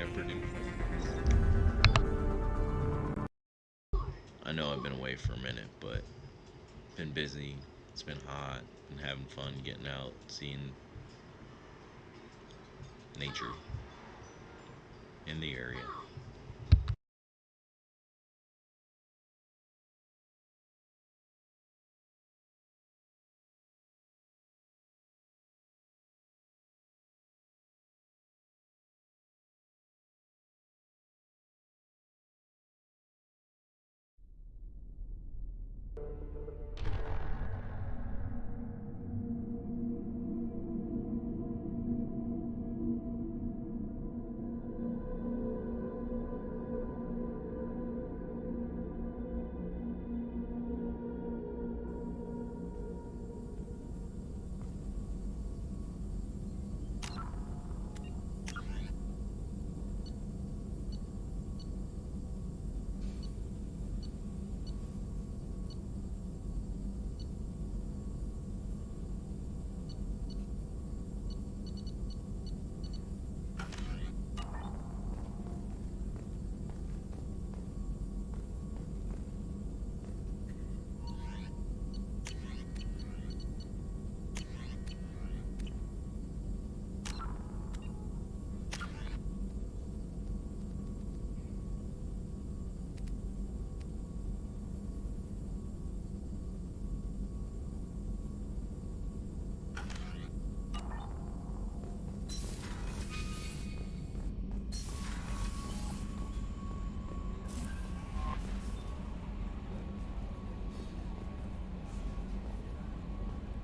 Shepard info. I know I've been away for a minute, but been busy. It's been hot and having fun getting out, seeing nature in the area.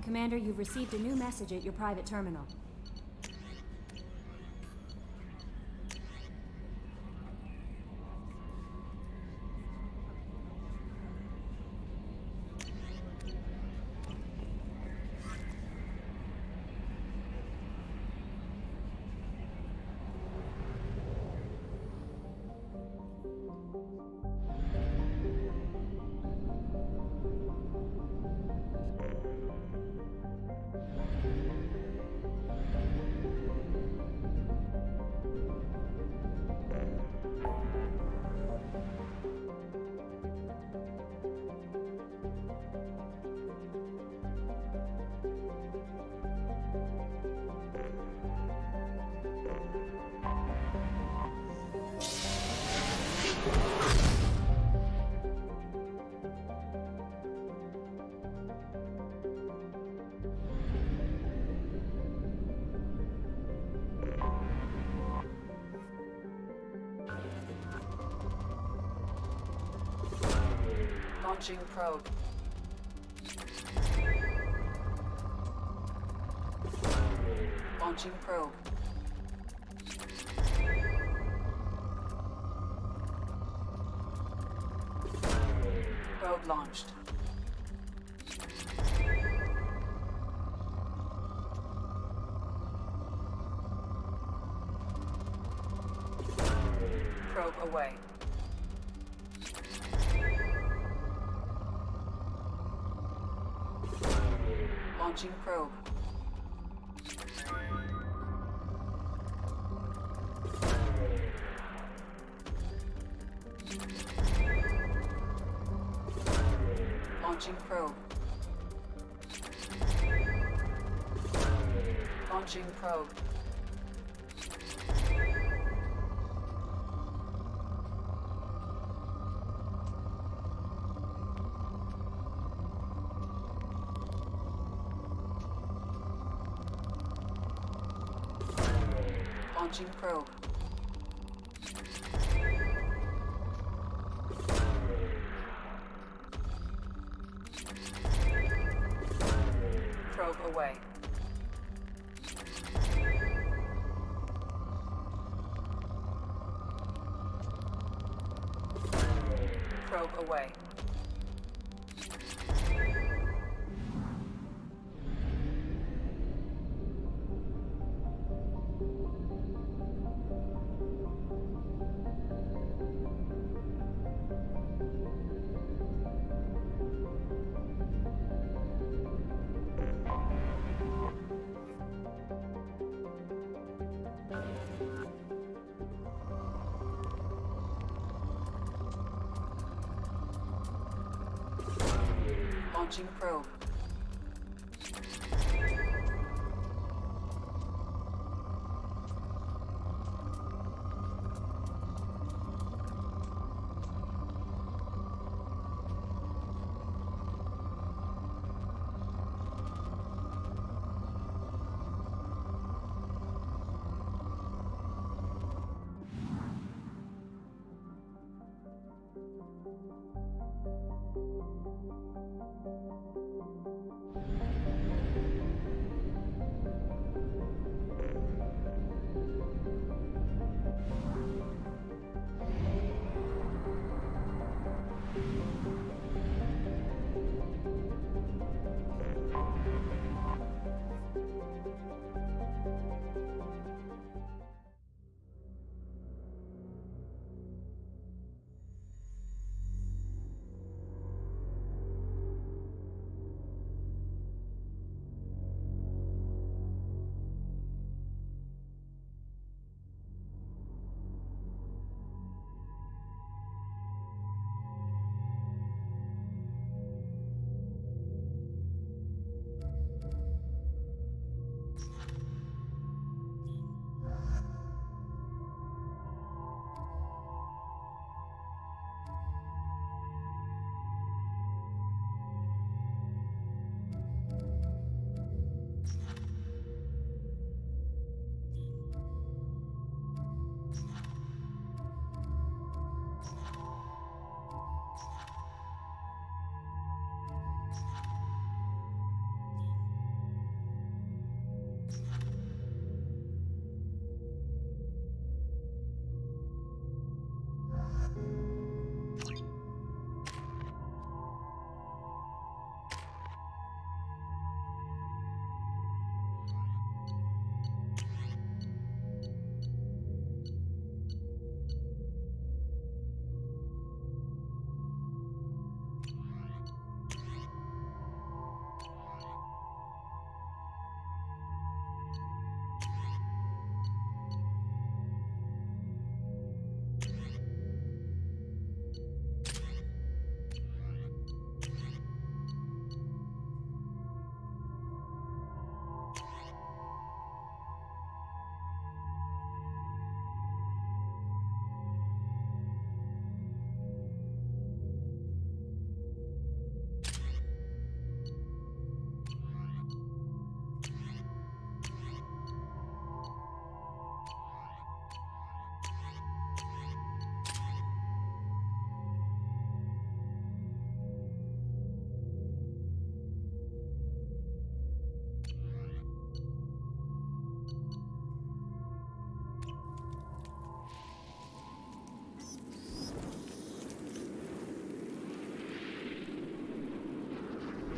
Commander, you've received a new message at your private terminal. Launching probe. Launching probe. Probe launched. Probe away. Launching probe. Launching probe. Launching probe. Launching probe. Probe away. Probe away. Launching probe.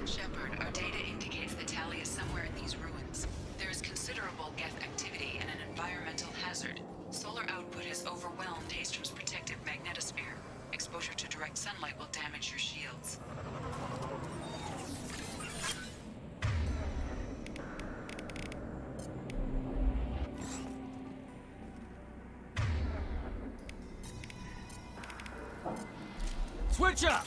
Shepard, our data indicates that Tali is somewhere in these ruins. There is considerable geth activity and an environmental hazard. Solar output has overwhelmed Haystrom's protective magnetosphere. Exposure to direct sunlight will damage your shields. Switch up!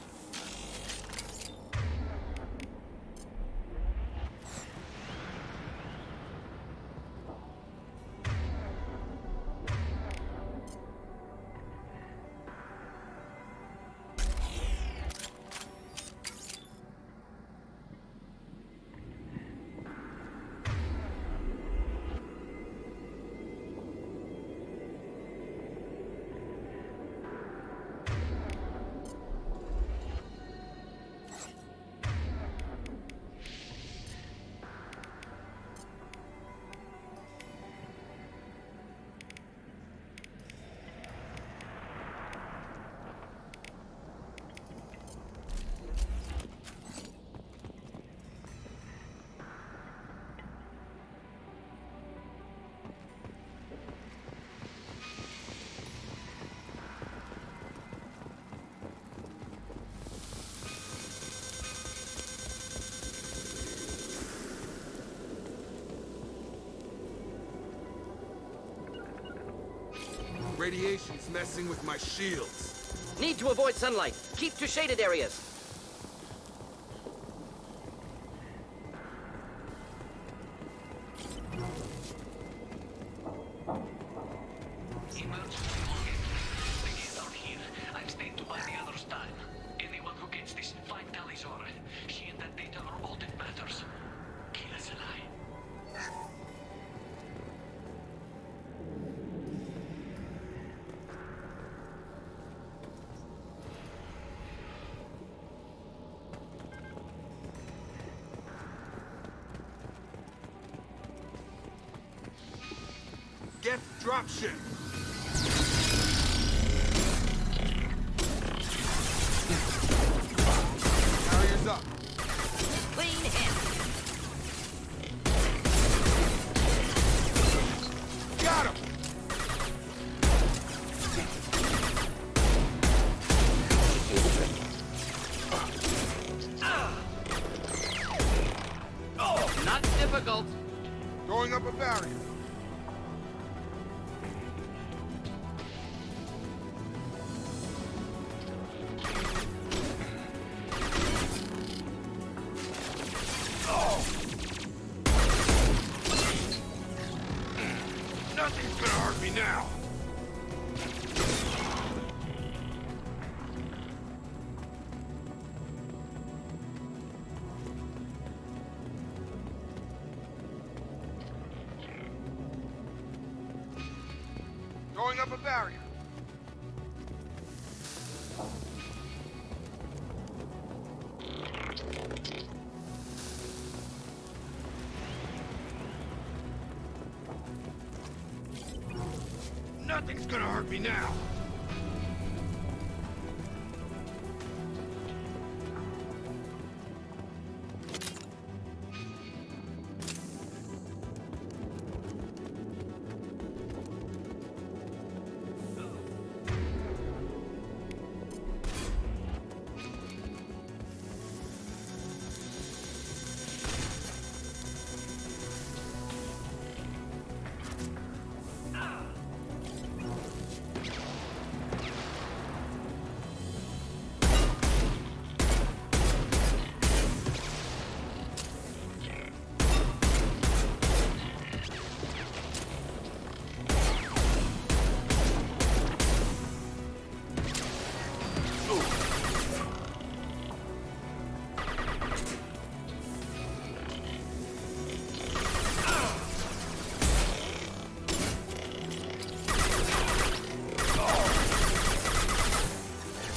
Radiation's messing with my shields. Need to avoid sunlight. Keep to shaded areas. Emergency login. The kids are here. I've stayed to buy the others time. Anyone who gets this, find Talizora. She and that data are all that matters. Kill us alive. Get dropship. Barriers up. Lean in. Got him. Not difficult. Throwing up a barrier. Nothing's gonna hurt me now. Throwing up a barrier. Nothing's gonna hurt me now.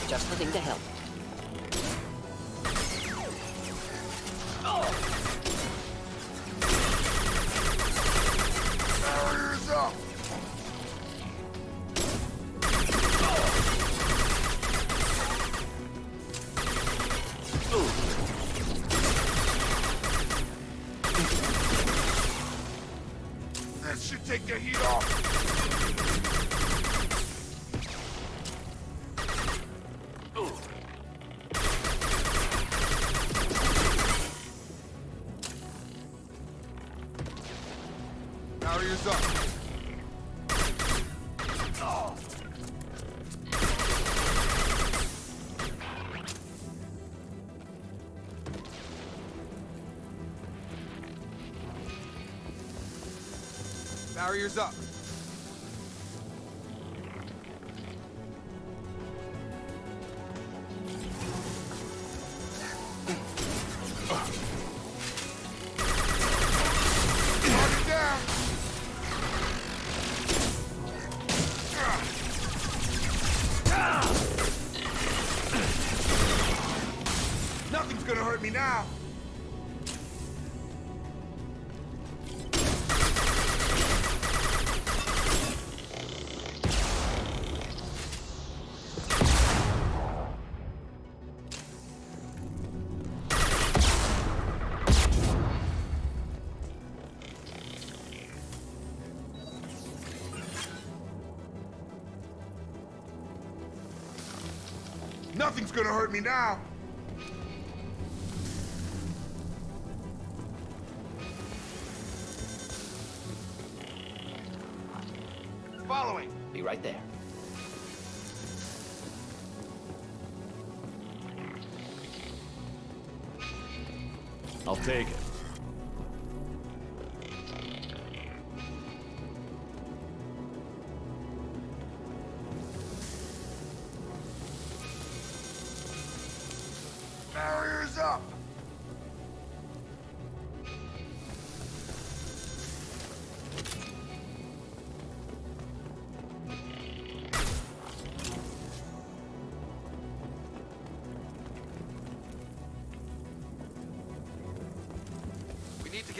Just the thing to help. Barriers up. That should take the heat off. Barriers up. Barriers up. Target down. Nothing's gonna hurt me now. Nothing's gonna hurt me now. Following. Be right there. I'll take it.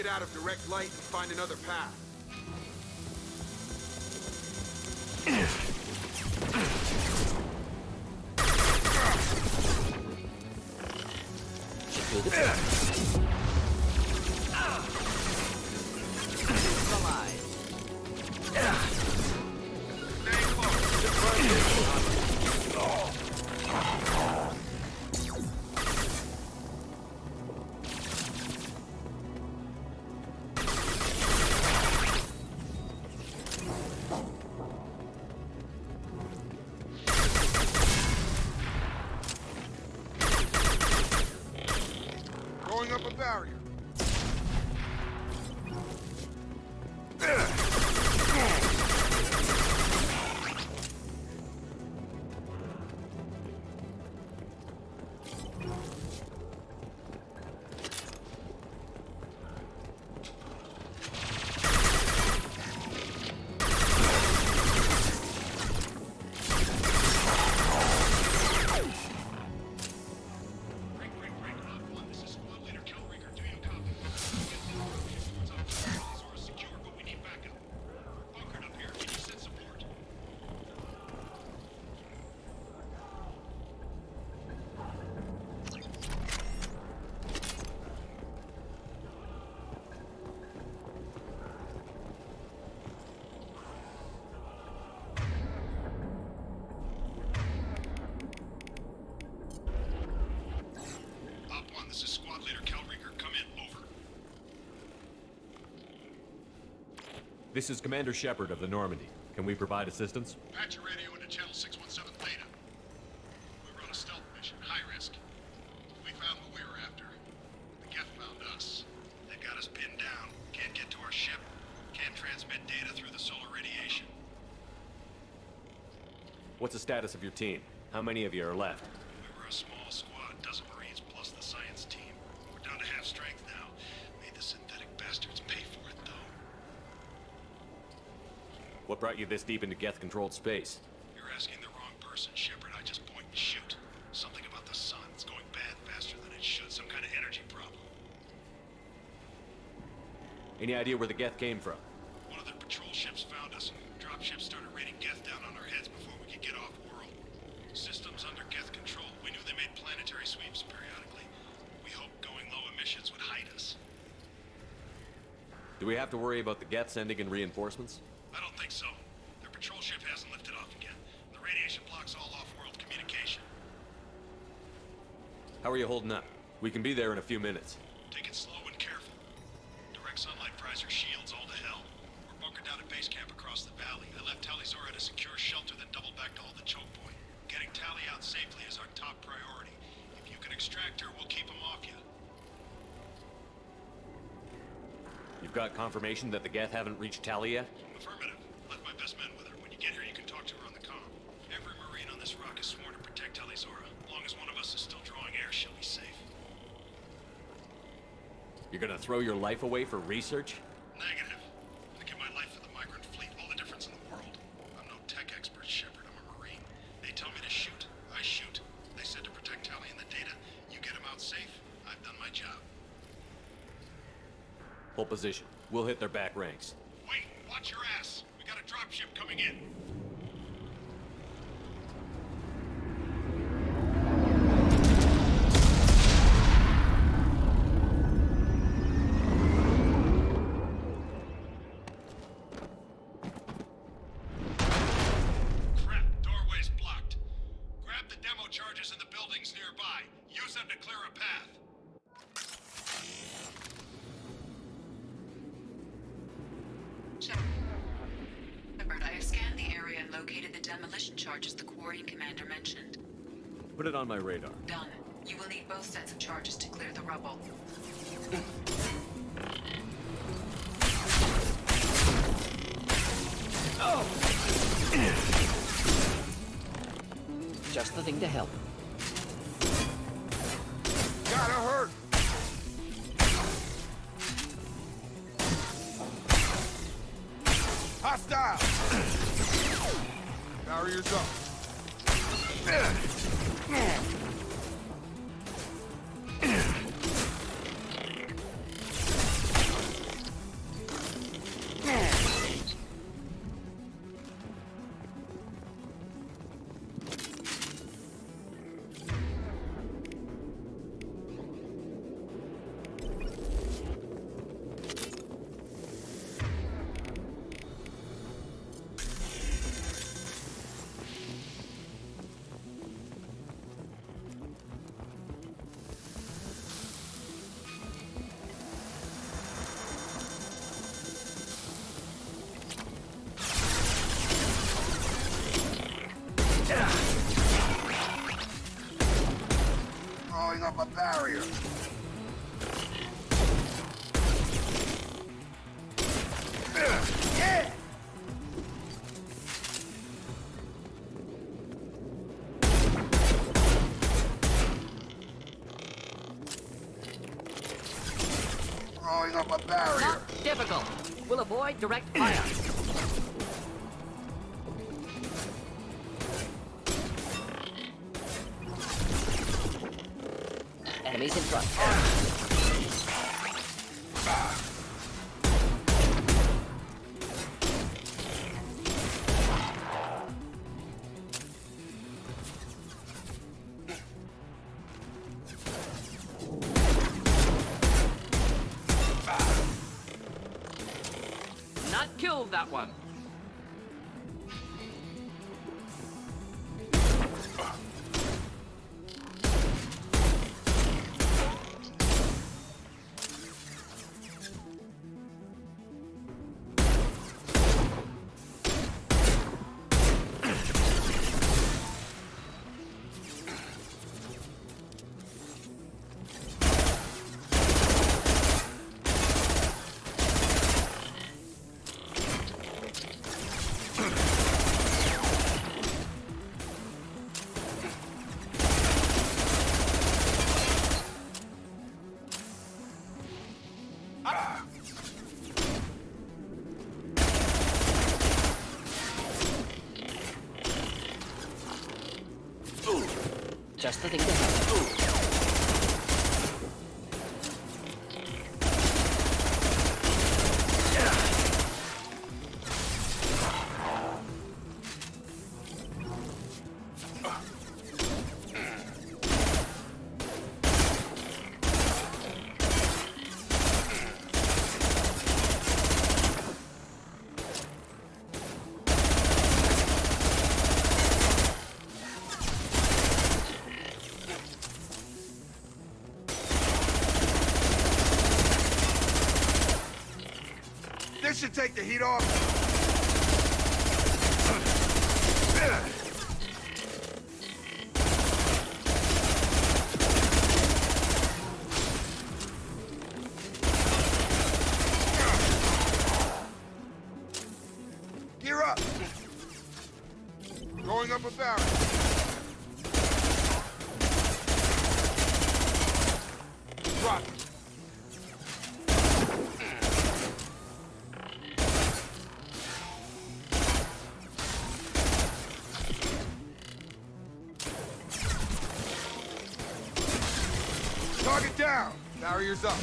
get out of direct light and find another path. Secure the door. Going up a barrier. This is Commander Shepard of the Normandy. Can we provide assistance? Patch your radio into channel 617 Theta. We run a stealth mission, high risk. We found what we were after. The Geth found us. They got us pinned down. Can't get to our ship. Can't transmit data through the solar radiation. What's the status of your team? How many of you are left? We were a small squad, dozen Marines plus the science team. We're down to half strength now. Made the synthetic bastards pay for it, though. What brought you this deep into Geth-controlled space? You're asking the wrong person, Shepard. I just point and shoot. Something about the sun. It's going bad faster than it should. Some kind of energy problem. Any idea where the Geth came from? One of their patrol ships found us. Dropships started raining Geth down on our heads before we could get off-world. Systems under Geth control. We knew they made planetary sweeps periodically. We hoped going low emissions would hide us. Do we have to worry about the Geth sending in reinforcements? I don't think so. Their patrol ship hasn't lifted off again. The radiation blocks all off-world communication. How are you holding up? We can be there in a few minutes. Take it slow and careful. Direct sunlight fries our shields all to hell. We're bunkered down at base camp across the valley. I left Talizor at a secure shelter, then doubled back to hold the choke point. Getting Tali out safely is our top priority. If you can extract her, we'll keep him off you. You've got confirmation that the Geth haven't reached Tali yet? Affirmative. Left my best men with her. When you get here, you can talk to her on the comm. Every Marine on this rock is sworn to protect Talizora. As long as one of us is still drawing air, she'll be safe. You're gonna throw your life away for research? Negative. I give my life for the migrant fleet. All the difference in the world. I'm no tech expert, Shepard. I'm a Marine. They tell me to shoot. I shoot. They said to protect Tali and the data. You get them out safe. I've done my job. Hold position. We'll hit their back ranks. Wait, watch your ass. We got a dropship coming in. Crap, doorway's blocked. Grab the demo charges in the buildings nearby. Use them to clear a path. Shepard, I have scanned the area and located the demolition charges the Quarian commander mentioned. Put it on my radar. Done. You will need both sets of charges to clear the rubble. Just the thing to help. Gotta hurt. Hostile. Barriers up. up a barrier! Yeah! Throwing up a barrier! Not difficult. We'll avoid direct fire. Enemies in front. Not killed that one. Just the thing to have. This should take the heat off. Gear up. Going up a barrel. Drop it. Target down! Barriers up.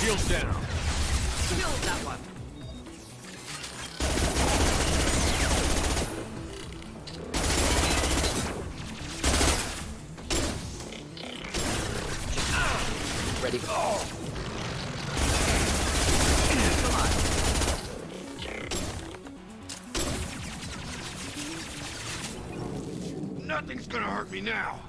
Shields down. Killed that one. Ready for... Oh. Nothing's gonna hurt me now.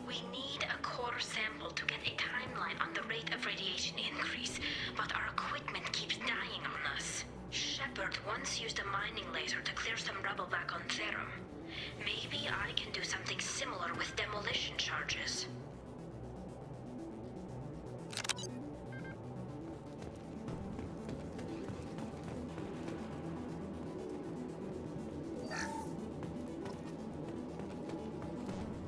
We need a core sample to get a timeline on the rate of radiation increase, but our equipment keeps dying on us. Shepard once used a mining laser to clear some rubble back on Therum. Maybe I can do something similar with demolition charges.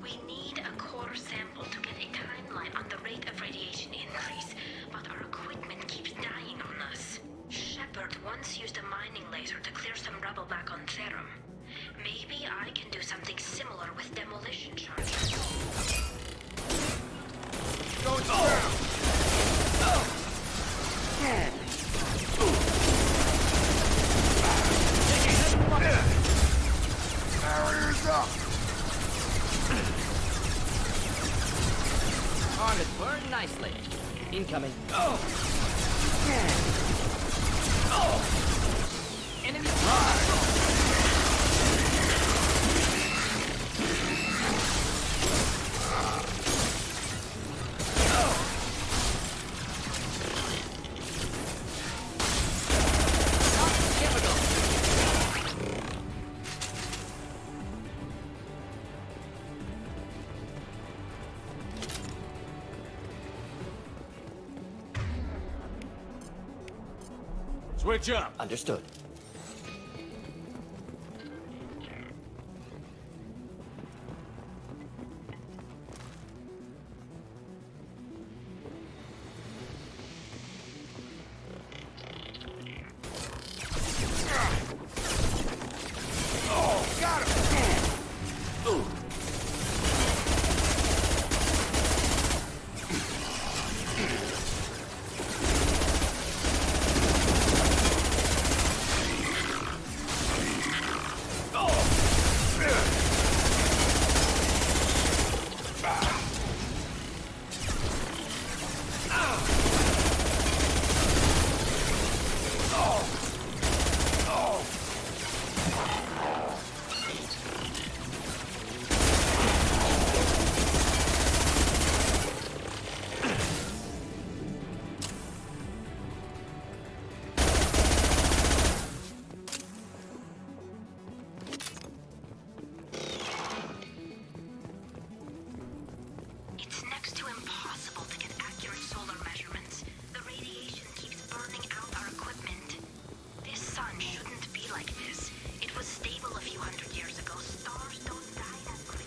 We need a core sample to get a timeline on the rate of radiation increase, but our equipment keeps dying on us. Shepard once used a mining laser to clear some rubble back on Therum. Maybe I can do something similar with demolition charges. nicely. Incoming. Enemy Switch up. Understood. It's next to impossible to get accurate solar measurements. The radiation keeps burning out our equipment. This sun shouldn't be like this. It was stable a few hundred years ago. Stars don't die that quickly.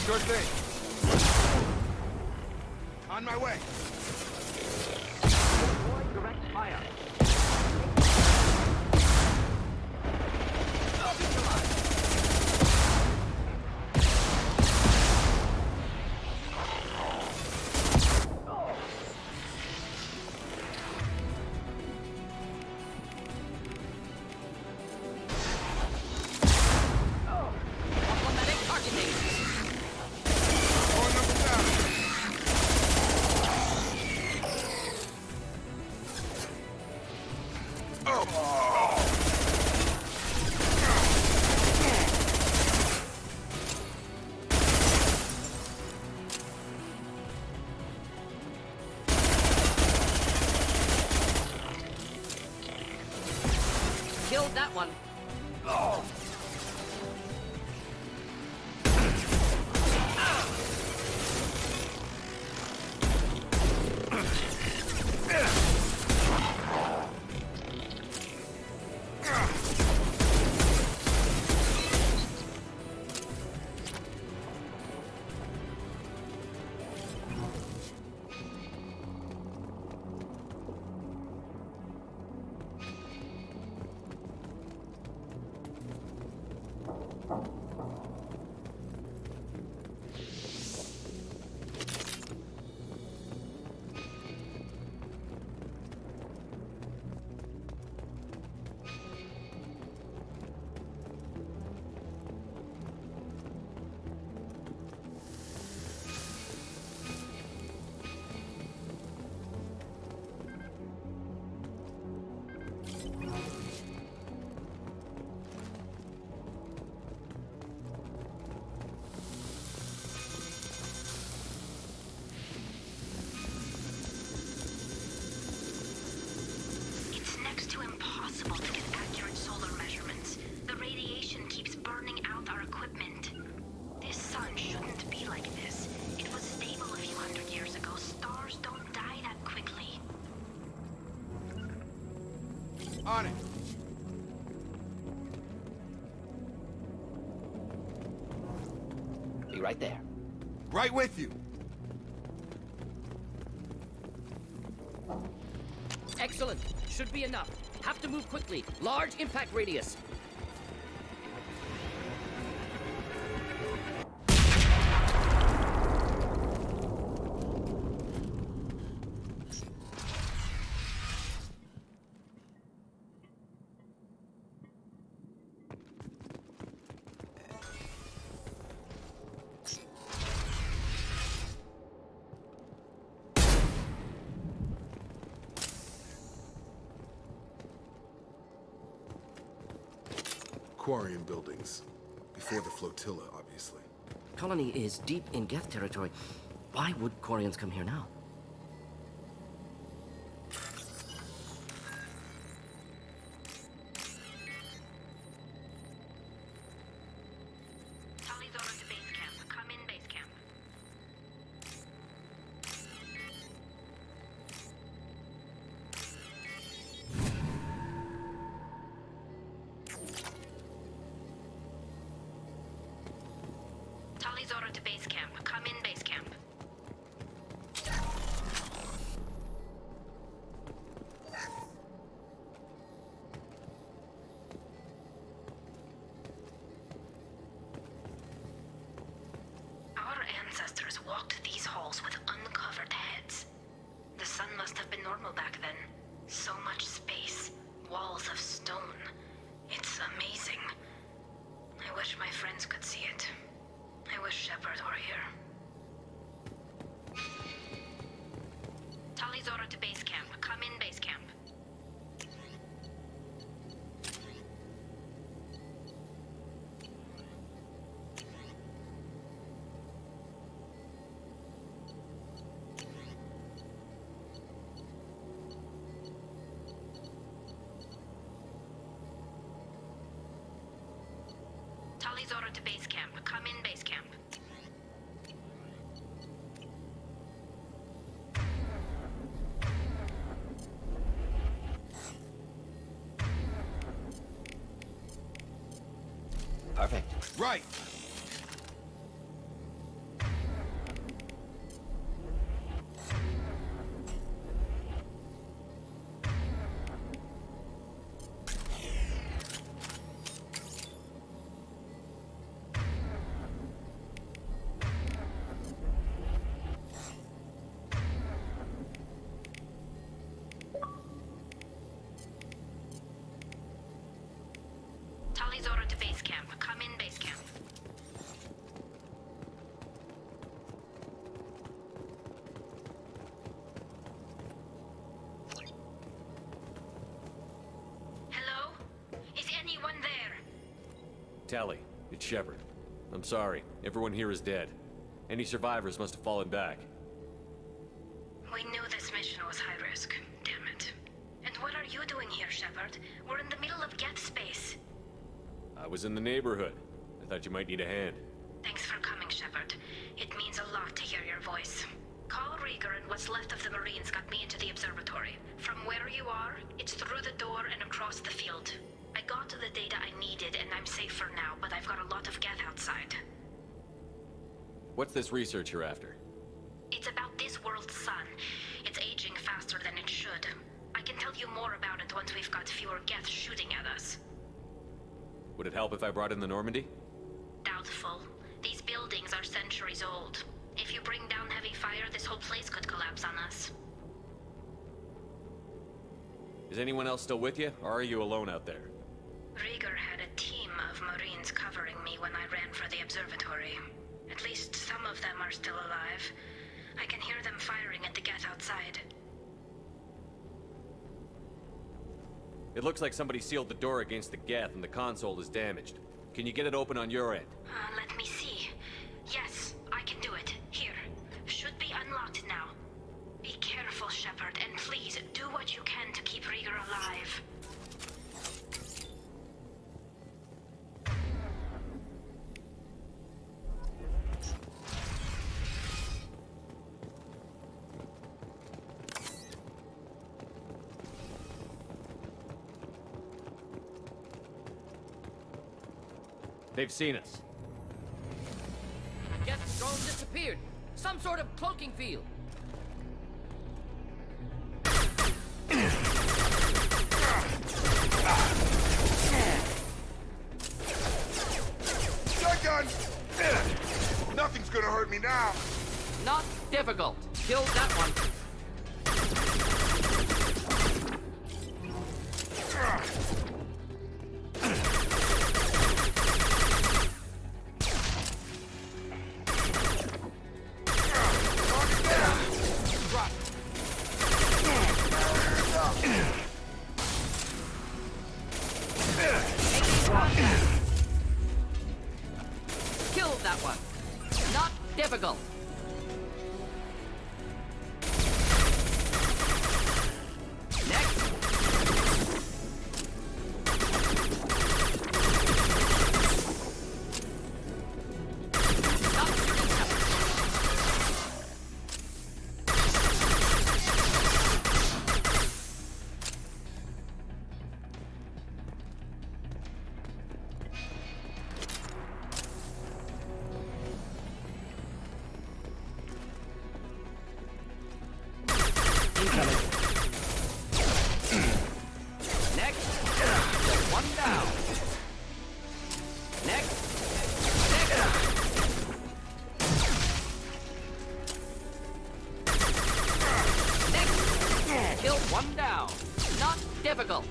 Sure thing. On my way. deploy direct fire. Automatic targeting. Going number down. Killed that one. On it. Be right there. Right with you. Excellent. Should be enough. Have to move quickly. Large impact radius. Quarian buildings. Before the flotilla, obviously. Colony is deep in Geth territory. Why would Quarians come here now? Tally's over to base camp. Come in base camp. Tally's order to base camp. Come in base camp. Our ancestors walked these halls with uncovered heads. The sun must have been normal back then. So much space, walls of stone. It's amazing. I wish my friends could see it. I wish Shepard were here. Tally's order to base camp. Come in base camp. Tally's order to base camp. Come in base camp. Perfect. Right. Tally's order to base camp. Come in base camp. Hello? Is anyone there? Tally, it's Shepard. I'm sorry. Everyone here is dead. Any survivors must have fallen back. We knew this mission was high risk. Damn it. And what are you doing here, Shepard? We're in the middle of Geth space. I was in the neighborhood. I thought you might need a hand. Thanks for coming, Shepard. It means a lot to hear your voice. Call Rieger and what's left of the Marines got me into the observatory. From where you are, it's through the door and across the field. I got to the data I needed and I'm safe for now, but I've got a lot of Geth outside. What's this research you're after? It's about this world's sun. It's aging faster than it should. I can tell you more about it once we've got fewer Geth shooting at us. Would it help if I brought in the Normandy? Doubtful. These buildings are centuries old. If you bring down heavy fire, this whole place could collapse on us. Is anyone else still with you, or are you alone out there? Rieger had a team of Marines covering me when I ran for the observatory. At least some of them are still alive. I can hear them firing at the Geth outside. It looks like somebody sealed the door against the Geth and the console is damaged. Can you get it open on your end? Let me see. Yes, I can do it. Here. Should be unlocked now. Be careful, Shepard, and please do what you can to keep Rieger alive. They've seen us. Geth's drone disappeared. Some sort of cloaking field. Shotgun! Nothing's gonna hurt me now. Not difficult. Killed that one. Killed that one. Not difficult. Next. Not incoming. Next. One down. Next. Next. Kill one down. Not difficult.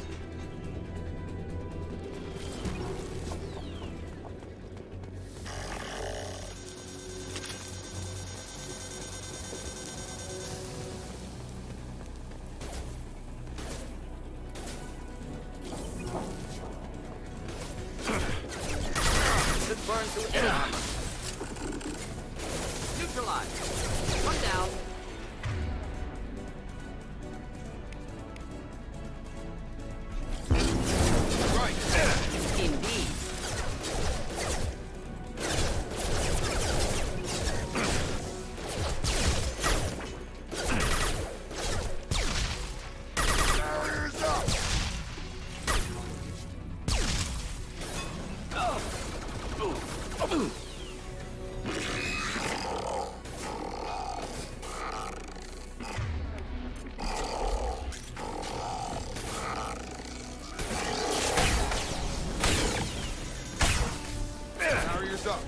Should burn through any armor. Neutralized. One down. Right. Indeed. Barriers up. Barriers up.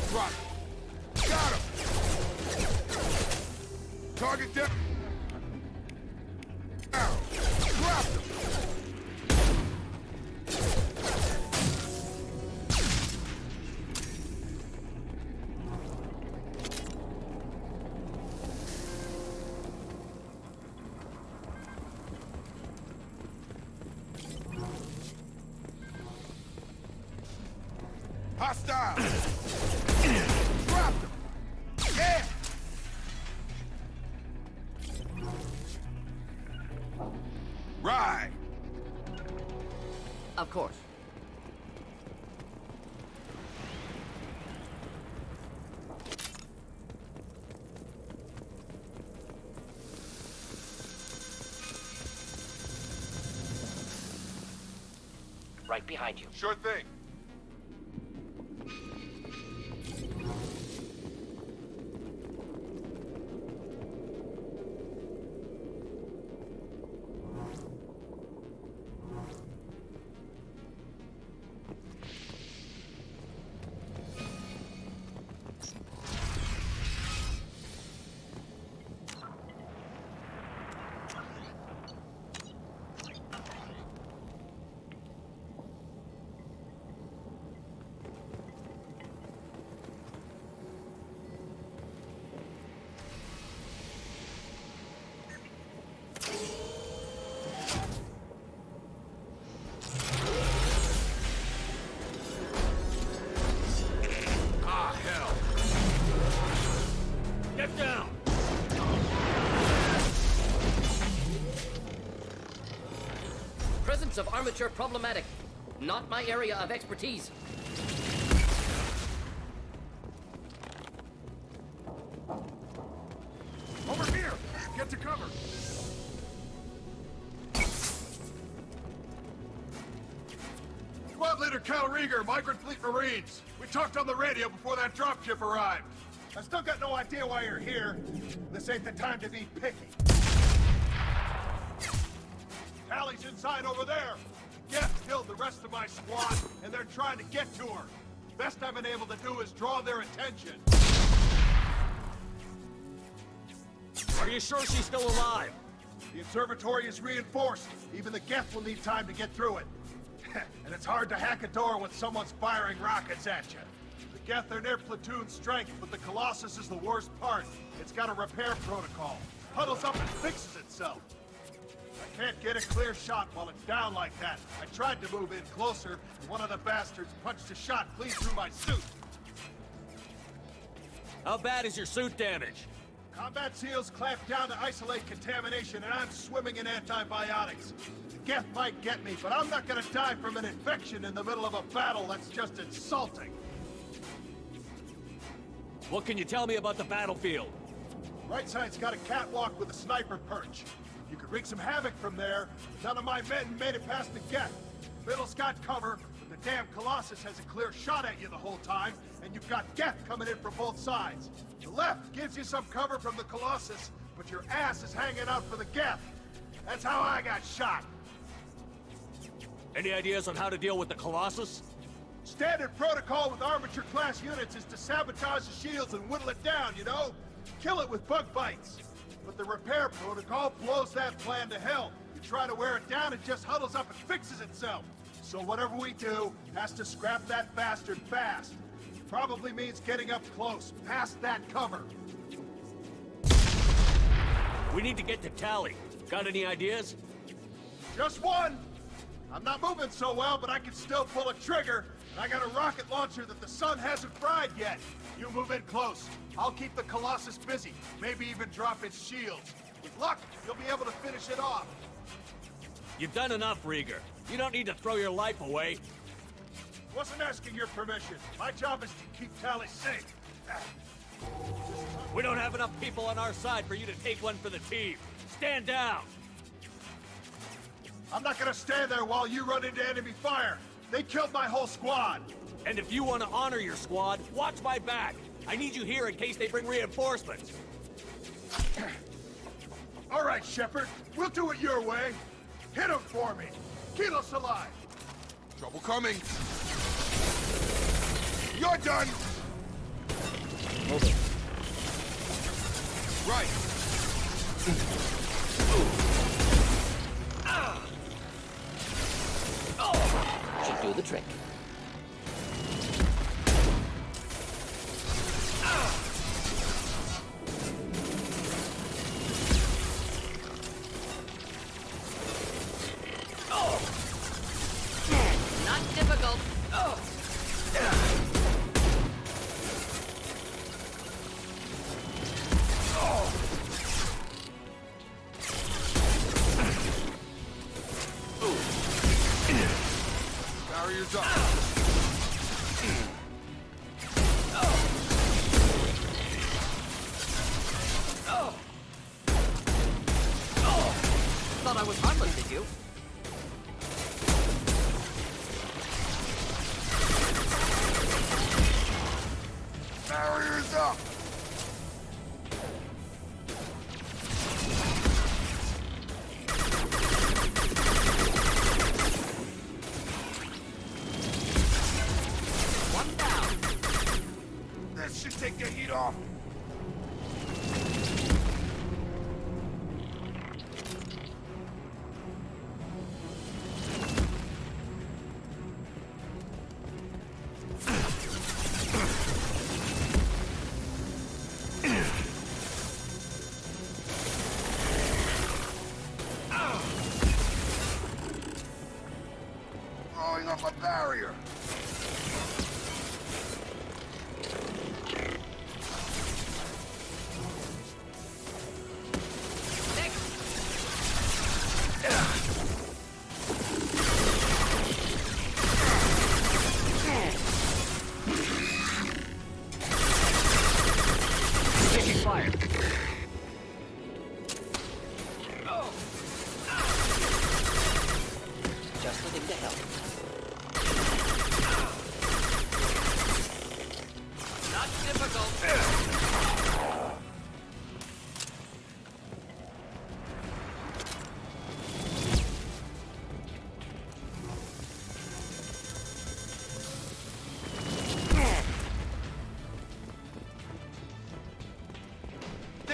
Drop. Got him. Target down. Dropped him. Hostile. Dropped him. Yeah. Right. Of course. Right behind you. Sure thing. Of armature problematic. Not my area of expertise. Over here! Get to cover! Cal Rieger, Migrant Fleet Marines. We talked on the radio before that dropship arrived. I still got no idea why you're here. This ain't the time to be picky. Tally's inside over there. Geth killed the rest of my squad, and they're trying to get to her. Best I've been able to do is draw their attention. Are you sure she's still alive? The observatory is reinforced. Even the Geth will need time to get through it. And it's hard to hack a door when someone's firing rockets at you. The Geth are near platoon strength, but the Colossus is the worst part. It's got a repair protocol. Huddles up and fixes itself. I can't get a clear shot while it's down like that. I tried to move in closer, and one of the bastards punched a shot clean through my suit. How bad is your suit damaged? Combat SEALs clamp down to isolate contamination, and I'm swimming in antibiotics. The Geth might get me, but I'm not gonna die from an infection in the middle of a battle. That's just insulting. What can you tell me about the battlefield? Right side's got a catwalk with a sniper perch. You could wreak some havoc from there. None of my men made it past the Geth. Middle's got cover, but the damn Colossus has a clear shot at you the whole time, and you've got Geth coming in from both sides. The left gives you some cover from the Colossus, but your ass is hanging out for the Geth. That's how I got shot. Any ideas on how to deal with the Colossus? Standard protocol with armature-class units is to sabotage the shields and whittle it down, you know? Kill it with bug bites. But the repair protocol blows that plan to hell. You try to wear it down, it just huddles up and fixes itself. So whatever we do has to scrap that bastard fast. Probably means getting up close, past that cover. We need to get to Tally. Got any ideas? Just one! I'm not moving so well, but I can still pull a trigger. And I got a rocket launcher that the sun hasn't fried yet. You move in close. I'll keep the Colossus busy. Maybe even drop its shields. With luck, you'll be able to finish it off. You've done enough, Rieger. You don't need to throw your life away. Wasn't asking your permission. My job is to keep Tally safe. We don't have enough people on our side for you to take one for the team. Stand down! I'm not gonna stand there while you run into enemy fire. They killed my whole squad. And if you want to honor your squad, watch my back. I need you here in case they bring reinforcements. All right, Shepard. We'll do it your way. Hit him for me. Kilos alive. Trouble coming. You're done. Right. Should do the trick. Not difficult. Barriers up. Thought I was harmless, did you? Barriers up! One down. This should take the heat off. Throwing up a barrier. Taking fire. Just the thing to help.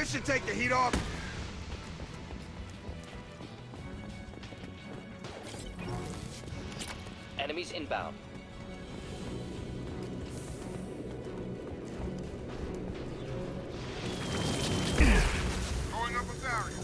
This should take the heat off. Enemies inbound. Going up a barrier.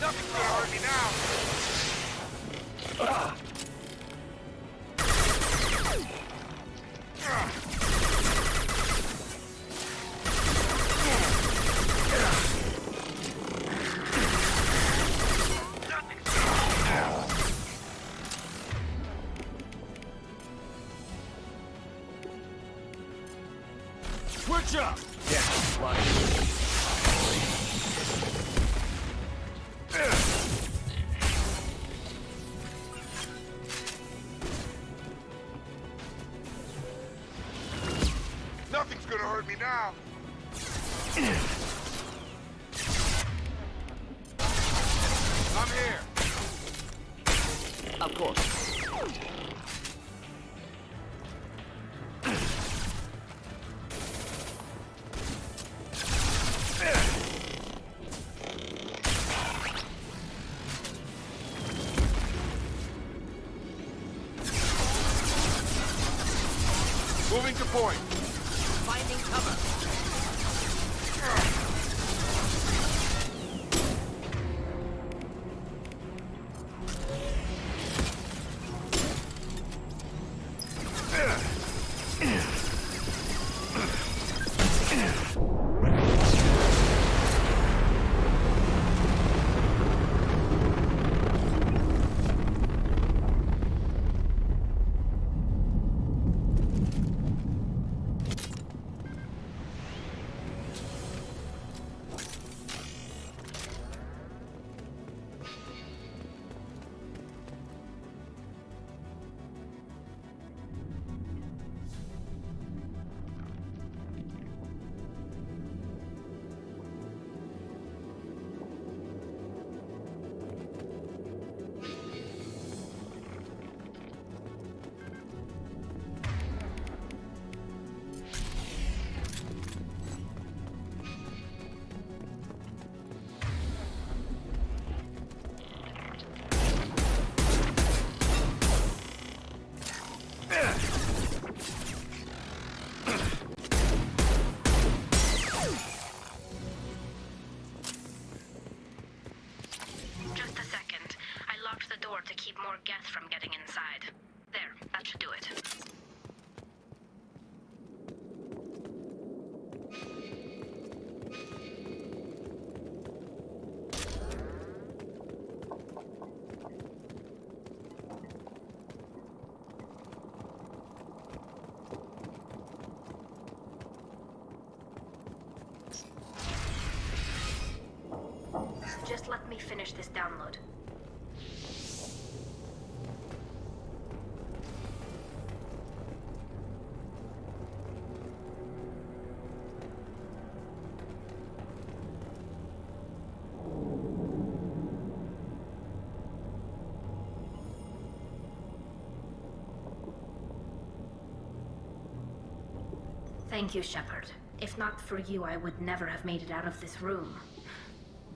Nothing's gonna hurt me now. Switch up! Yeah, right. Nothing's gonna hurt me now. I'm here. Of course. Moving to point. Finding cover. Just a second. I locked the door to keep more Geth from getting inside. There, that should do it. Just let me finish this download. Thank you, Shepard. If not for you, I would never have made it out of this room.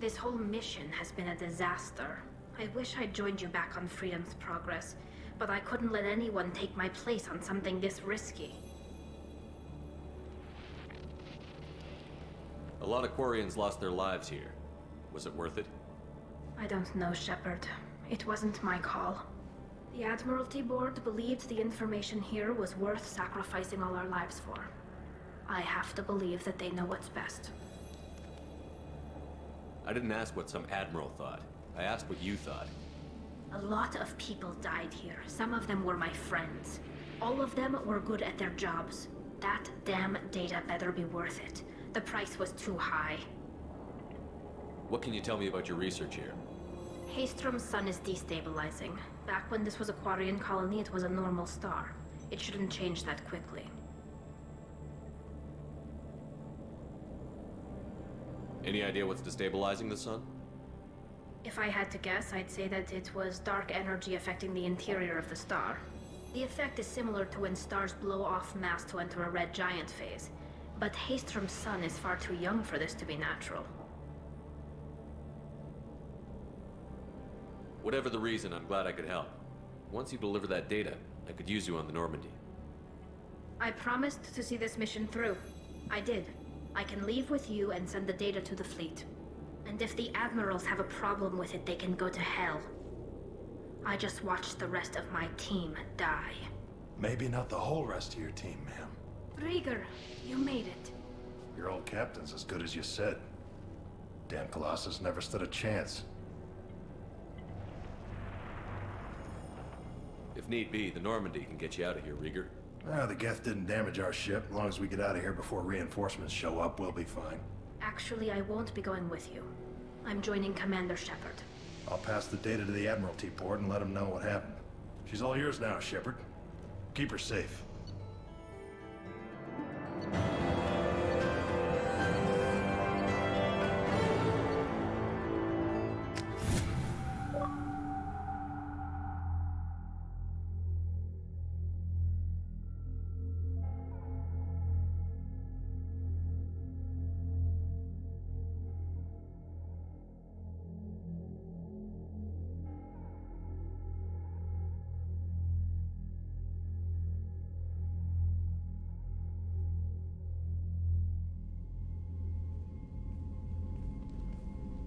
This whole mission has been a disaster. I wish I'd joined you back on Freedom's Progress, but I couldn't let anyone take my place on something this risky. A lot of Quarians lost their lives here. Was it worth it? I don't know, Shepard. It wasn't my call. The Admiralty Board believed the information here was worth sacrificing all our lives for. I have to believe that they know what's best. I didn't ask what some admiral thought. I asked what you thought. A lot of people died here. Some of them were my friends. All of them were good at their jobs. That damn data better be worth it. The price was too high. What can you tell me about your research here? Haystrom's sun is destabilizing. Back when this was a Quarian colony, it was a normal star. It shouldn't change that quickly. Any idea what's destabilizing the sun? If I had to guess, I'd say that it was dark energy affecting the interior of the star. The effect is similar to when stars blow off mass to enter a red giant phase, but Hastrom's sun is far too young for this to be natural. Whatever the reason, I'm glad I could help. Once you deliver that data, I could use you on the Normandy. I promised to see this mission through. I did. I can leave with you and send the data to the fleet. And if the admirals have a problem with it, they can go to hell. I just watched the rest of my team die. Maybe not the whole rest of your team, ma'am. Rieger, you made it. Your old captain's as good as you said. Damn Colossus never stood a chance. If need be, the Normandy can get you out of here, Rieger. The Geth didn't damage our ship. As long as we get out of here before reinforcements show up, we'll be fine. Actually, I won't be going with you. I'm joining Commander Shepard. I'll pass the data to the Admiralty port and let them know what happened. She's all yours now, Shepard. Keep her safe.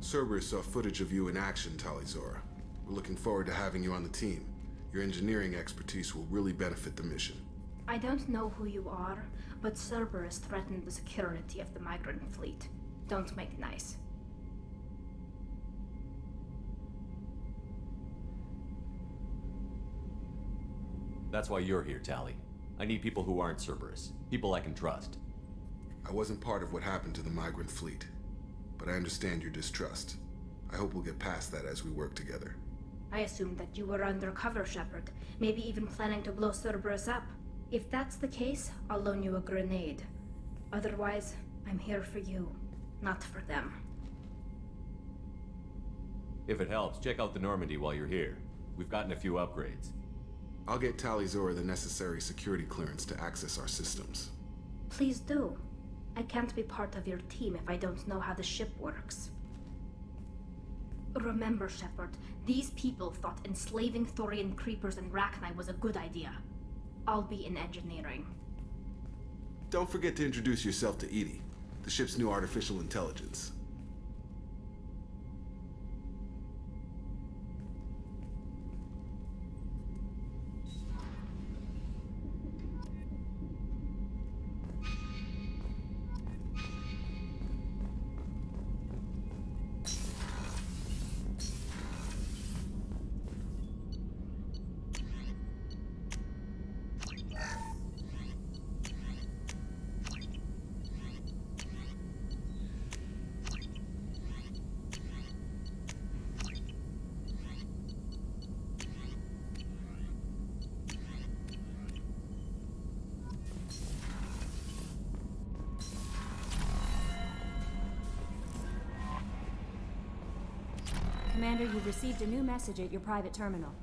Cerberus saw footage of you in action, Talizora. We're looking forward to having you on the team. Your engineering expertise will really benefit the mission. I don't know who you are, but Cerberus threatened the security of the migrant fleet. Don't make nice. That's why you're here, Tali. I need people who aren't Cerberus. People I can trust. I wasn't part of what happened to the migrant fleet, but I understand your distrust. I hope we'll get past that as we work together. I assumed that you were undercover, Shepard. Maybe even planning to blow Cerberus up. If that's the case, I'll loan you a grenade. Otherwise, I'm here for you, not for them. If it helps, check out the Normandy while you're here. We've gotten a few upgrades. I'll get Talizora the necessary security clearance to access our systems. Please do. I can't be part of your team if I don't know how the ship works. Remember, Shepard, these people thought enslaving Thorian creepers and Rachni was a good idea. I'll be in engineering. Don't forget to introduce yourself to Edie, the ship's new artificial intelligence. Commander, you've received a new message at your private terminal.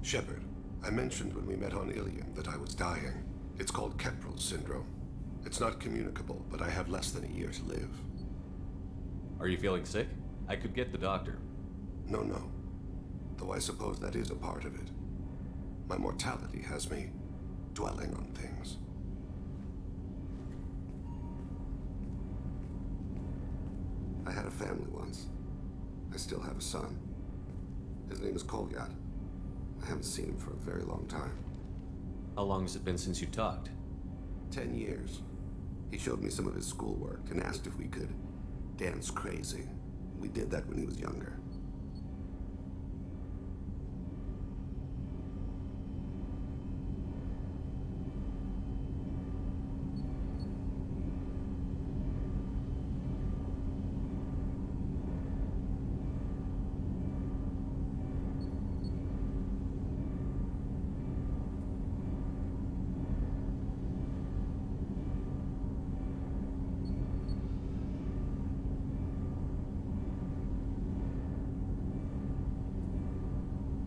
Shepard, I mentioned when we met on Ilium that I was dying. It's called Keprel syndrome. It's not communicable, but I have less than a year to live. Are you feeling sick? I could get the doctor. No. Though I suppose that is a part of it. My mortality has me dwelling on things. I had a family once. I still have a son. His name is Kolyat. I haven't seen him for a very long time. How long has it been since you talked? 10 years. He showed me some of his schoolwork and asked if we could dance crazy. We did that when he was younger.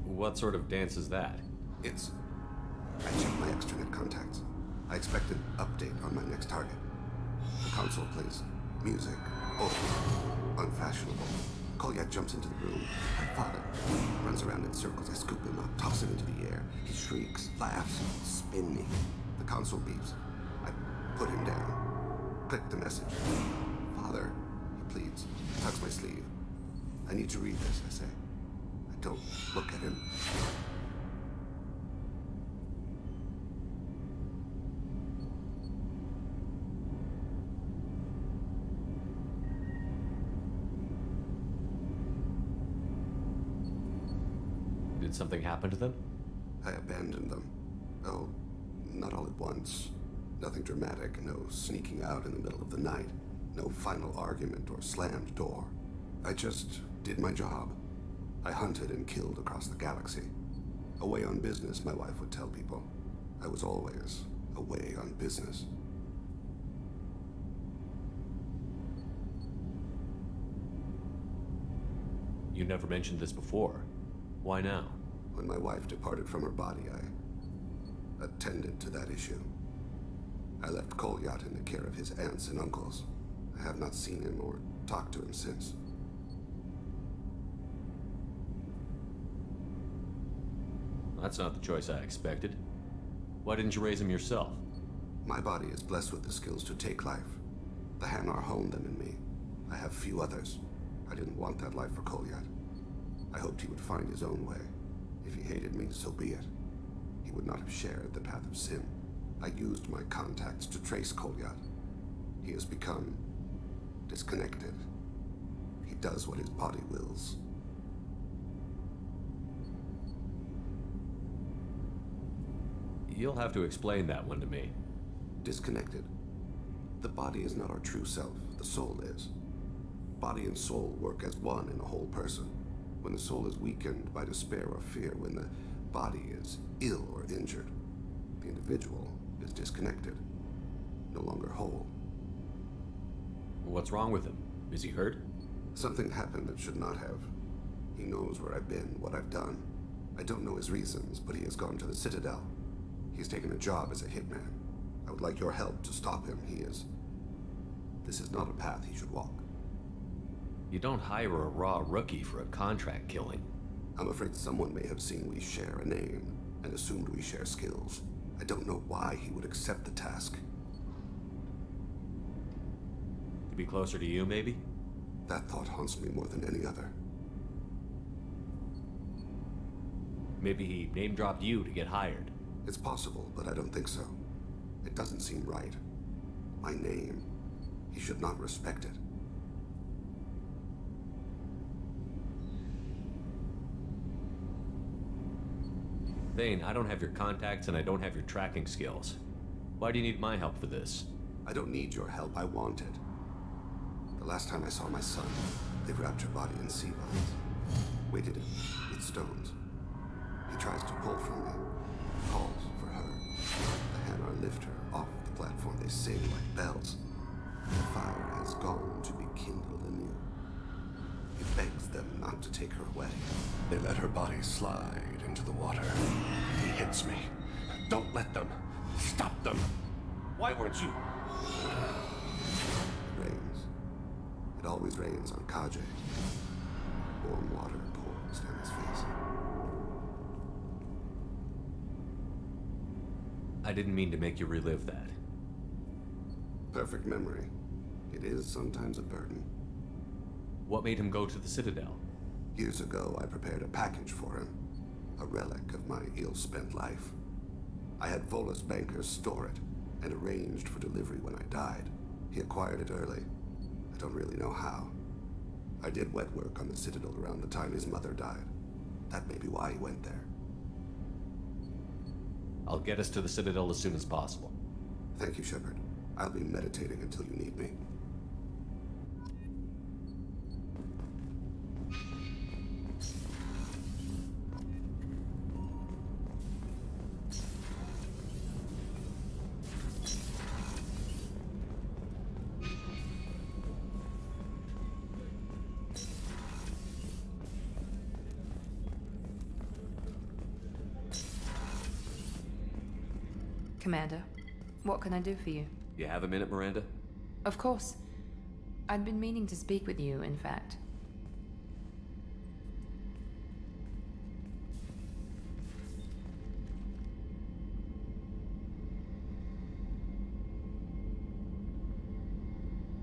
What sort of dance is that? I checked my extranet contacts. I expect an update on my next target. The console plays music, old, unfashionable. Kolyat jumps into the room. My father runs around in circles. I scoop him up, toss him into the air. He shrieks, laughs, spin me. The console beeps. I put him down. Click the message. Father, he pleads. Tugs my sleeve. I need to read this, I say. Don't look at him. Did something happen to them? I abandoned them. Oh, not all at once. Nothing dramatic, no sneaking out in the middle of the night. No final argument or slammed door. I just did my job. I hunted and killed across the galaxy. Away on business, my wife would tell people. I was always away on business. You never mentioned this before. Why now? When my wife departed from her body, I attended to that issue. I left Kolyat in the care of his aunts and uncles. I have not seen him or talked to him since. That's not the choice I expected. Why didn't you raise him yourself? My body is blessed with the skills to take life. The Hanar honed them in me. I have few others. I didn't want that life for Kolyat. I hoped he would find his own way. If he hated me, so be it. He would not have shared the path of sin. I used my contacts to trace Kolyat. He has become disconnected. He does what his body wills. You'll have to explain that one to me. Disconnected. The body is not our true self. The soul is. Body and soul work as one in a whole person. When the soul is weakened by despair or fear, when the body is ill or injured, the individual is disconnected, no longer whole. What's wrong with him? Is he hurt? Something happened that should not have. He knows where I've been, what I've done. I don't know his reasons, but he has gone to the Citadel. He's taken a job as a hitman. I would like your help to stop him. This is not a path he should walk. You don't hire a raw rookie for a contract killing. I'm afraid someone may have seen we share a name and assumed we share skills. I don't know why he would accept the task. To be closer to you, maybe? That thought haunts me more than any other. Maybe he name-dropped you to get hired. It's possible, but I don't think so. It doesn't seem right. My name. He should not respect it. Thane, I don't have your contacts and I don't have your tracking skills. Why do you need my help for this? I don't need your help. I want it. The last time I saw my son, they wrapped her body in sea vines, weighted it with stones. He tries to pull from me, calls for her. The Hanar lift her off the platform. They sing like bells. The fire has gone to be kindled anew. He begs them not to take her away. They let her body slide into the water. Don't let them. Stop them. Why weren't you? It rains. It always rains on Kaje. Warm water pours down his face. I didn't mean to make you relive that. Perfect memory. It is sometimes a burden. What made him go to the Citadel? Years ago, I prepared a package for him. A relic of my ill-spent life. I had Volus bankers store it, and arranged for delivery when I died. He acquired it early. I don't really know how. I did wet work on the Citadel around the time his mother died. That may be why he went there. I'll get us to the Citadel as soon as possible. Thank you, Shepard. I'll be meditating until you need me. Commander, what can I do for you? You have a minute, Miranda? Of course. I'd been meaning to speak with you, in fact.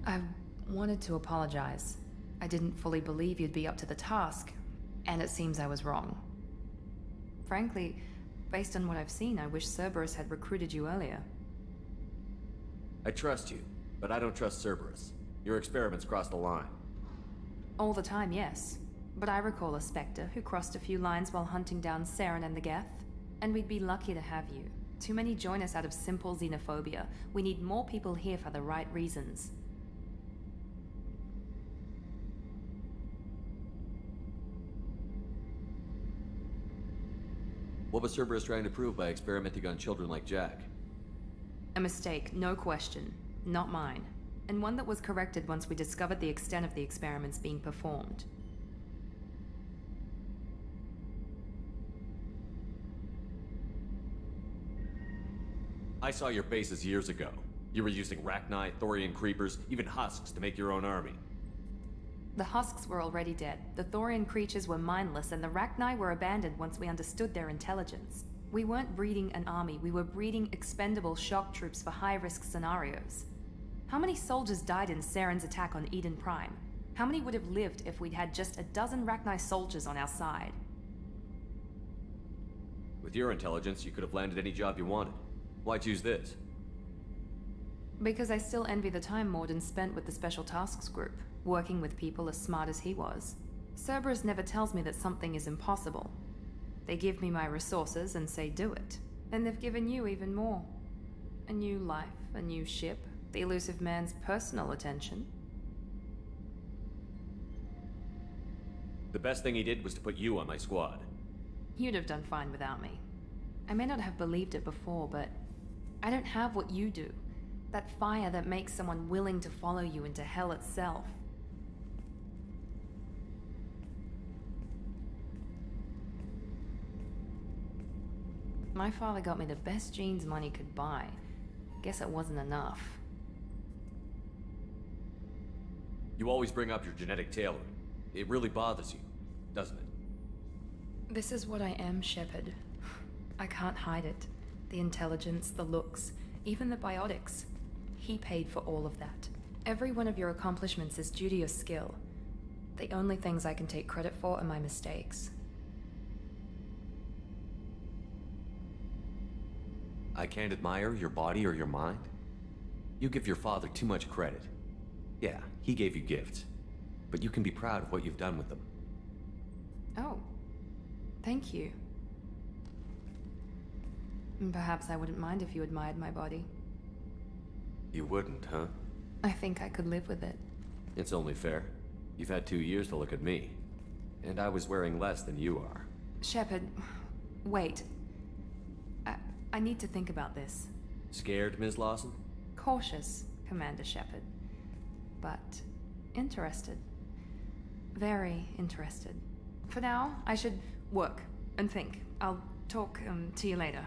I wanted to apologize. I didn't fully believe you'd be up to the task, and it seems I was wrong. Frankly, based on what I've seen, I wish Cerberus had recruited you earlier. I trust you, but I don't trust Cerberus. Your experiments crossed the line. All the time, yes. But I recall a Spectre who crossed a few lines while hunting down Saren and the Geth. And we'd be lucky to have you. Too many join us out of simple xenophobia. We need more people here for the right reasons. What was Cerberus trying to prove by experimenting on children like Jack? A mistake, no question. Not mine. And one that was corrected once we discovered the extent of the experiments being performed. I saw your bases years ago. You were using Rachni, Thorian creepers, even husks to make your own army. The husks were already dead, the Thorian creatures were mindless, and the Rachni were abandoned once we understood their intelligence. We weren't breeding an army, we were breeding expendable shock troops for high-risk scenarios. How many soldiers died in Saren's attack on Eden Prime? How many would have lived if we'd had just a dozen Rachni soldiers on our side? With your intelligence, you could have landed any job you wanted. Why choose this? Because I still envy the time Morden spent with the Special Tasks Group, working with people as smart as he was. Cerberus never tells me that something is impossible. They give me my resources and say do it. And they've given you even more. A new life, a new ship, the elusive man's personal attention. The best thing he did was to put you on my squad. You'd have done fine without me. I may not have believed it before, but I don't have what you do. That fire that makes someone willing to follow you into hell itself. My father got me the best genes money could buy. Guess it wasn't enough. You always bring up your genetic tailoring. It really bothers you, doesn't it? This is what I am, Shepard. I can't hide it. The intelligence, the looks, even the biotics. He paid for all of that. Every one of your accomplishments is due to your skill. The only things I can take credit for are my mistakes. I can't admire your body or your mind? You give your father too much credit. Yeah, he gave you gifts. But you can be proud of what you've done with them. Oh. Thank you. Perhaps I wouldn't mind if you admired my body. You wouldn't, huh? I think I could live with it. It's only fair. You've had 2 years to look at me. And I was wearing less than you are. Shepard, wait. I need to think about this. Scared, Ms. Lawson? Cautious, Commander Shepard. But interested. Very interested. For now, I should work and think. I'll talk to you later.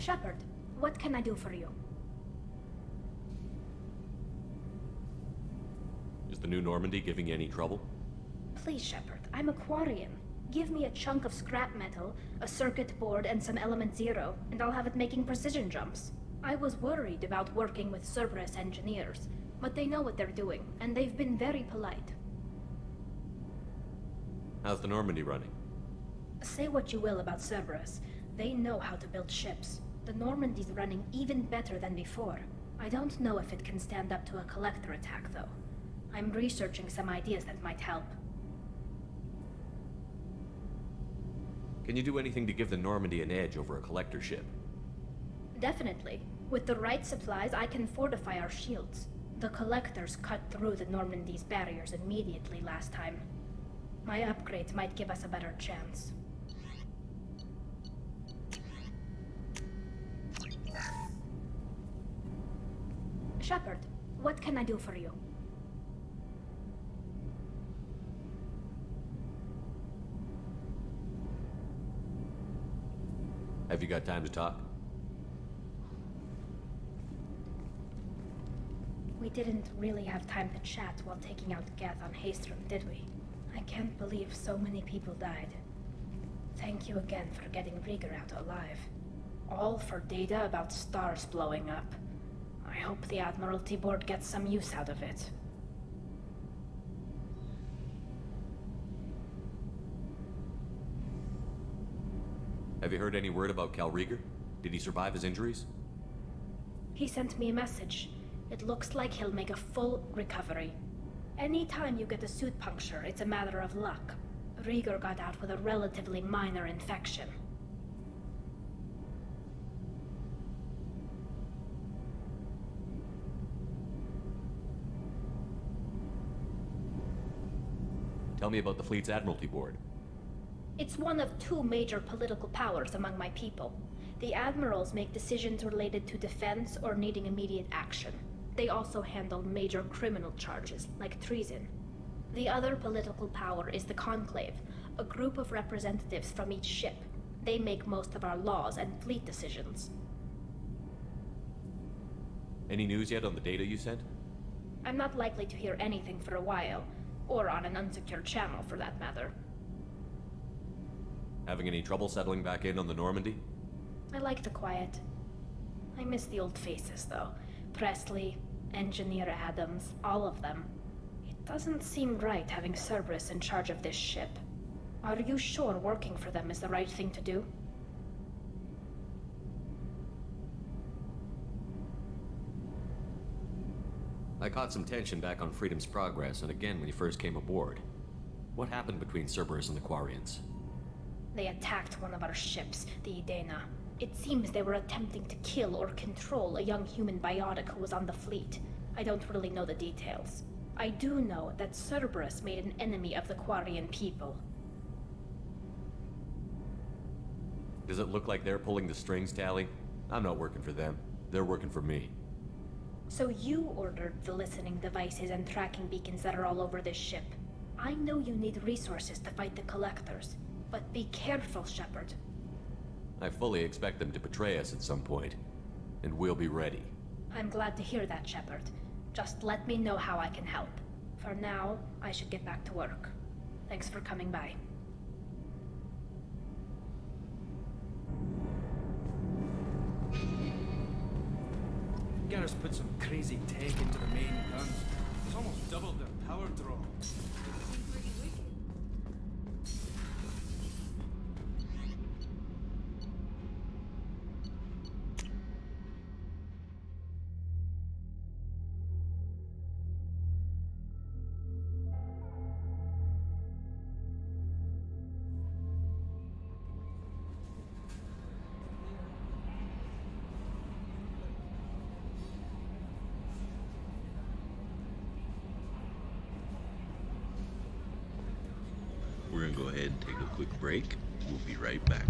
Shepard, what can I do for you? Is the new Normandy giving you any trouble? Please, Shepard, I'm a Quarian. Give me a chunk of scrap metal, a circuit board, and some element zero, and I'll have it making precision jumps. I was worried about working with Cerberus engineers, but they know what they're doing, and they've been very polite. How's the Normandy running? Say what you will about Cerberus. They know how to build ships. The Normandy's running even better than before. I don't know if it can stand up to a collector attack, though. I'm researching some ideas that might help. Can you do anything to give the Normandy an edge over a collector ship? Definitely. With the right supplies, I can fortify our shields. The collectors cut through the Normandy's barriers immediately last time. My upgrades might give us a better chance. Shepard, what can I do for you? Have you got time to talk? We didn't really have time to chat while taking out Geth on Haestrom, did we? I can't believe so many people died. Thank you again for getting Rieger out alive. All for data about stars blowing up. I hope the Admiralty Board gets some use out of it. Have you heard any word about Cal Rieger? Did he survive his injuries? He sent me a message. It looks like he'll make a full recovery. Anytime you get a suit puncture, it's a matter of luck. Rieger got out with a relatively minor infection. Tell me about the fleet's Admiralty Board. It's one of two major political powers among my people. The admirals make decisions related to defense or needing immediate action. They also handle major criminal charges, like treason. The other political power is the Conclave, a group of representatives from each ship. They make most of our laws and fleet decisions. Any news yet on the data you sent? I'm not likely to hear anything for a while, or on an unsecured channel for that matter. Having any trouble settling back in on the Normandy? I like the quiet. I miss the old faces, though. Presley, Engineer Adams, all of them. It doesn't seem right having Cerberus in charge of this ship. Are you sure working for them is the right thing to do? I caught some tension back on Freedom's Progress, and again when you first came aboard. What happened between Cerberus and the Quarians? They attacked one of our ships, the Edena. It seems they were attempting to kill or control a young human biotic who was on the fleet. I don't really know the details. I do know that Cerberus made an enemy of the Quarian people. Does it look like they're pulling the strings, Tally? I'm not working for them. They're working for me. So you ordered the listening devices and tracking beacons that are all over this ship. I know you need resources to fight the Collectors, but be careful, Shepard. I fully expect them to betray us at some point, and we'll be ready. I'm glad to hear that, Shepard. Just let me know how I can help. For now, I should get back to work. Thanks for coming by. Garrus put some crazy tech into the main guns. It's almost doubled their power draw. We're gonna go ahead and take a quick break. We'll be right back.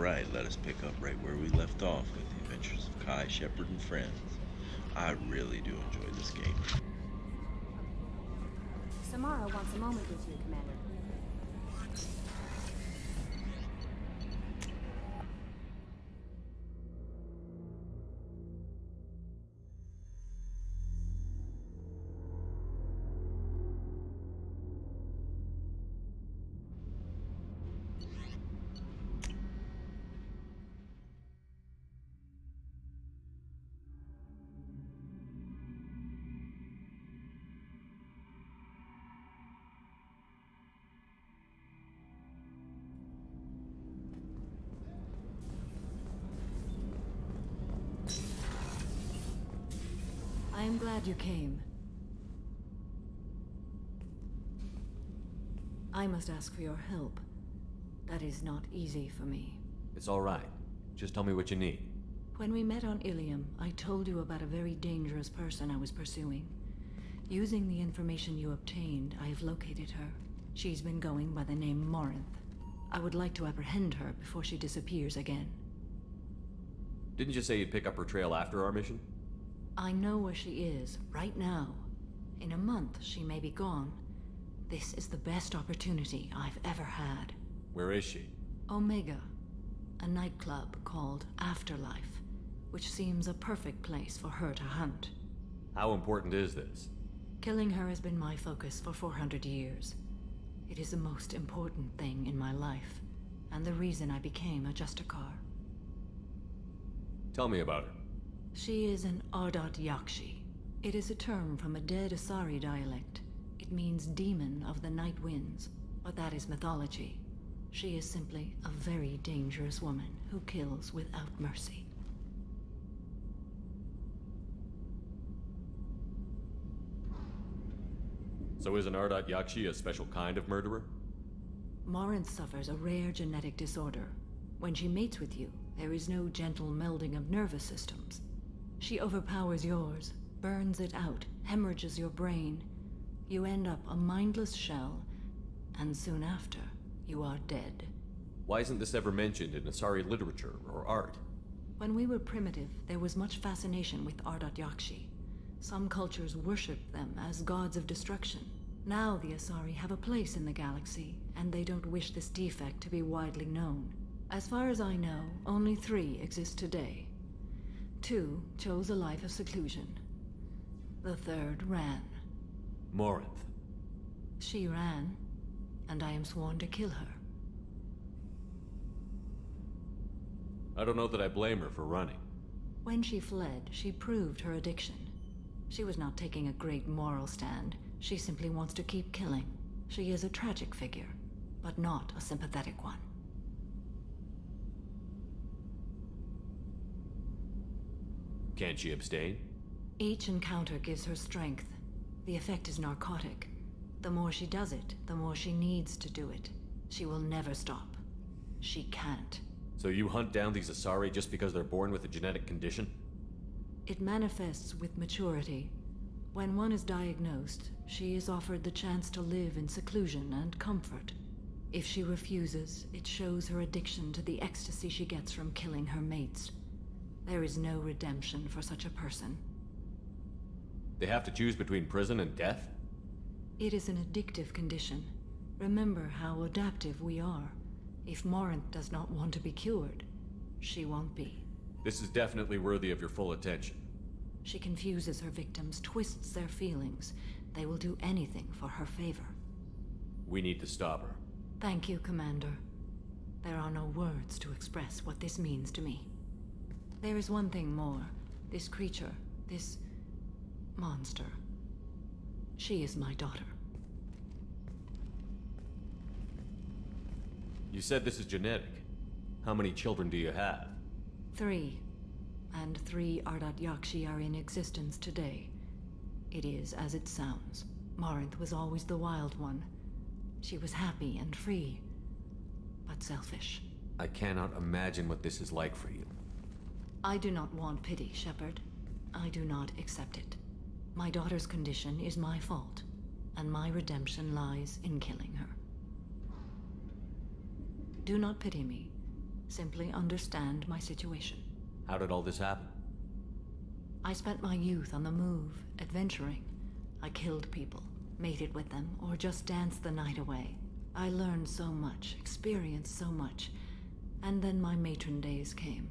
Alright, let us pick up right where we left off with the adventures of Kai, Shepard, and friends. I really do enjoy this game. Samara wants a moment with you, Commander. I am glad you came. I must ask for your help. That is not easy for me. It's all right. Just tell me what you need. When we met on Ilium, I told you about a very dangerous person I was pursuing. Using the information you obtained, I have located her. She's been going by the name Morinth. I would like to apprehend her before she disappears again. Didn't you say you'd pick up her trail after our mission? I know where she is, right now. In a month, she may be gone. This is the best opportunity I've ever had. Where is she? Omega, a nightclub called Afterlife, which seems a perfect place for her to hunt. How important is this? Killing her has been my focus for 400 years. It is the most important thing in my life, and the reason I became a Justicar. Tell me about her. She is an Ardat Yakshi. It is a term from a dead Asari dialect. It means demon of the night winds, but that is mythology. She is simply a very dangerous woman who kills without mercy. So is an Ardat Yakshi a special kind of murderer? Morinth suffers a rare genetic disorder. When she mates with you, there is no gentle melding of nervous systems. She overpowers yours, burns it out, hemorrhages your brain. You end up a mindless shell, and soon after, you are dead. Why isn't this ever mentioned in Asari literature or art? When we were primitive, there was much fascination with Ardat Yakshi. Some cultures worshipped them as gods of destruction. Now the Asari have a place in the galaxy, and they don't wish this defect to be widely known. As far as I know, only 3 exist today. 2 chose a life of seclusion. The 3rd ran. Morinth. She ran, and I am sworn to kill her. I don't know that I blame her for running. When she fled, she proved her addiction. She was not taking a great moral stand. She simply wants to keep killing. She is a tragic figure, but not a sympathetic one. Can't she abstain? Each encounter gives her strength. The effect is narcotic. The more she does it, the more she needs to do it. She will never stop. She can't. So you hunt down these Asari just because they're born with a genetic condition? It manifests with maturity. When one is diagnosed, she is offered the chance to live in seclusion and comfort. If she refuses, it shows her addiction to the ecstasy she gets from killing her mates. There is no redemption for such a person. They have to choose between prison and death? It is an addictive condition. Remember how adaptive we are. If Morinth does not want to be cured, she won't be. This is definitely worthy of your full attention. She confuses her victims, twists their feelings. They will do anything for her favor. We need to stop her. Thank you, Commander. There are no words to express what this means to me. There is one thing more. This creature, this monster. She is my daughter. You said this is genetic. How many children do you have? 3. And 3 Ardat Yakshi are in existence today. It is as it sounds. Morinth was always the wild one. She was happy and free, but selfish. I cannot imagine what this is like for you. I do not want pity, Shepard. I do not accept it. My daughter's condition is my fault, and my redemption lies in killing her. Do not pity me. Simply understand my situation. How did all this happen? I spent my youth on the move, adventuring. I killed people, mated with them, or just danced the night away. I learned so much, experienced so much, and then my matron days came.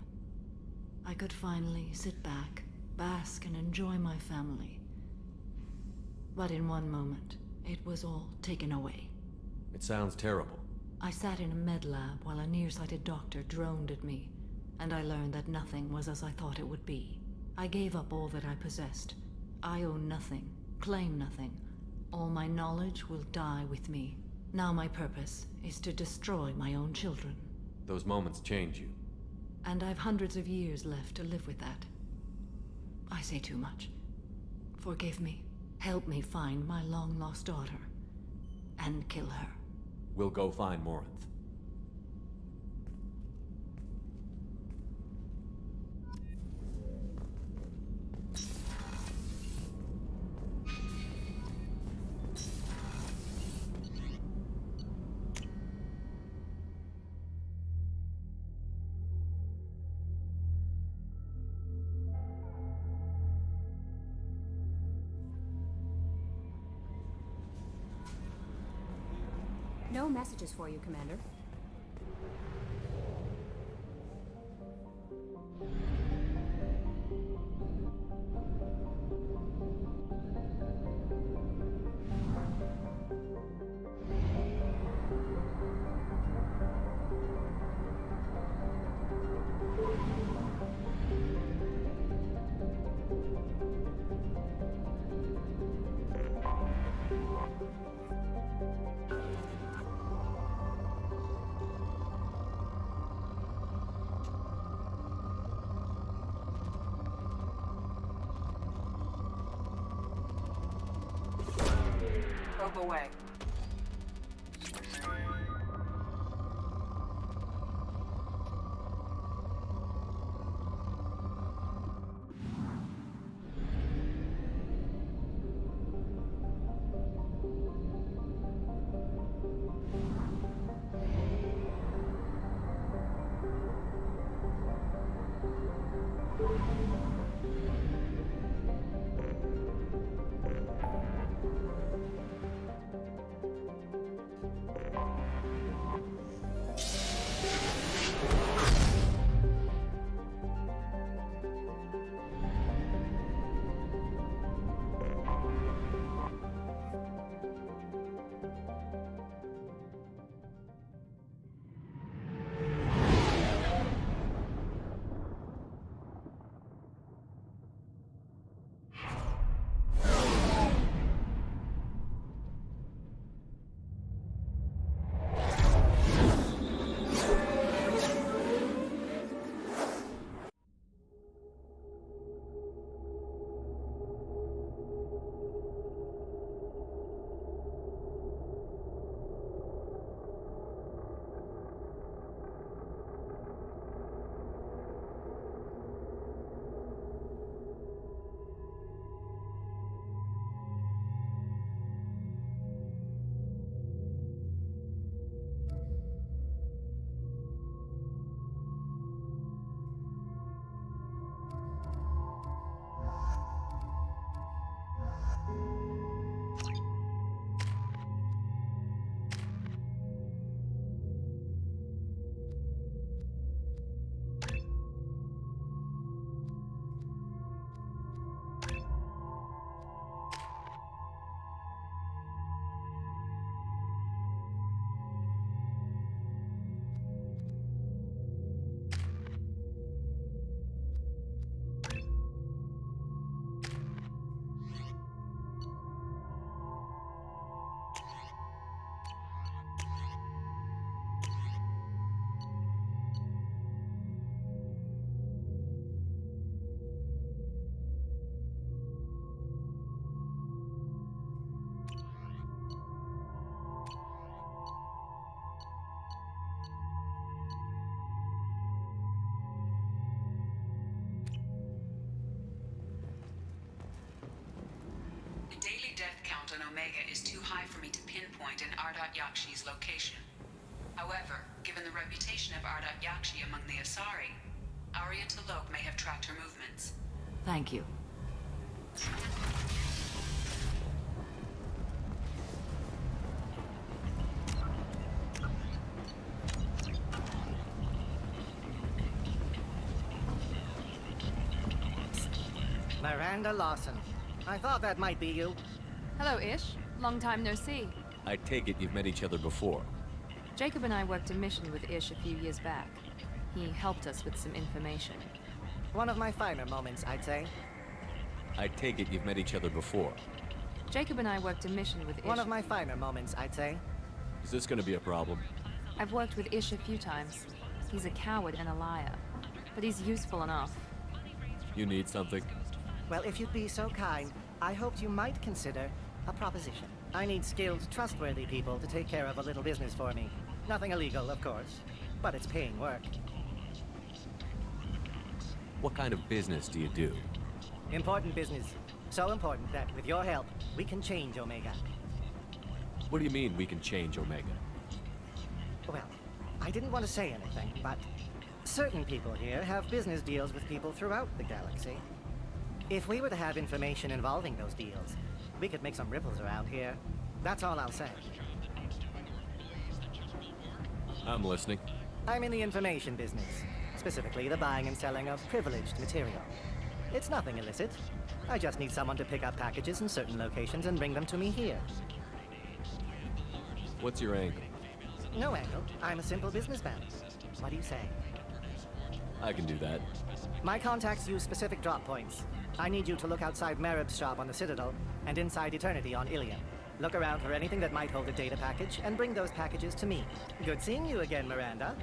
I could finally sit back, bask, and enjoy my family. But in one moment, it was all taken away. It sounds terrible. I sat in a med lab while a nearsighted doctor droned at me, and I learned that nothing was as I thought it would be. I gave up all that I possessed. I own nothing, claim nothing. All my knowledge will die with me. Now my purpose is to destroy my own children. Those moments change you. And I've hundreds of years left to live with that. I say too much. Forgive me. Help me find my long-lost daughter. And kill her. We'll go find Morinth. No messages for you, Commander. Probe away. The daily death count on Omega is too high for me to pinpoint an Ardot Yakshi's location. However, given the reputation of Ardat Yakshi among the Asari, Arya T'Loak may have tracked her movements. Thank you. Miranda Lawson. I thought that might be you. Hello, Ish. Long time no see. I take it you've met each other before. Jacob and I worked a mission with Ish a few years back. He helped us with some information. One of my finer moments, I'd say. I take it you've met each other before. Jacob and I worked a mission with Ish. One of my finer moments, I'd say. Is this gonna be a problem? I've worked with Ish a few times. He's a coward and a liar. But he's useful enough. You need something? Well, if you'd be so kind, I hoped you might consider a proposition. I need skilled, trustworthy people to take care of a little business for me. Nothing illegal, of course, but it's paying work. What kind of business do you do? Important business. So important that, with your help, we can change Omega. What do you mean we can change Omega? Well, I didn't want to say anything, but certain people here have business deals with people throughout the galaxy. If we were to have information involving those deals, we could make some ripples around here. That's all I'll say. I'm listening. I'm in the information business, specifically the buying and selling of privileged material. It's nothing illicit. I just need someone to pick up packages in certain locations and bring them to me here. What's your angle? No angle. I'm a simple businessman. What do you say? I can do that. My contacts use specific drop points. I need you to look outside Marib's shop on the Citadel and inside Eternity on Ilium. Look around for anything that might hold a data package and bring those packages to me. Good seeing you again, Miranda.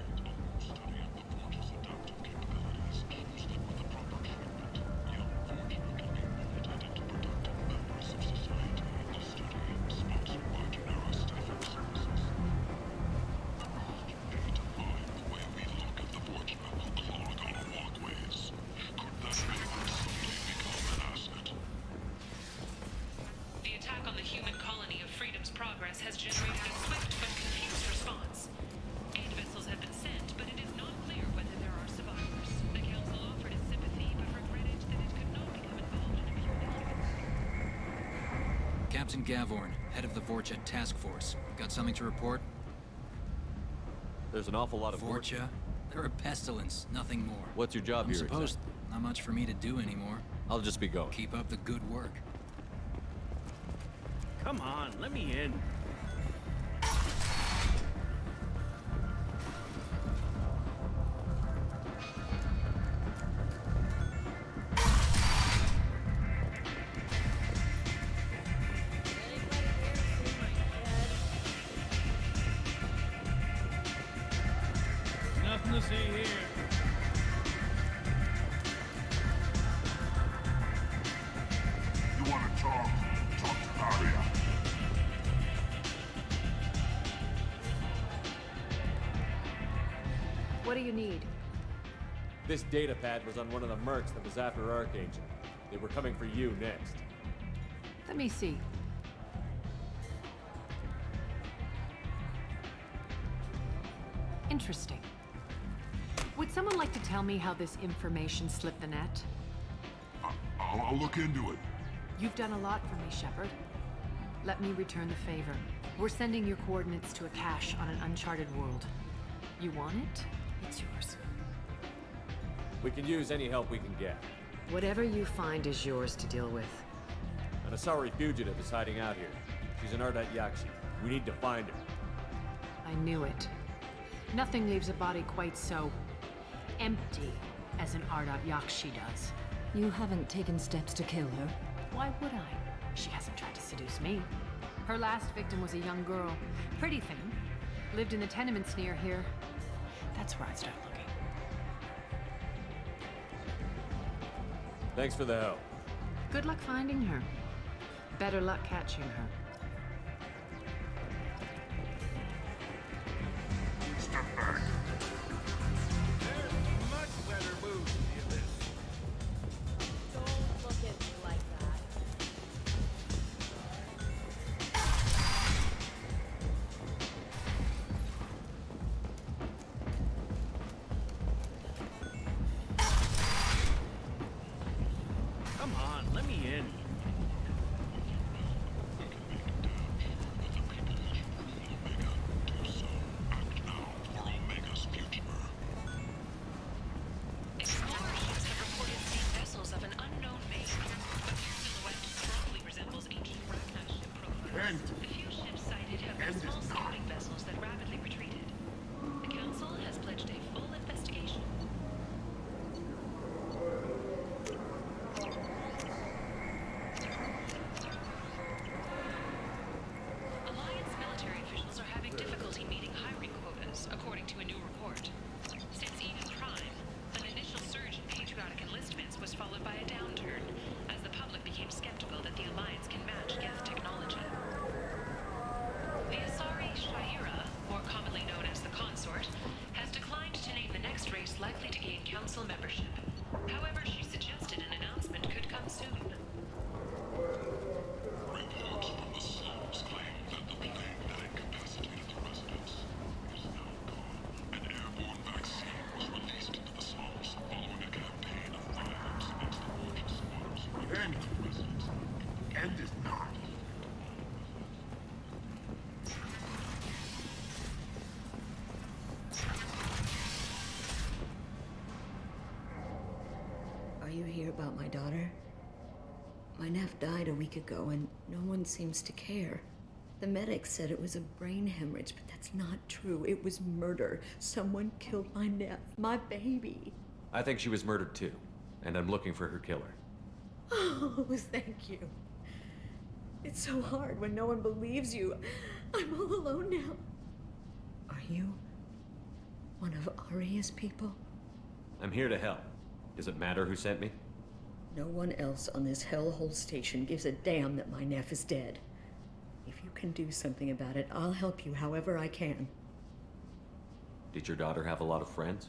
The attack on the human colony of Freedom's Progress has generated a swift but confused response. Aid vessels have been sent, but it is not clear whether there are survivors. The Council offered its sympathy, but regretted that it could not become involved in a purely... Captain Gavorn, head of the Vorcha Task Force. Got something to report? There's an awful lot of Vorcha? They're a pestilence, nothing more. What's your job I'm here supposed exactly? not much for me to do anymore. I'll just be going. Keep up the good work. Come on, let me in. Nothing to see here. You want to talk? Talk to Arya. What do you need? This data pad was on one of the mercs that was after Archangel. They were coming for you next. Let me see. Interesting. Would someone like to tell me how this information slipped the net? I'll look into it. You've done a lot for me, Shepard. Let me return the favor. We're sending your coordinates to a cache on an uncharted world. You want it? It's yours. We can use any help we can get. Whatever you find is yours to deal with. An Asari fugitive is hiding out here. She's an Ardat Yakshi. We need to find her. I knew it. Nothing leaves a body quite so empty as an Ardat Yakshi does. You haven't taken steps to kill her? Why would I? She hasn't tried to seduce me. Her last victim was a young girl. Pretty thing. Lived in the tenements near here. That's where I'd start looking. Thanks for the help. Good luck finding her. Better luck catching her. Step back. There's much better moves than this. Don't look at me like that. The few ships sighted have been small scouting vessels that rapidly retreated. The Council has pledged a full investigation. Alliance military officials are having difficulty meeting hiring quotas, according to a new report. Since Eden Prime, an initial surge in patriotic enlistments was followed by a downturn, as the public became skeptical that the Alliance can match Geth technology. The Asari Shaira, more commonly known as the Consort, has declined to name the next race likely to gain Council membership. However, she suggested an announcement could come soon. Reports from the slums claim that the plane that incapacitated the residents is now gone. An airborne vaccine was released into the slums following a campaign of violence against the religious squatters who infected the residents. End is not. Are you here about my daughter? My nephew died a week ago and no one seems to care. The medics said it was a brain hemorrhage, but that's not true. It was murder. Someone killed my nephew, my baby. I think she was murdered too, and I'm looking for her killer. Oh, thank you. It's so hard when no one believes you. I'm all alone now. Are you one of Aria's people? I'm here to help. Does it matter who sent me? No one else on this hellhole station gives a damn that my nephew is dead. If you can do something about it, I'll help you however I can. Did your daughter have a lot of friends?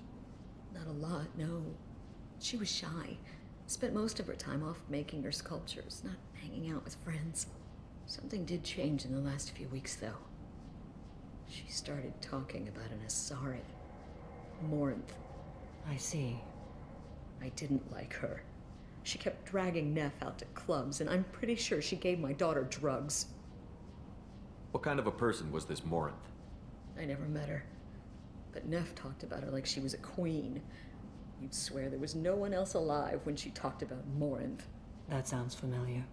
Not a lot, no. She was shy. Spent most of her time off making her sculptures, not hanging out with friends. Something did change in the last few weeks, though. She started talking about an Asari. Morinth. I see. I didn't like her. She kept dragging Neff out to clubs, and I'm pretty sure she gave my daughter drugs. What kind of a person was this Morinth? I never met her. But Neff talked about her like she was a queen. You'd swear there was no one else alive when she talked about Morinth. That sounds familiar.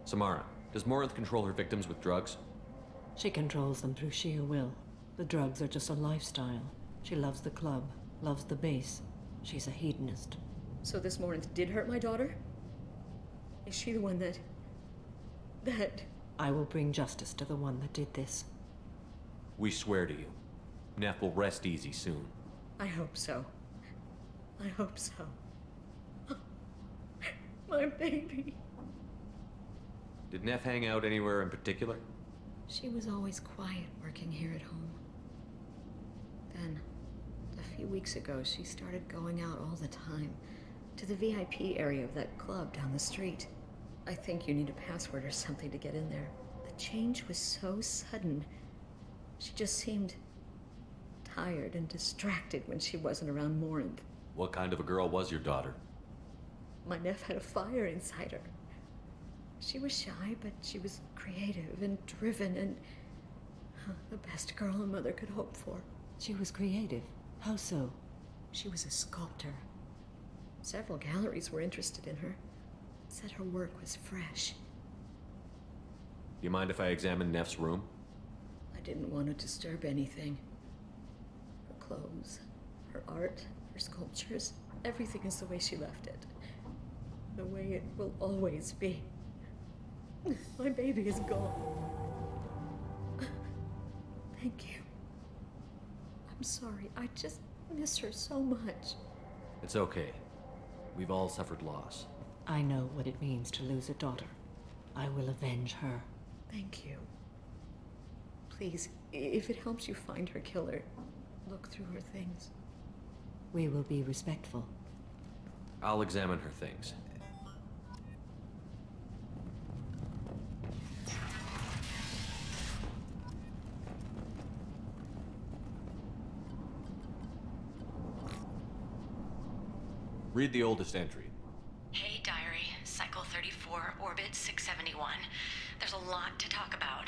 Samara, does Morinth control her victims with drugs? She controls them through sheer will. The drugs are just a lifestyle. She loves the club, loves the base. She's a hedonist. So this Morinth did hurt my daughter? Is she the one that... I will bring justice to the one that did this. We swear to you. Neff will rest easy soon. I hope so. I hope so. My baby. Did Neff hang out anywhere in particular? She was always quiet working here at home. Then, a few weeks ago, she started going out all the time to the VIP area of that club down the street. I think you need a password or something to get in there. The change was so sudden. She just seemed tired and distracted when she wasn't around Morinth. What kind of a girl was your daughter? My nephew had a fire inside her. She was shy, but she was creative and driven and the best girl a mother could hope for. She was creative. How so? She was a sculptor. Several galleries were interested in her. Said her work was fresh. Do you mind if I examine Neff's room? I didn't want to disturb anything. Her clothes, her art, her sculptures, everything is the way she left it. The way it will always be. My baby is gone. Thank you. I'm sorry. I just miss her so much. It's okay. We've all suffered loss. I know what it means to lose a daughter. I will avenge her. Thank you. Please, if it helps you find her killer, look through her things. We will be respectful. I'll examine her things. Read the oldest entry. Hey, Diary. Cycle 34, Orbit 671. There's a lot to talk about.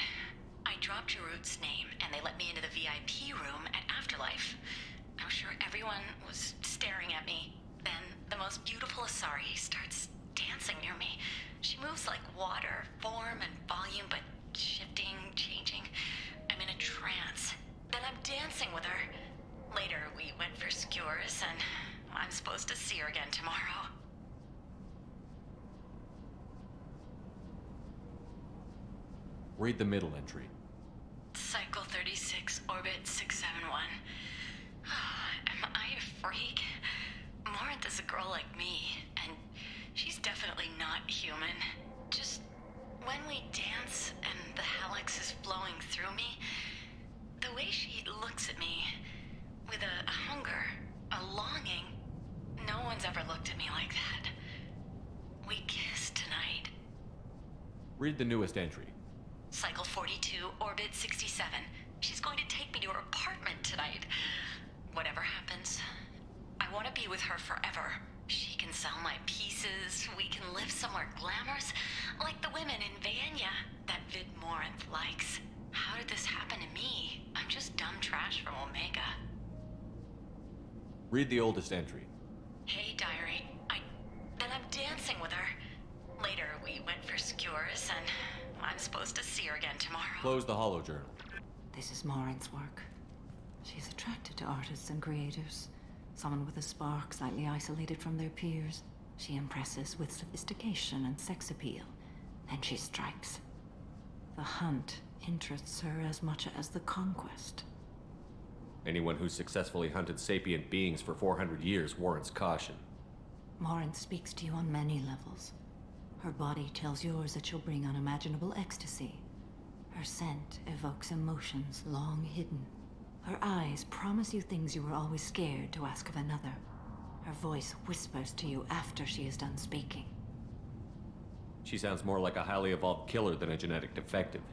I dropped Jarut's name, and they let me into the VIP room at Afterlife. I'm sure everyone was staring at me. Then, the most beautiful Asari starts dancing near me. She moves like water, form and volume, but Skewers, and I'm supposed to see her again tomorrow. Read the middle entry. Cycle 36, orbit 671. Am I a freak? Morinth is a girl like me, and she's definitely not human. Just when we dance and the helix is flowing through me, the way she looks at me with a hunger, a longing, no one's ever looked at me like that. We kissed tonight. Read the newest entry. Cycle 42, orbit 67. She's going to take me to her apartment tonight. Whatever happens, I want to be with her forever. She can sell my pieces. We can live somewhere glamorous, like the women in Vanya that Vid Morinth likes. How did this happen to me? I'm just dumb trash from Omega. Read the oldest entry. Hey, diary. Then I'm dancing with her. Later, we went for skewers, and I'm supposed to see her again tomorrow. Close the holo journal. This is Morinth's work. She's attracted to artists and creators. Someone with a spark, slightly isolated from their peers. She impresses with sophistication and sex appeal. Then she strikes. The hunt interests her as much as the conquest. Anyone who's successfully hunted sapient beings for 400 years warrants caution. Morinth speaks to you on many levels. Her body tells yours that she'll bring unimaginable ecstasy. Her scent evokes emotions long hidden. Her eyes promise you things you were always scared to ask of another. Her voice whispers to you after she is done speaking. She sounds more like a highly evolved killer than a genetic defective.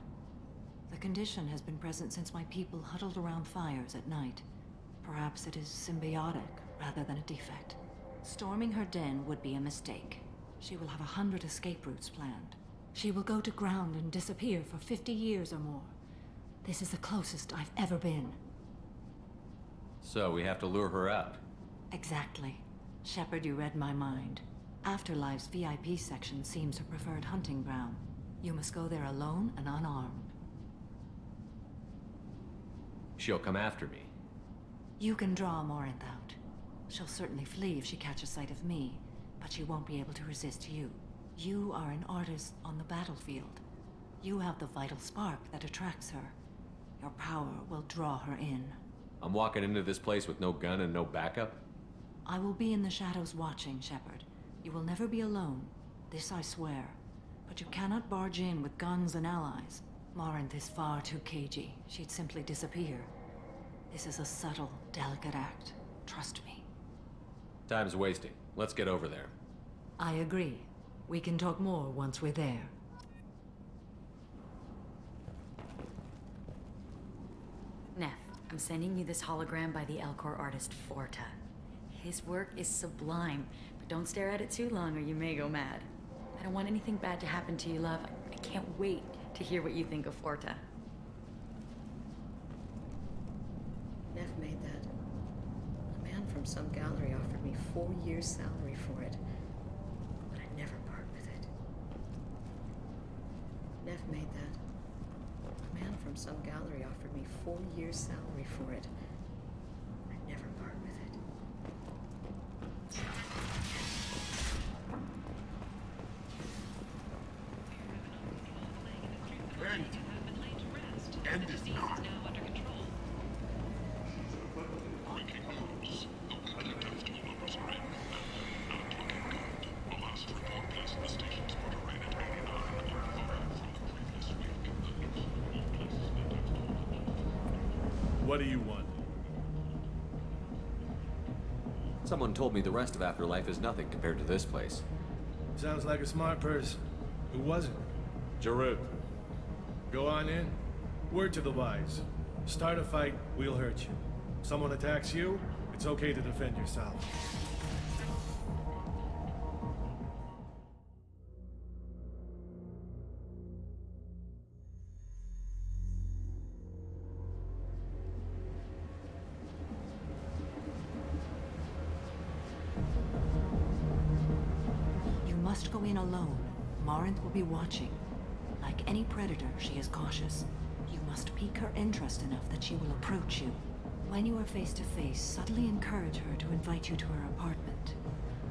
The condition has been present since my people huddled around fires at night. Perhaps it is symbiotic rather than a defect. Storming her den would be a mistake. She will have 100 escape routes planned. She will go to ground and disappear for 50 years or more. This is the closest I've ever been. So we have to lure her out. Exactly. Shepard, you read my mind. Afterlife's VIP section seems her preferred hunting ground. You must go there alone and unarmed. She'll come after me. You can draw Morinth out. She'll certainly flee if she catches sight of me, but she won't be able to resist you. You are an artist on the battlefield. You have the vital spark that attracts her. Your power will draw her in. I'm walking into this place with no gun and no backup? I will be in the shadows watching, Shepard. You will never be alone. This I swear. But you cannot barge in with guns and allies. Morinth is far too cagey. She'd simply disappear. This is a subtle, delicate act. Trust me. Time's wasting. Let's get over there. I agree. We can talk more once we're there. Neff, I'm sending you this hologram by the Elcor artist Forta. His work is sublime, but don't stare at it too long or you may go mad. I don't want anything bad to happen to you, love. I can't wait to hear what you think of Forta. Neff made that. A man from some gallery offered me 4 years' salary for it, but I'd never part with it. Neff made that. A man from some gallery offered me 4 years' salary for it. I'd never part with it. End is not. Breaking news. The weapon death toll numbers are in. Not looking good. The last report placed the station's murder rate at 89, lower from the previous week. What do you want? Someone told me the rest of Afterlife is nothing compared to this place. Sounds like a smart person. Who was it? Jarut. Go on in. Word to the wise. Start a fight, we'll hurt you. Someone attacks you, it's okay to defend yourself. You must go in alone. Morinth will be watching. Like any predator, she is cautious. You must pique her interest enough that she will approach you. When you are face to face, subtly encourage her to invite you to her apartment.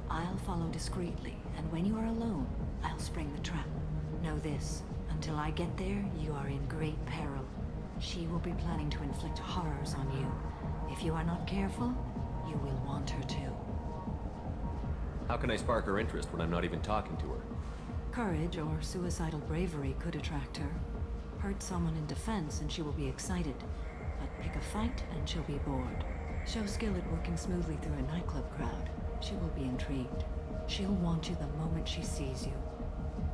I'll follow discreetly, and when you are alone, I'll spring the trap. Know this, until I get there, you are in great peril. She will be planning to inflict horrors on you. If you are not careful, you will want her to. How can I spark her interest when I'm not even talking to her? Courage or suicidal bravery could attract her. Hurt someone in defense and she will be excited. But pick a fight and she'll be bored. Show skill at working smoothly through a nightclub crowd. She will be intrigued. She'll want you the moment she sees you.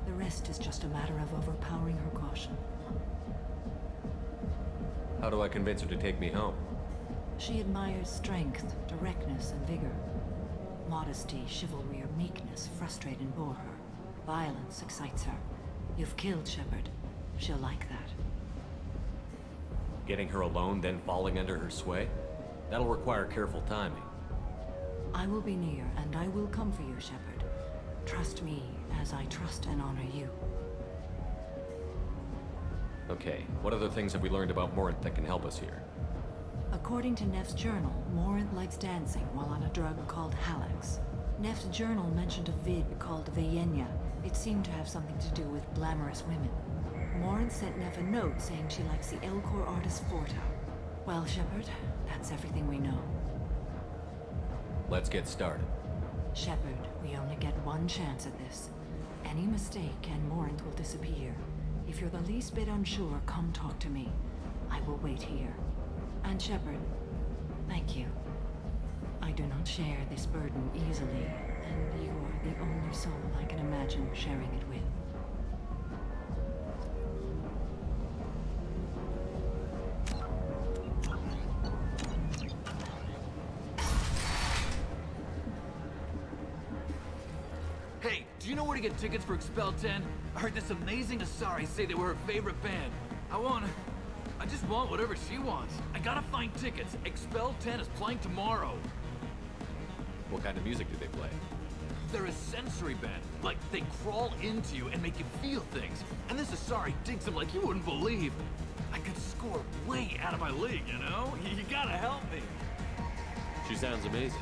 The rest is just a matter of overpowering her caution. How do I convince her to take me home? She admires strength, directness, and vigor. Modesty, chivalry, or meekness frustrate and bore her. Violence excites her. You've killed Shepard. She'll like that. Getting her alone, then falling under her sway? That'll require careful timing. I will be near, and I will come for you, Shepard. Trust me, as I trust and honor you. Okay, what other things have we learned about Morinth that can help us here? According to Neff's journal, Morinth likes dancing while on a drug called Halax. Neff's journal mentioned a vid called Vayenya. It seemed to have something to do with glamorous women. Morinth sent Neff a note saying she likes the Elcor artist Forta. Well, Shepard, that's everything we know. Let's get started. Shepard, we only get one chance at this. Any mistake and Morinth will disappear. If you're the least bit unsure, come talk to me. I will wait here. And Shepard, thank you. I do not share this burden easily, and you are the only soul I can imagine sharing it with. Hey, do you know where to get tickets for Expel 10? I heard this amazing Asari say they were her favorite band. I just want whatever she wants. I gotta find tickets. Expel 10 is playing tomorrow. What kind of music do they play? They're a sensory band. Like, they crawl into you and make you feel things. And this Asari digs them like you wouldn't believe. I could score way out of my league, you know? You gotta help me. She sounds amazing.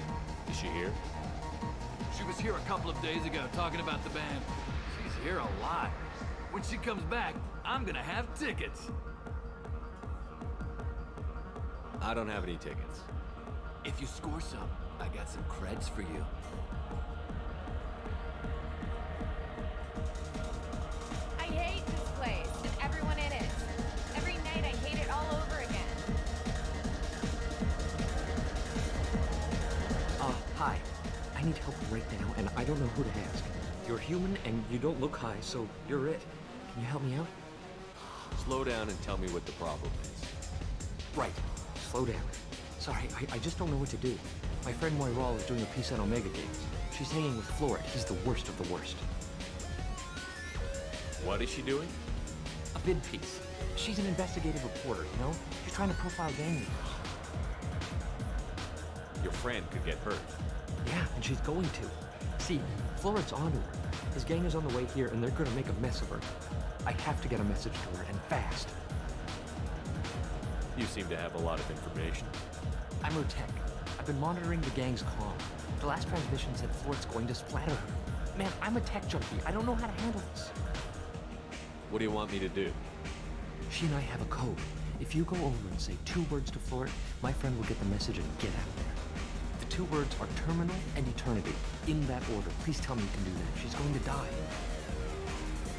Is she here? She was here a couple of days ago talking about the band. She's here a lot. When she comes back, I'm gonna have tickets. I don't have any tickets. If you score some, I got some creds for you. I hate this place and everyone in it. Every night I hate it all over again. Hi. I need help right now, and I don't know who to ask. You're human, and you don't look high, so you're it. Can you help me out? Slow down and tell me what the problem is. Right. Slow down. Sorry, I just don't know what to do. My friend Moiral is doing a piece on Omega Games. She's hanging with Florid. He's the worst of the worst. What is she doing? A vid piece. She's an investigative reporter, you know? She's trying to profile gang leaders. Your friend could get hurt. Yeah, and she's going to. See, Florid's onto her. His gang is on the way here, and they're gonna make a mess of her. I have to get a message to her, and fast. You seem to have a lot of information. I'm her tech. I've been monitoring the gang's comm. The last transmission said Florid's going to splatter her. Man, I'm a tech junkie. I don't know how to handle this. What do you want me to do? She and I have a code. If you go over and say 2 words to Florid, my friend will get the message and get out of there. The 2 words are terminal and eternity. In that order. Please tell me you can do that. She's going to die.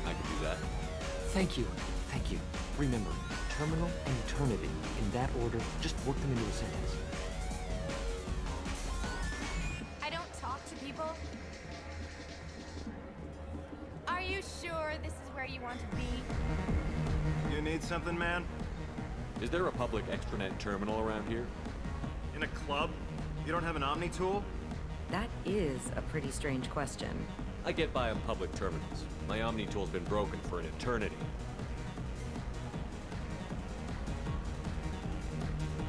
I can do that. Thank you. Thank you. Remember, terminal and eternity. In that order, just work them into a sentence. I don't talk to people. Are you sure this is where you want to be? You need something, man? Is there a public extranet terminal around here? In a club? You don't have an Omni tool? That is a pretty strange question. I get by on public terminals. My Omni tool's been broken for an eternity.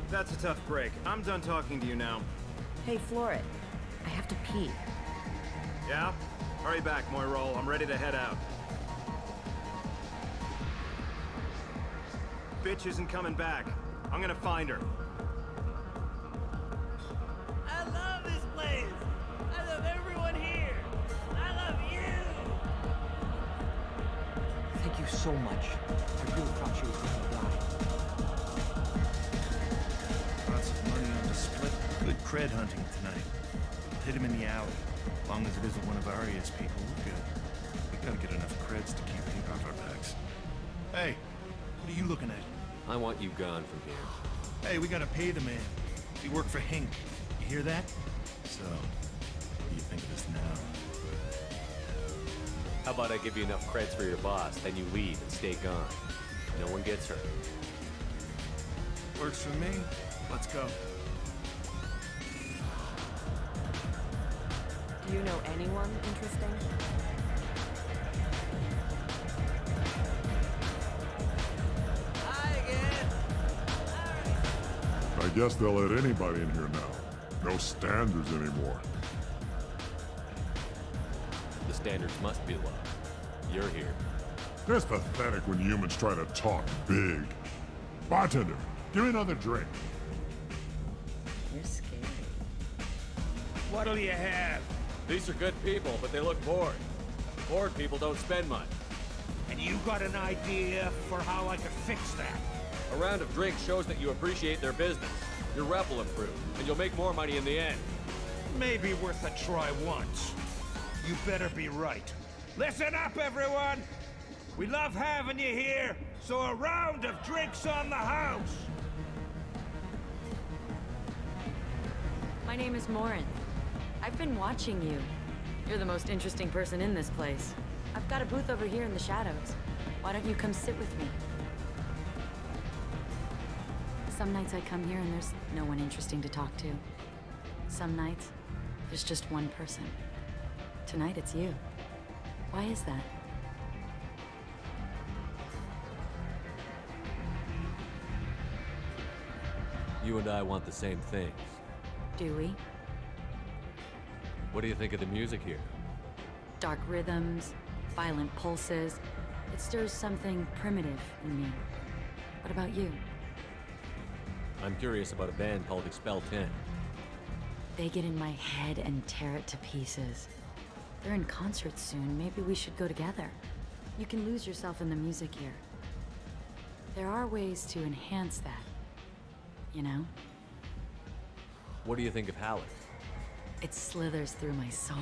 That's a tough break. I'm done talking to you now. Hey, Florid. I have to pee. Yeah? Hurry back, Moiral. I'm ready to head out. Bitch isn't coming back. I'm gonna find her. so much. I really thought she was gonna die. Lots of money on display. Good cred hunting tonight. Hit him in the alley. As long as it isn't one of Arya's people, we're good. We gotta get enough creds to keep things off our backs. Hey, what are you looking at? I want you gone from here. Hey, we gotta pay the man. We work for Hink. You hear that? So, what do you think of us now? How about I give you enough creds for your boss, then you leave and stay gone. No one gets hurt. Works for me. Let's go. Do you know anyone interesting? I guess they'll let anybody in here now. No standards anymore. The standards must be low. You're here. It's pathetic when humans try to talk big. Bartender, give me another drink. You're scary. What'll you have? These are good people, but they look bored. Bored people don't spend much. And you got an idea for how I could fix that? A round of drinks shows that you appreciate their business. Your rep will improve, and you'll make more money in the end. Maybe worth a try once. You better be right. Listen up, everyone! We love having you here, so a round of drinks on the house! My name is Morin. I've been watching you. You're the most interesting person in this place. I've got a booth over here in the shadows. Why don't you come sit with me? Some nights I come here and there's no one interesting to talk to. Some nights, there's just one person. Tonight it's you. Why is that? You and I want the same things. Do we? What do you think of the music here? Dark rhythms, violent pulses. It stirs something primitive in me. What about you? I'm curious about a band called Expel 10. They get in my head and tear it to pieces. They're in concert soon. Maybe we should go together. You can lose yourself in the music here. There are ways to enhance that. You know? What do you think of Hallett? It slithers through my soul.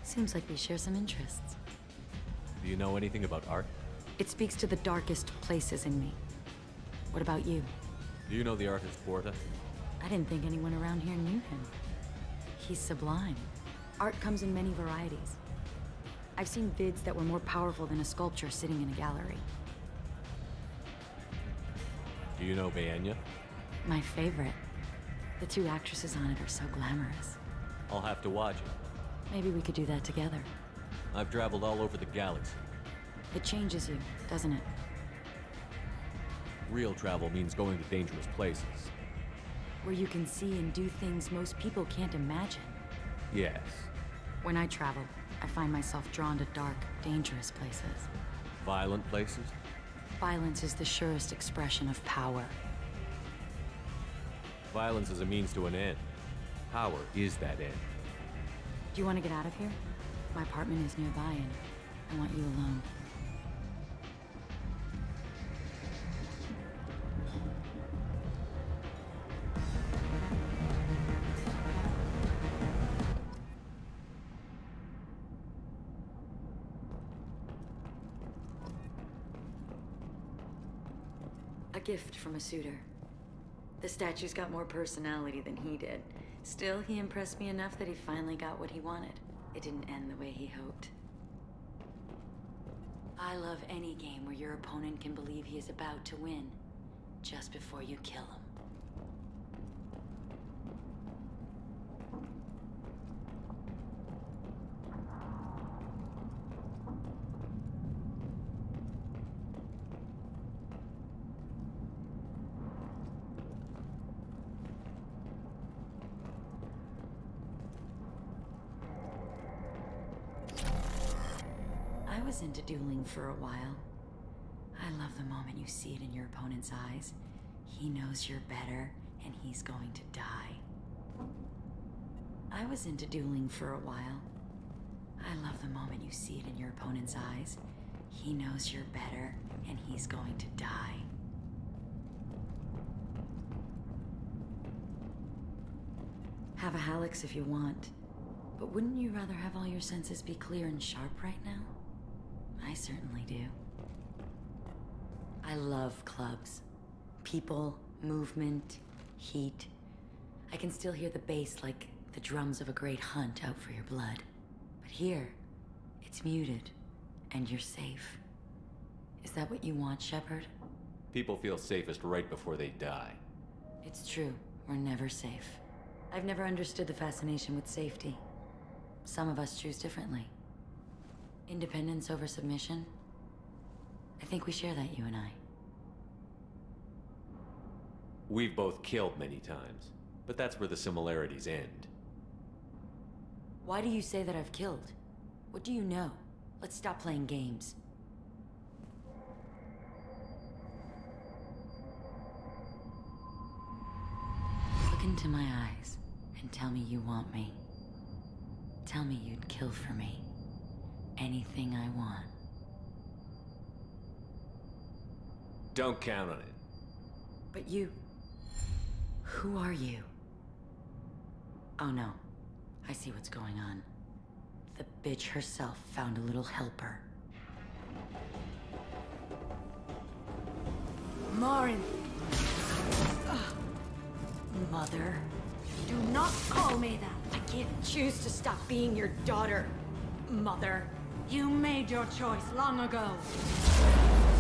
Seems like we share some interests. Do you know anything about art? It speaks to the darkest places in me. What about you? Do you know the artist Porta? I didn't think anyone around here knew him. He's sublime. Art comes in many varieties. I've seen vids that were more powerful than a sculpture sitting in a gallery. Do you know Baenya? My favorite. The two actresses on it are so glamorous. I'll have to watch it. Maybe we could do that together. I've traveled all over the galaxy. It changes you, doesn't it? Real travel means going to dangerous places. Where you can see and do things most people can't imagine. Yes. When I travel, I find myself drawn to dark, dangerous places. Violent places? Violence is the surest expression of power. Violence is a means to an end. Power is that end. Do you want to get out of here? My apartment is nearby and I want you alone. A gift from a suitor. The statue's got more personality than he did. Still, he impressed me enough that he finally got what he wanted. It didn't end the way he hoped. I love any game where your opponent can believe he is about to win, just before you kill him. I was into dueling for a while. I love the moment you see it in your opponent's eyes. He knows you're better, and he's going to die. I was into dueling for a while. I love the moment you see it in your opponent's eyes. He knows you're better, and he's going to die. Have a Hallex if you want, but wouldn't you rather have all your senses be clear and sharp right now? I certainly do. I love clubs. People, movement, heat. I can still hear the bass like the drums of a great hunt out for your blood. But here, it's muted, and you're safe. Is that what you want, Shepard? People feel safest right before they die. It's true. We're never safe. I've never understood the fascination with safety. Some of us choose differently. Independence over submission? I think we share that, you and I. We've both killed many times, but that's where the similarities end. Why do you say that I've killed? What do you know? Let's stop playing games. Look into my eyes and tell me you want me. Tell me you'd kill for me. Anything I want. Don't count on it. But you... Who are you? Oh no. I see what's going on. The bitch herself found a little helper. Morin! Mother. Do not call me that! I can't choose to stop being your daughter, Mother. You made your choice long ago.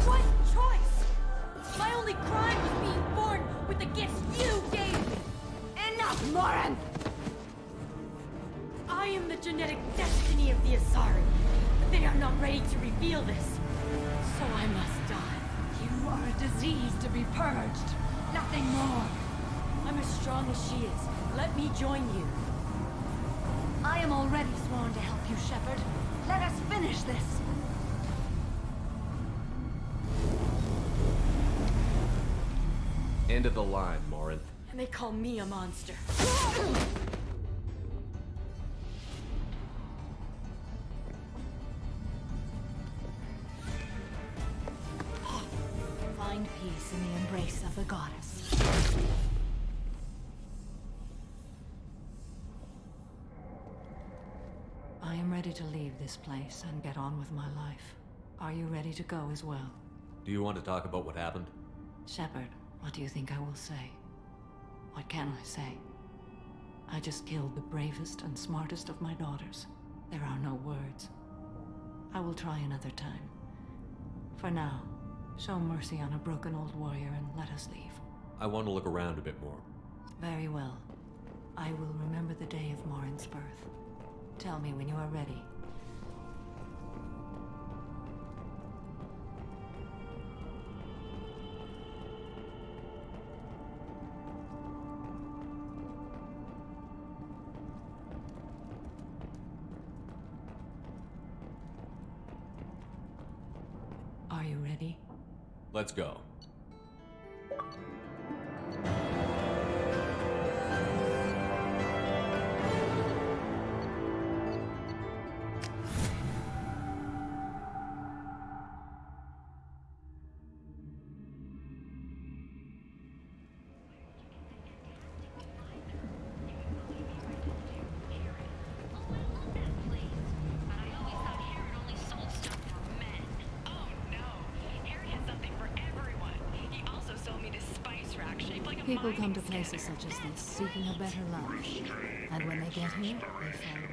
What choice? My only crime was being born with the gifts you gave me. Enough, Morin! I am the genetic destiny of the Asari. But they are not ready to reveal this. So I must die. You are a disease to be purged. Nothing more. I'm as strong as she is. Let me join you. I am already sworn to help you, Shepard. Let us finish this. End of the line, Morin. And they call me a monster. Find peace in the embrace of the goddess. I am ready to leave this place and get on with my life. Are you ready to go as well? Do you want to talk about what happened? Shepard, what do you think I will say? What can I say? I just killed the bravest and smartest of my daughters. There are no words. I will try another time. For now, show mercy on a broken old warrior and let us leave. I want to look around a bit more. Very well. I will remember the day of Morin's birth. Tell me when you are ready. Are you ready? Let's go. People come to places such as this, seeking a better life. And when they get here, they find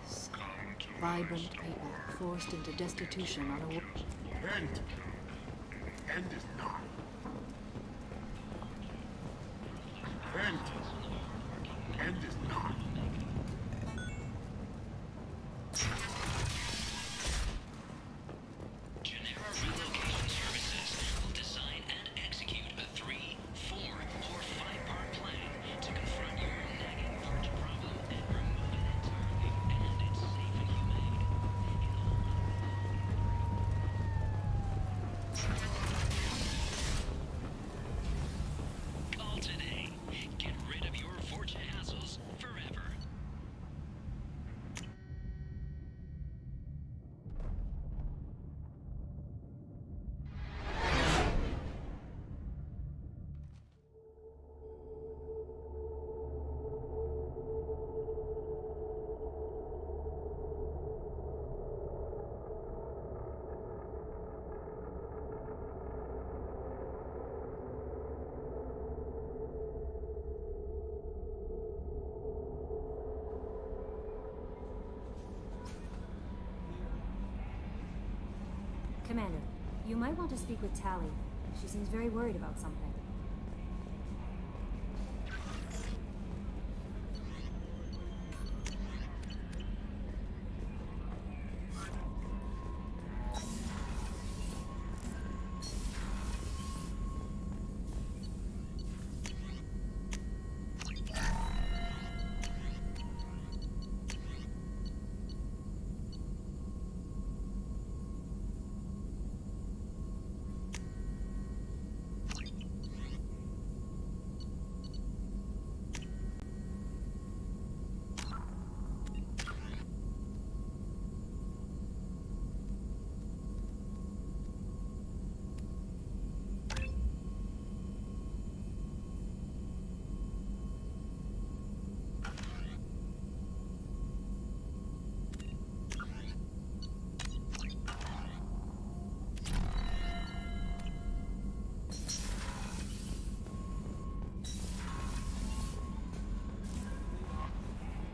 this. Vibrant people, forced into destitution on a... End! End is not. End! End is not. Genera Relocation Services will design and execute a 3, 4, or 5-part plan to confront your nagging purge problem and remove it entirely, and it's safe and humane. Commander, you might want to speak with Tally. She seems very worried about something.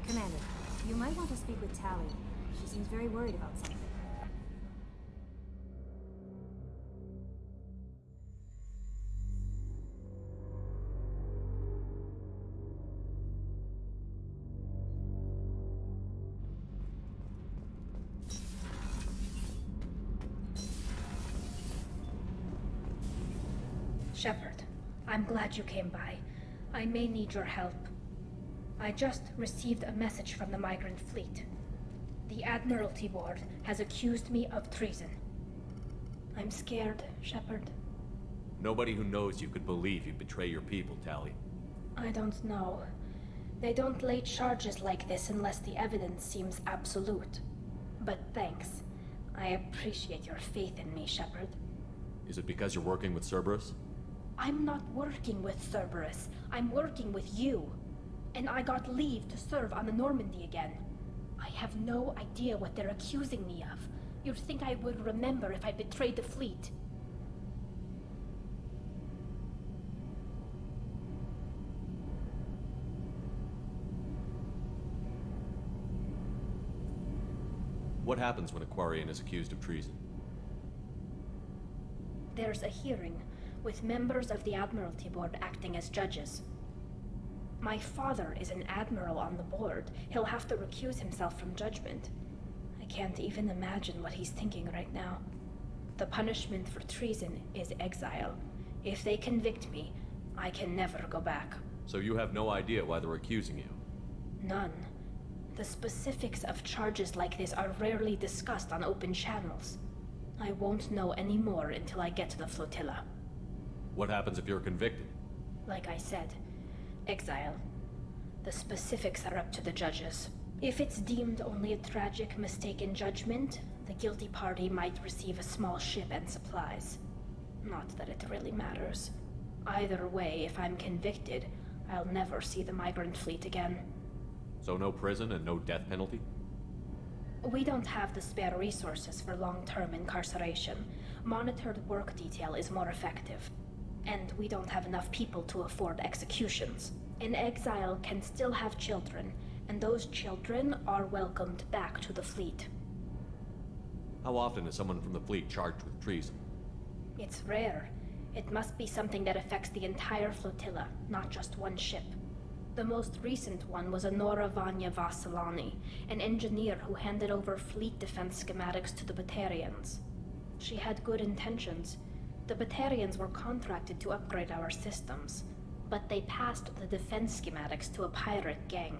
Commander, you might want to speak with Tally. She seems very worried about something. Shepard, I'm glad you came by. I may need your help. I just received a message from the migrant fleet. The Admiralty Board has accused me of treason. I'm scared, Shepard. Nobody who knows you could believe you betray your people, Tally. I don't know. They don't lay charges like this unless the evidence seems absolute. But thanks. I appreciate your faith in me, Shepard. Is it because you're working with Cerberus? I'm not working with Cerberus. I'm working with you. And I got leave to serve on the Normandy again. I have no idea what they're accusing me of. You'd think I would remember if I betrayed the fleet. What happens when a Quarian is accused of treason? There's a hearing, with members of the Admiralty Board acting as judges. My father is an admiral on the board. He'll have to recuse himself from judgment. I can't even imagine what he's thinking right now. The punishment for treason is exile. If they convict me, I can never go back. So you have no idea why they're accusing you? None. The specifics of charges like this are rarely discussed on open channels. I won't know any more until I get to the flotilla. What happens if you're convicted? Like I said, exile. The specifics are up to the judges. If it's deemed only a tragic mistake in judgment, the guilty party might receive a small ship and supplies. Not that it really matters. Either way, if I'm convicted, I'll never see the migrant fleet again. So no prison and no death penalty? We don't have the spare resources for long-term incarceration. Monitored work detail is more effective. And we don't have enough people to afford executions. An exile can still have children, and those children are welcomed back to the fleet. How often is someone from the fleet charged with treason? It's rare. It must be something that affects the entire flotilla, not just one ship. The most recent one was Honora Vanya Vassilani, an engineer who handed over fleet defense schematics to the Batarians. She had good intentions. The Batarians were contracted to upgrade our systems, but they passed the defense schematics to a pirate gang.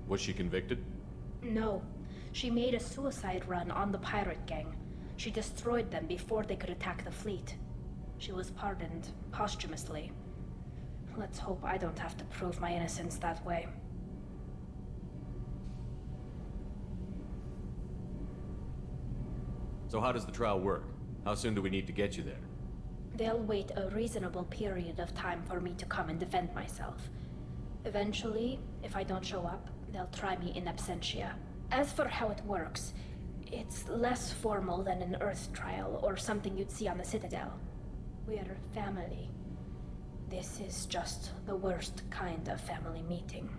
Was she convicted? No. She made a suicide run on the pirate gang. She destroyed them before they could attack the fleet. She was pardoned posthumously. Let's hope I don't have to prove my innocence that way. So how does the trial work? How soon do we need to get you there? They'll wait a reasonable period of time for me to come and defend myself. Eventually, if I don't show up, they'll try me in absentia. As for how it works, it's less formal than an Earth trial or something you'd see on the Citadel. We're family. This is just the worst kind of family meeting.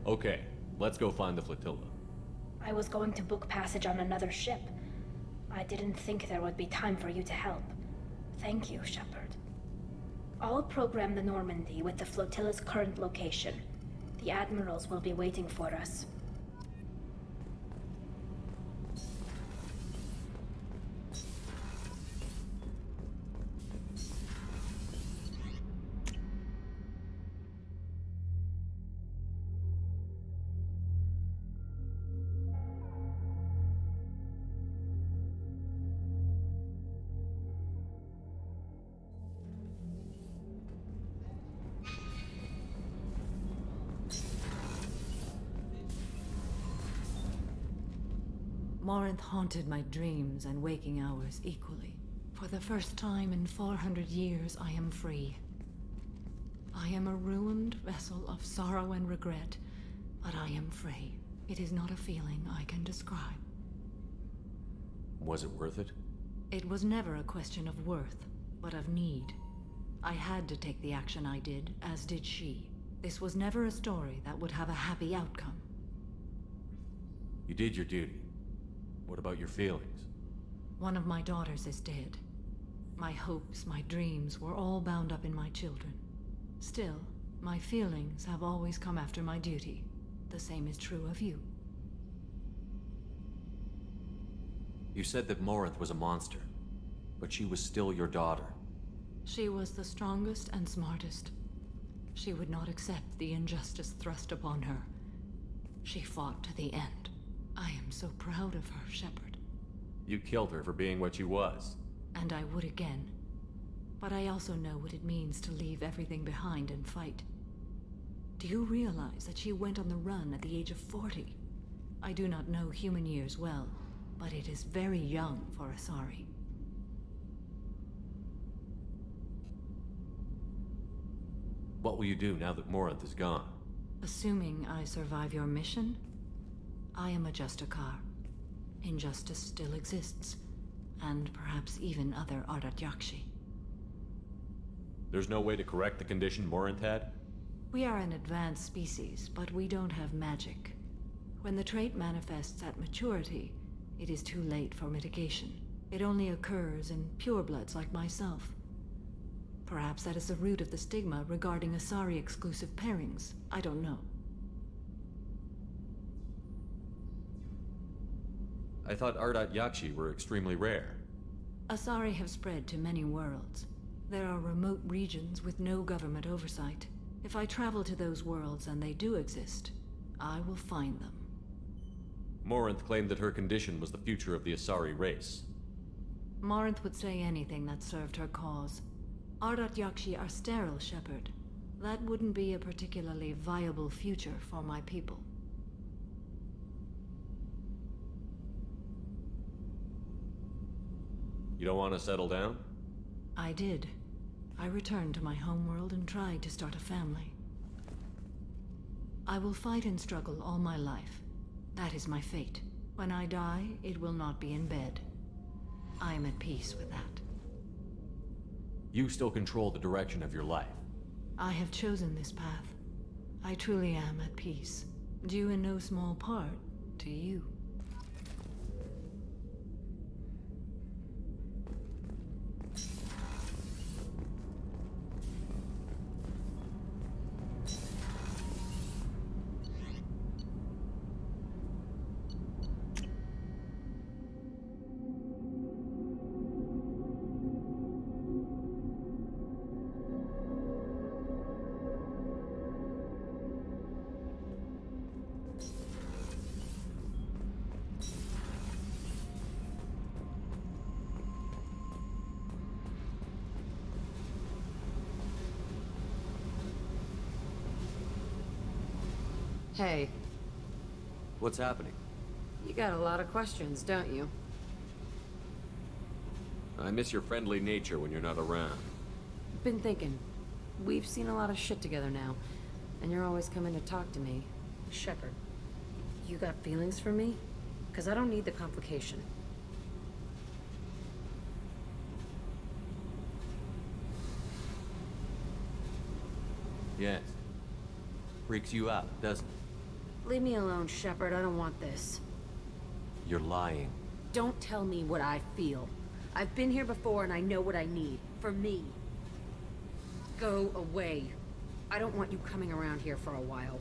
Okay, let's go find the flotilla. I was going to book passage on another ship. I didn't think there would be time for you to help. Thank you, Shepard. I'll program the Normandy with the flotilla's current location. The admirals will be waiting for us. Morinth haunted my dreams and waking hours equally. For the first time in 400 years, I am free. I am a ruined vessel of sorrow and regret, but I am free. It is not a feeling I can describe. Was it worth it? It was never a question of worth, but of need. I had to take the action I did, as did she. This was never a story that would have a happy outcome. You did your duty. What about your feelings? One of my daughters is dead. My hopes, my dreams were all bound up in my children. Still, my feelings have always come after my duty. The same is true of you. You said that Morinth was a monster, but she was still your daughter. She was the strongest and smartest. She would not accept the injustice thrust upon her. She fought to the end. I am so proud of her, Shepard. You killed her for being what she was. And I would again. But I also know what it means to leave everything behind and fight. Do you realize that she went on the run at the age of 40? I do not know human years well, but it is very young for Asari. What will you do now that Morinth is gone? Assuming I survive your mission, I am a Justicar. Injustice still exists, and perhaps even other Ardat Yakshi. There's no way to correct the condition Morinth had? We are an advanced species, but we don't have magic. When the trait manifests at maturity, it is too late for mitigation. It only occurs in purebloods like myself. Perhaps that is the root of the stigma regarding Asari-exclusive pairings. I don't know. I thought Ardat Yakshi were extremely rare. Asari have spread to many worlds. There are remote regions with no government oversight. If I travel to those worlds and they do exist, I will find them. Morinth claimed that her condition was the future of the Asari race. Morinth would say anything that served her cause. Ardat Yakshi are sterile, Shepard. That wouldn't be a particularly viable future for my people. You don't want to settle down? I did. I returned to my homeworld and tried to start a family. I will fight and struggle all my life. That is my fate. When I die, it will not be in bed. I am at peace with that. You still control the direction of your life. I have chosen this path. I truly am at peace, due in no small part to you. Hey. What's happening? You got a lot of questions, don't you? I miss your friendly nature when you're not around. Been thinking. We've seen a lot of shit together now, and you're always coming to talk to me. Shepard, you got feelings for me? Because I don't need the complication. Yes. Freaks you out, doesn't it? Leave me alone, Shepard. I don't want this. You're lying. Don't tell me what I feel. I've been here before and I know what I need. For me. Go away. I don't want you coming around here for a while.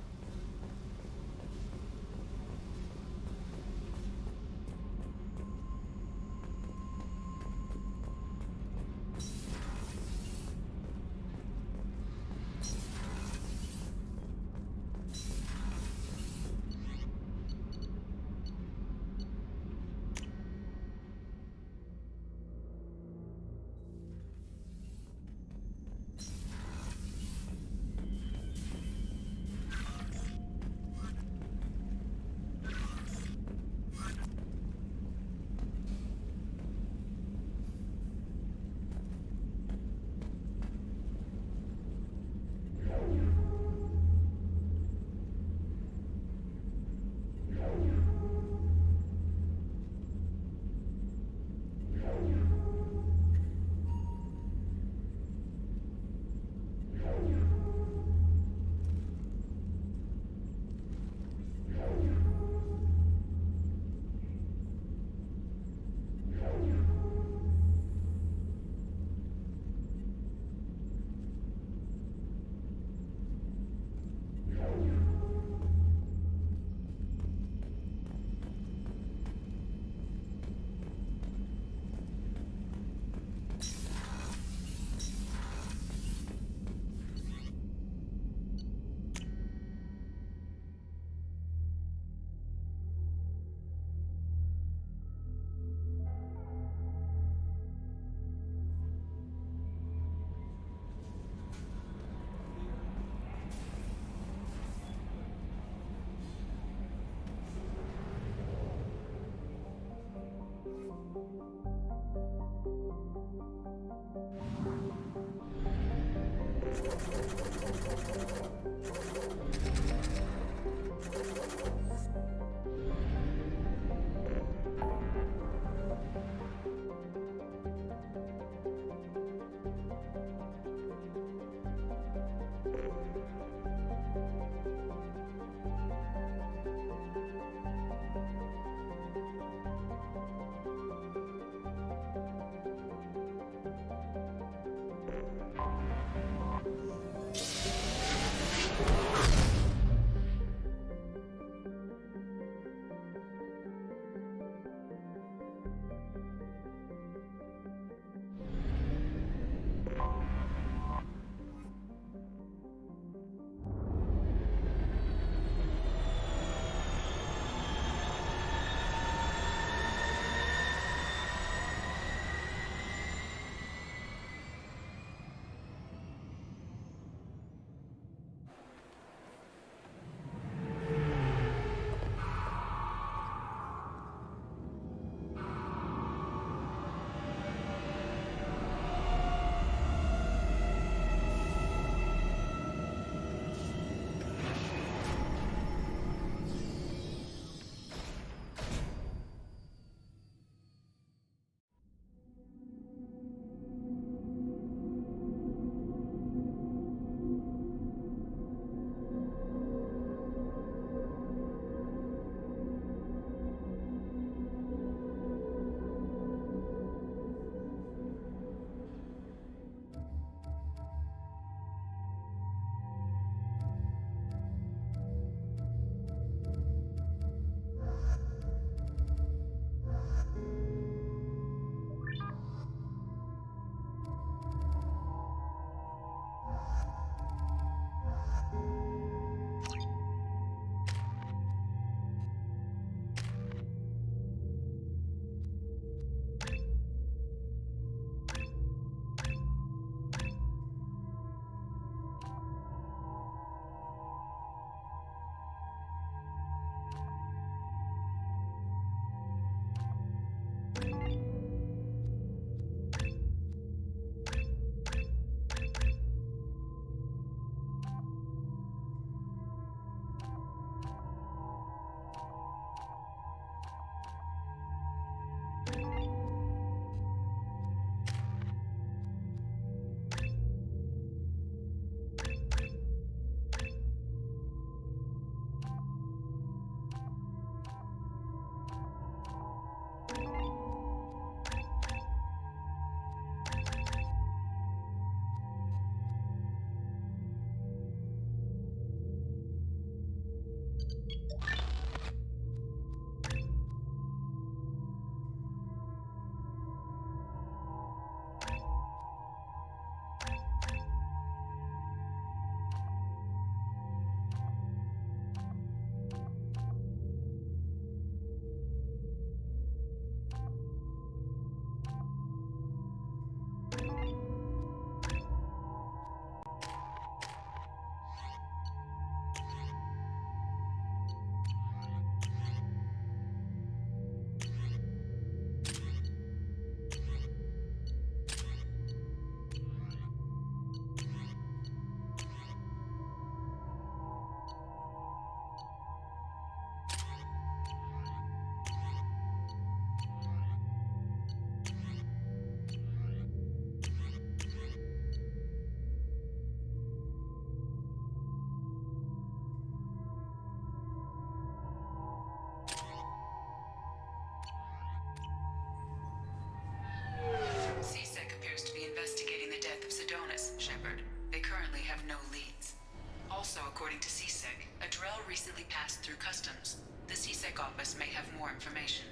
office may have more information.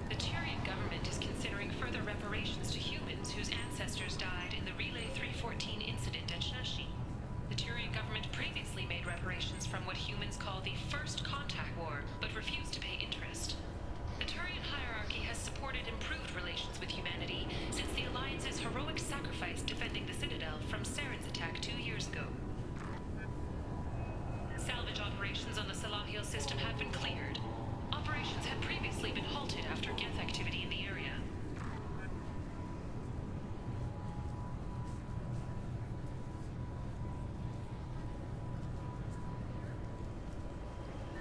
The Tyrian government is considering further reparations to humans whose ancestors died in the Relay 314 incident at Shashi. The Tyrian government previously made reparations from what humans call the First Contact War, but refused to pay interest. The Turian hierarchy has supported improved relations with humanity since the Alliance's heroic sacrifice defending the Citadel from Saren's attack 2 years ago. Salvage operations on the Salahiel system have been cleared. Operations had previously been halted after Geth activity in the area.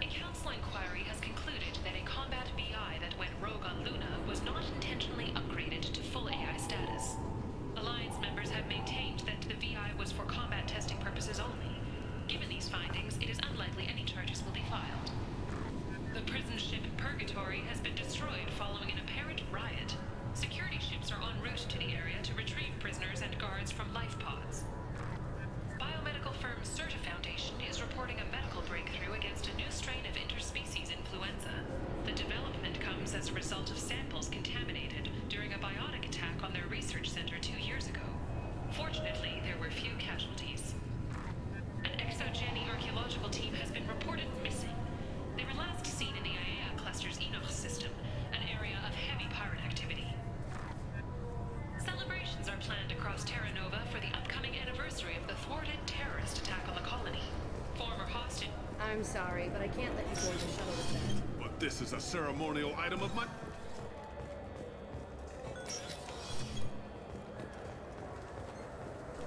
A council inquiry has concluded that a combat VI that went rogue on Luna was not intentionally upgraded to full AI status. Alliance members have maintained that the VI was for combat testing purposes only. Given these findings, it is unlikely any charges will be filed. The prison ship Purgatory has been destroyed following an apparent riot. Security ships are en route to the area to retrieve prisoners and guards from life pods. Biomedical firm Certa Foundation is reporting a medical breakthrough against a new strain of interspecies influenza. The development comes as a result of samples contaminated during a biotic attack on their research center 2 years ago. Fortunately, there were few casualties. An exogeny archaeological team has been reported missing. They were last seen in the Aiea cluster's Enoch system, an area of heavy pirate activity. Celebrations are planned across Terra Nova for the upcoming anniversary of the thwarted terrorist attack on the colony. Former hostage... I'm sorry, but I can't let you board the shuttle with that. But this is a ceremonial item of my...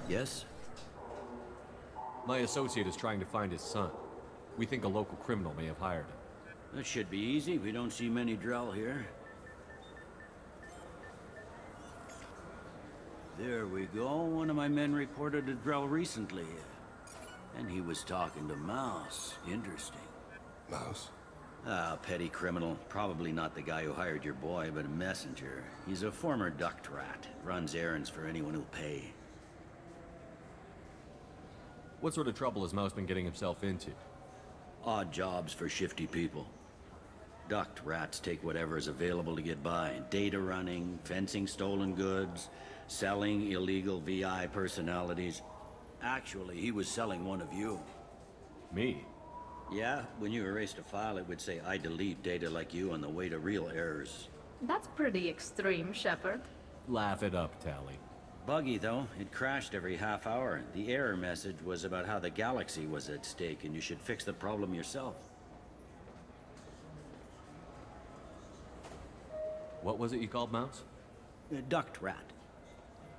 Yes? My associate is trying to find his son. We think a local criminal may have hired him. That should be easy. We don't see many Drell here. There we go. One of my men reported a Drell recently. And he was talking to Mouse. Interesting. Mouse? Ah, petty criminal. Probably not the guy who hired your boy, but a messenger. He's a former duct rat. Runs errands for anyone who'll pay. What sort of trouble has Mouse been getting himself into? Odd jobs for shifty people. Duct rats take whatever is available to get by. Data running, fencing stolen goods, selling illegal VI personalities. Actually, he was selling one of you. Me? Yeah, when you erased a file, it would say, I delete data like you on the way to real errors. That's pretty extreme, Shepard. Laugh it up, Tally. Buggy, though. It crashed every half hour. The error message was about how the galaxy was at stake, and you should fix the problem yourself. What was it you called Mouse? A duct rat.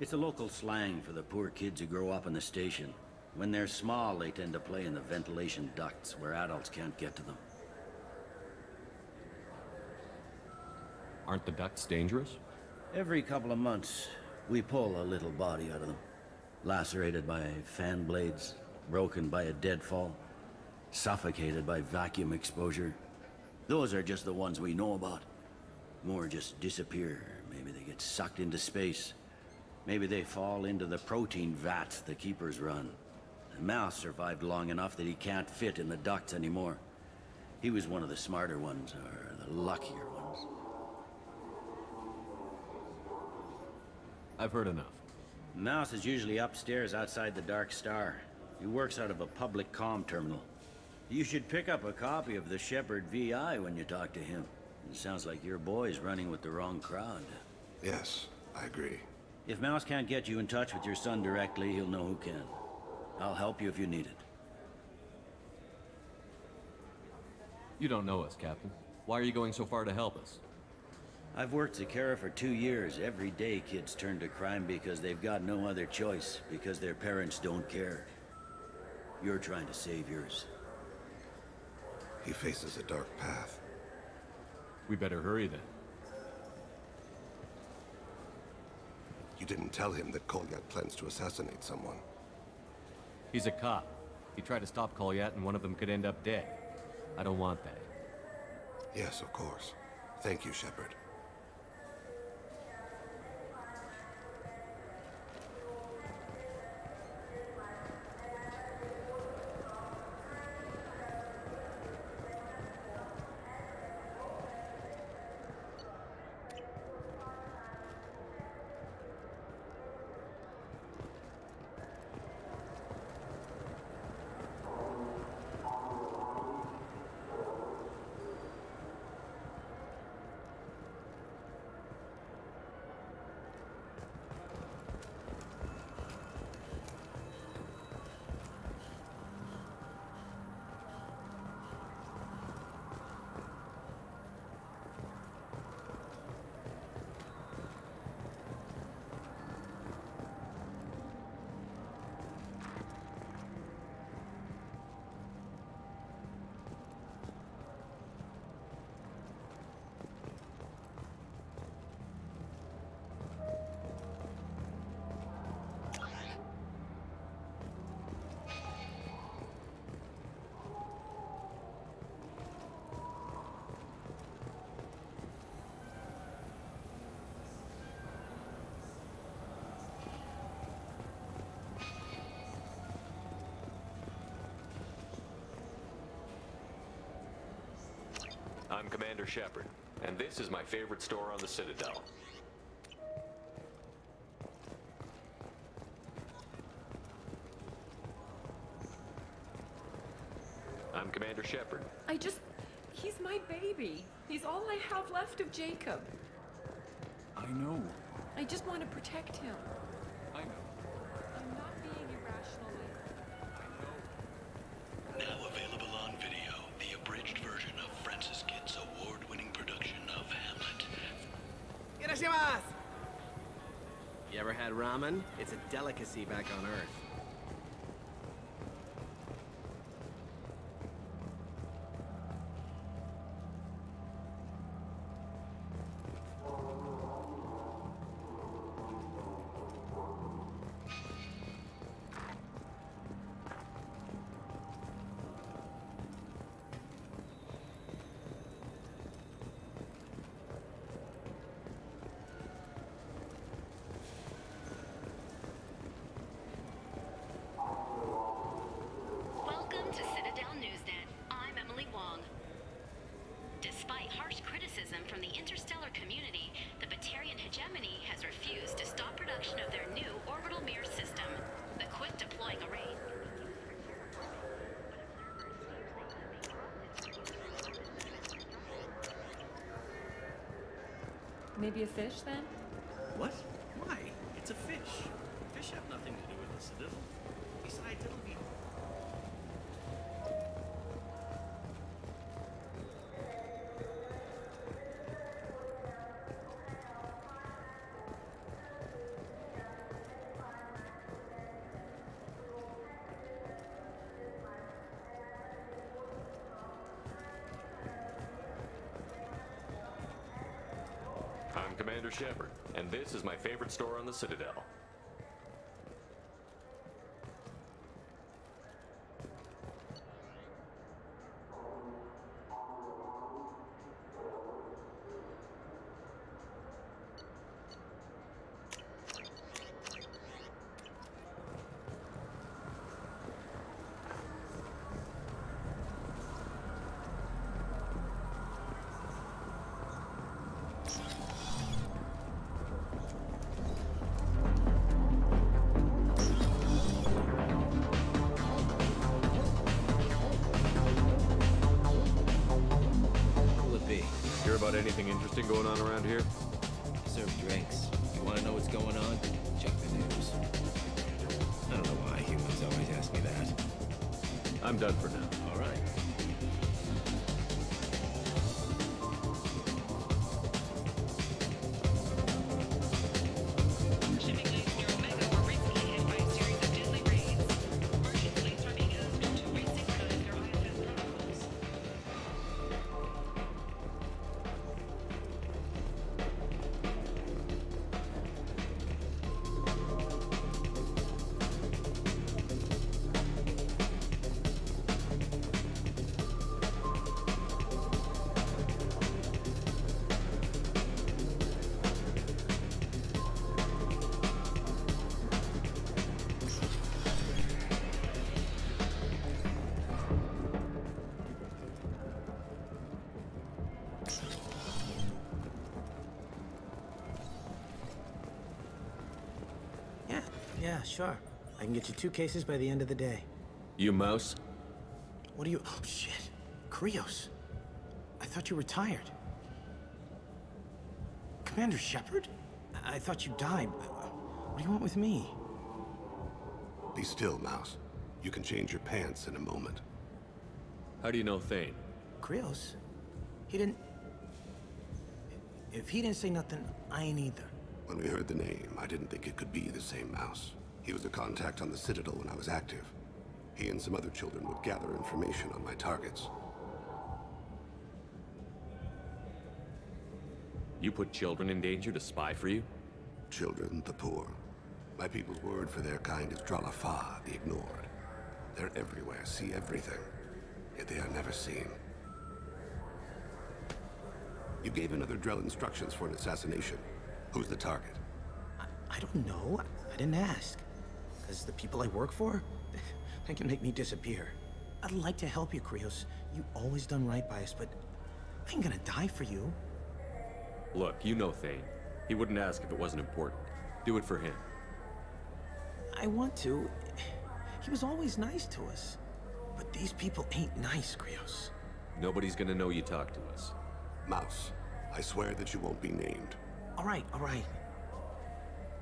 It's a local slang for the poor kids who grow up in the station. When they're small, they tend to play in the ventilation ducts where adults can't get to them. Aren't the ducts dangerous? Every couple of months, we pull a little body out of them. Lacerated by fan blades, broken by a deadfall, suffocated by vacuum exposure. Those are just the ones we know about. More just disappear. Maybe they get sucked into space. Maybe they fall into the protein vats the Keepers run. The Mouse survived long enough that he can't fit in the ducts anymore. He was one of the smarter ones, or the luckier ones. I've heard enough. Mouse is usually upstairs outside the Dark Star. He works out of a public comm terminal. You should pick up a copy of the Shepard VI when you talk to him. It sounds like your boy's running with the wrong crowd. Yes, I agree. If Mouse can't get you in touch with your son directly, he'll know who can. I'll help you if you need it. You don't know us, Captain. Why are you going so far to help us? I've worked Zakera for 2 years. Every day kids turn to crime because they've got no other choice, because their parents don't care. You're trying to save yours. He faces a dark path. We better hurry then. You didn't tell him that Kolyat plans to assassinate someone. He's a cop. He tried to stop Kolyat and one of them could end up dead. I don't want that. Yes, of course. Thank you, Shepard. I'm Commander Shepard, and this is my favorite store on the Citadel. I'm Commander Shepard. He's my baby. He's all I have left of Jacob. I know. I just want to protect him. I know. I'm not being irrational. Now available on video, the abridged version of Francis Kidd's award-winning production of Hamlet. Irashimasu! You ever had ramen? It's a delicacy back on Earth. Welcome to Citadel Newsnet. I'm Emily Wong. Despite harsh criticism from the interstellar community, the Batarian hegemony has refused to stop production of their new orbital mirror system, the quick deploying array. Maybe a fish then? What? Why? It's a fish. Fish have nothing to do with the Citadel. Besides, it'll be... I'm Commander Shepard, and this is my favorite store on the Citadel. Hear about anything interesting going on around here? Serve drinks. You want to know what's going on? Check the news. I don't know why humans always ask me that. I'm done for now. All right. Yeah, sure. I can get you 2 cases by the end of the day. You mouse? What are you... Oh, shit. Krios. I thought you retired. Commander Shepard? I thought you died. What do you want with me? Be still, Mouse. You can change your pants in a moment. How do you know Thane? Krios? He didn't... If he didn't say nothing, I ain't either. When we heard the name, I didn't think it could be the same Mouse. He was a contact on the Citadel when I was active. He and some other children would gather information on my targets. You put children in danger to spy for you? Children, the poor. My people's word for their kind is Dralafa, the ignored. They're everywhere, see everything. Yet they are never seen. You gave another Drell instructions for an assassination. Who's the target? I don't know. I didn't ask. Because the people I work for, they can make me disappear. I'd like to help you, Krios. You always done right by us, but I ain't gonna die for you. Look, you know Thane. He wouldn't ask if it wasn't important. Do it for him. I want to. He was always nice to us. But these people ain't nice, Krios. Nobody's gonna know you talk to us. Mouse, I swear that you won't be named. All right.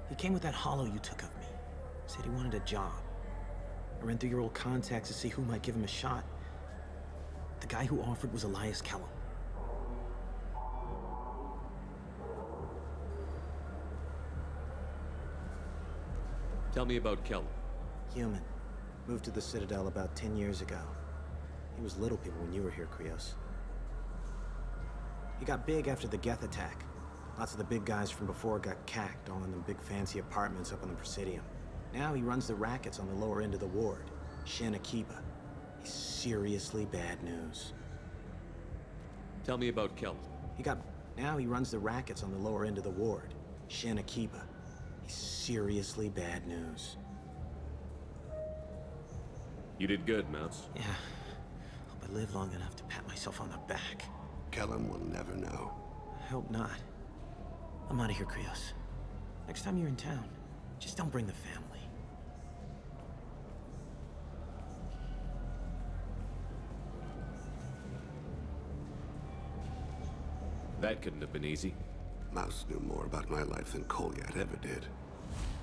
He came with that hollow you took of me. Said he wanted a job. I ran through your old contacts to see who might give him a shot. The guy who offered was Elias Kellum. Tell me about Kellum. Human. Moved to the Citadel about 10 years ago. He was little people when you were here, Krios. He got big after the Geth attack. Lots of the big guys from before got cacked, all in them big fancy apartments up on the Presidium. Now he runs the rackets on the lower end of the ward, Shin Akiba. He's seriously bad news. Tell me about Kellum. Now he runs the rackets on the lower end of the ward, Shin Akiba. He's seriously bad news. You did good, Mouse. Yeah. Hope I live long enough to pat myself on the back. Kellum will never know. I hope not. I'm out of here, Krios. Next time you're in town, just don't bring the family. That couldn't have been easy. Mouse knew more about my life than Kolyat ever did.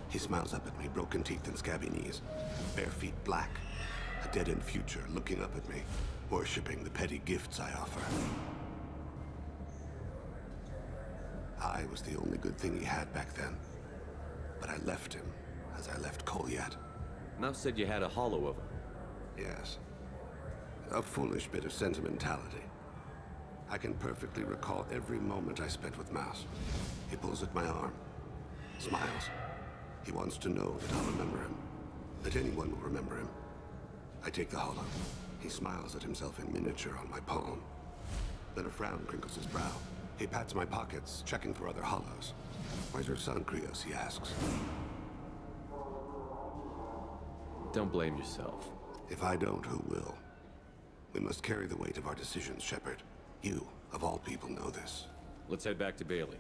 He smiles up at me, broken teeth and scabby knees. Bare feet black. A dead-end future looking up at me, worshipping the petty gifts I offer. I was the only good thing he had back then. But I left him, as I left Kolyat. Mouse said you had a hollow of him. Yes. A foolish bit of sentimentality. I can perfectly recall every moment I spent with Mouse. He pulls at my arm, smiles. He wants to know that I'll remember him, that anyone will remember him. I take the hollow. He smiles at himself in miniature on my palm. Then a frown crinkles his brow. He pats my pockets, checking for other hollows. Where's your son, Krios, he asks. Don't blame yourself. If I don't, who will? We must carry the weight of our decisions, Shepard. You, of all people, know this. Let's head back to Bailey.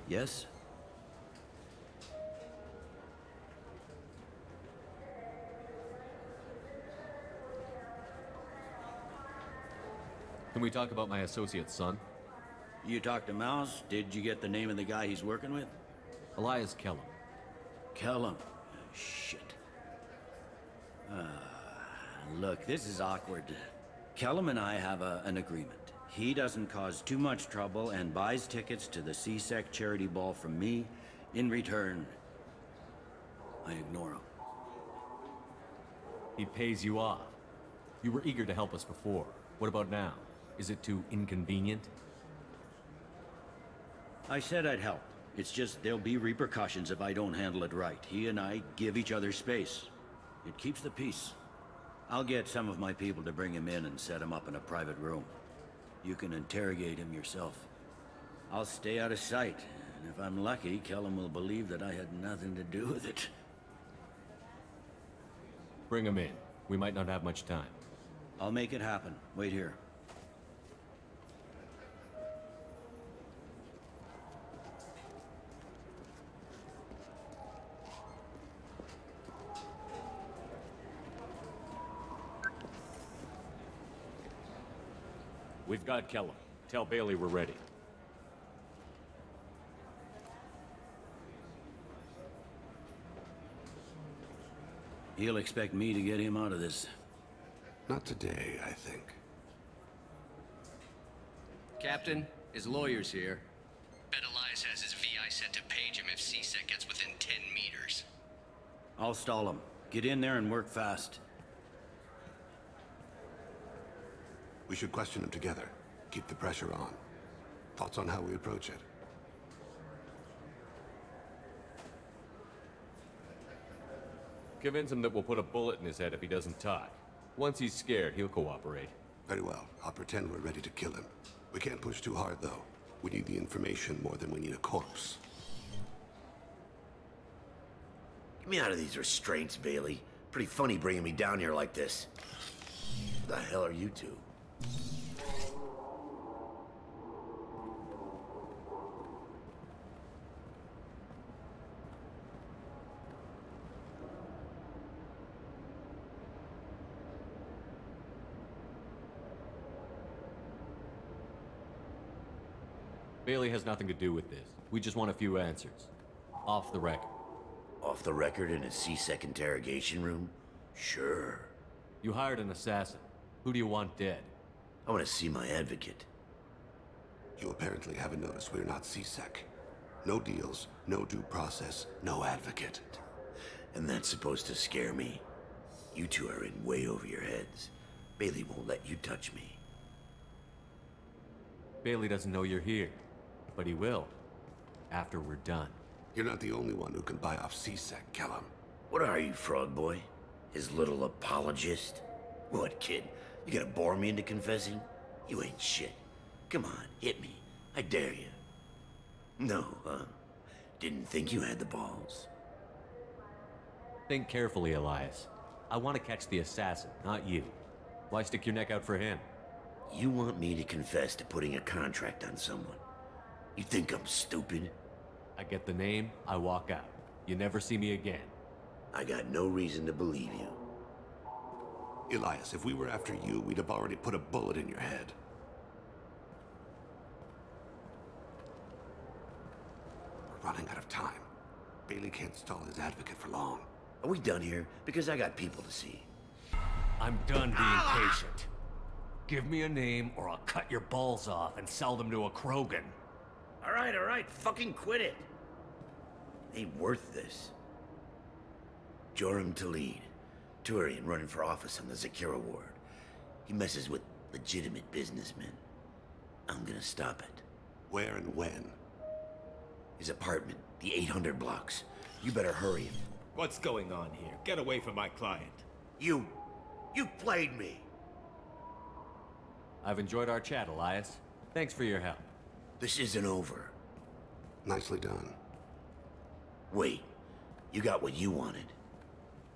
Yes? Can we talk about my associate's son? You talked to Mouse? Did you get the name of the guy he's working with? Elias Kellum. Kellum? Shit. Look, this is awkward. Kellum and I have an agreement. He doesn't cause too much trouble and buys tickets to the C-Sec charity ball from me. In return, I ignore him. He pays you off. You were eager to help us before. What about now? Is it too inconvenient? I said I'd help. It's just there'll be repercussions if I don't handle it right. He and I give each other space. It keeps the peace. I'll get some of my people to bring him in and set him up in a private room. You can interrogate him yourself. I'll stay out of sight, and if I'm lucky, Kellum will believe that I had nothing to do with it. Bring him in. We might not have much time. I'll make it happen. Wait here. We've got Kellum. Tell Bailey we're ready. He'll expect me to get him out of this. Not today, I think. Captain, his lawyer's here. Bet Elias has his VIP VI said to page him if CSEC gets within 10 meters. I'll stall him. Get in there and work fast. We should question him together. Keep the pressure on. Thoughts on how we approach it? Convince him that we'll put a bullet in his head if he doesn't talk. Once he's scared, he'll cooperate. Very well. I'll pretend we're ready to kill him. We can't push too hard, though. We need the information more than we need a corpse. Get me out of these restraints, Bailey. Pretty funny bringing me down here like this. Who the hell are you two? Bailey has nothing to do with this. We just want a few answers. Off the record. Off the record in a CSEC interrogation room? Sure. You hired an assassin. Who do you want dead? I want to see my advocate. You apparently haven't noticed we're not CSEC. No deals, no due process, no advocate. And that's supposed to scare me. You two are in way over your heads. Bailey won't let you touch me. Bailey doesn't know you're here. But he will. After we're done. You're not the only one who can buy off CSEC, Kellum. What are you, Frog Boy? His little apologist? What, kid? You gonna bore me into confessing? You ain't shit. Come on, hit me. I dare you. No, huh? Didn't think you had the balls. Think carefully, Elias. I want to catch the assassin, not you. Why stick your neck out for him? You want me to confess to putting a contract on someone? You think I'm stupid? I get the name, I walk out. You never see me again. I got no reason to believe you. Elias, if we were after you, we'd have already put a bullet in your head. We're running out of time. Bailey can't stall his advocate for long. Are we done here? Because I got people to see. I'm done being patient. Give me a name or I'll cut your balls off and sell them to a Krogan. All right, fucking quit it. Ain't worth this. Joram Talid, Turian running for office on the Zakira ward. He messes with legitimate businessmen. I'm gonna stop it. Where and when? His apartment, the 800 blocks. You better hurry. What's going on here? Get away from my client. You played me. I've enjoyed our chat, Elias. Thanks for your help. This isn't over. Nicely done. Wait, you got what you wanted.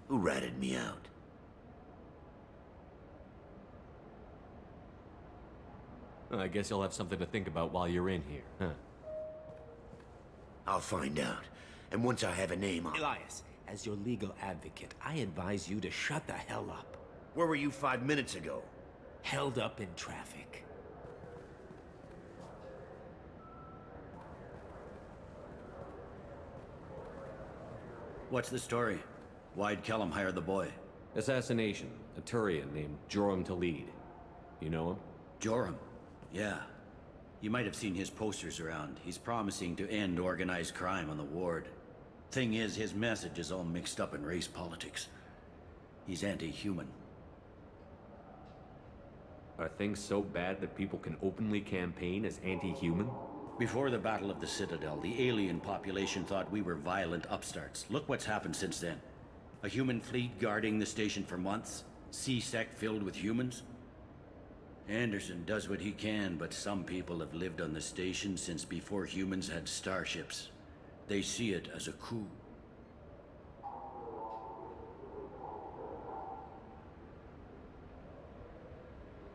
Who ratted me out? I guess you'll have something to think about while you're in here, huh? I'll find out. And once I have a name, I'll... Elias, as your legal advocate, I advise you to shut the hell up. Where were you 5 minutes ago? Held up in traffic. What's the story? Why'd Kellum hire the boy? Assassination. A Turian named Joram Talid. You know him? Joram? Yeah. You might have seen his posters around. He's promising to end organized crime on the ward. Thing is, his message is all mixed up in race politics. He's anti-human. Are things so bad that people can openly campaign as anti-human? Before the Battle of the Citadel, the alien population thought we were violent upstarts. Look what's happened since then. A human fleet guarding the station for months. CSEC filled with humans. Anderson does what he can, but some people have lived on the station since before humans had starships. They see it as a coup.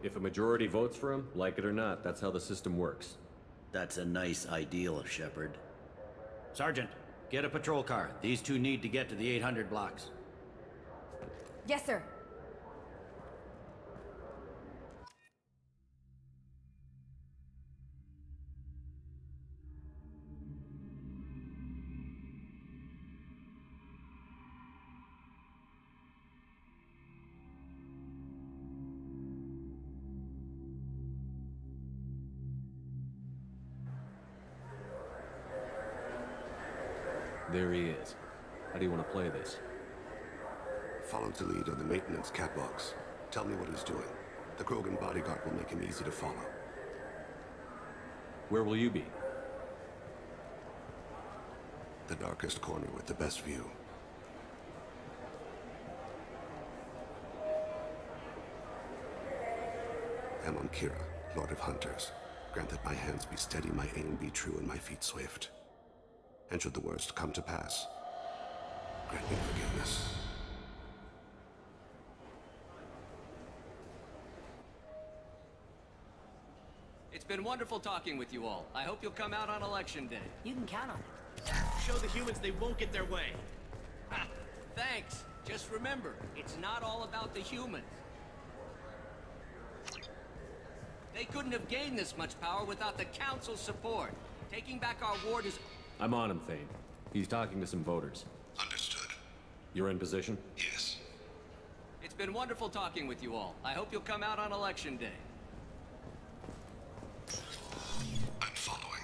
If a majority votes for him, like it or not, that's how the system works. That's a nice ideal, Shepard. Sergeant, get a patrol car. These two need to get to the 800 blocks. Yes, sir. There he is. How do you want to play this? Follow the lead on the maintenance catwalks. Tell me what he's doing. The Krogan bodyguard will make him easy to follow. Where will you be? The darkest corner with the best view. Amon Kira, Lord of Hunters. Grant that my hands be steady, my aim be true, and my feet swift. And should the worst come to pass, grant me forgiveness. It's been wonderful talking with you all. I hope you'll come out on election day. You can count on it. Show the humans they won't get their way. Ha! Thanks. Just remember, it's not all about the humans. They couldn't have gained this much power without the Council's support. Taking back our ward is... I'm on him, Thane. He's talking to some voters. Understood. You're in position? Yes. It's been wonderful talking with you all. I hope you'll come out on election day. I'm following.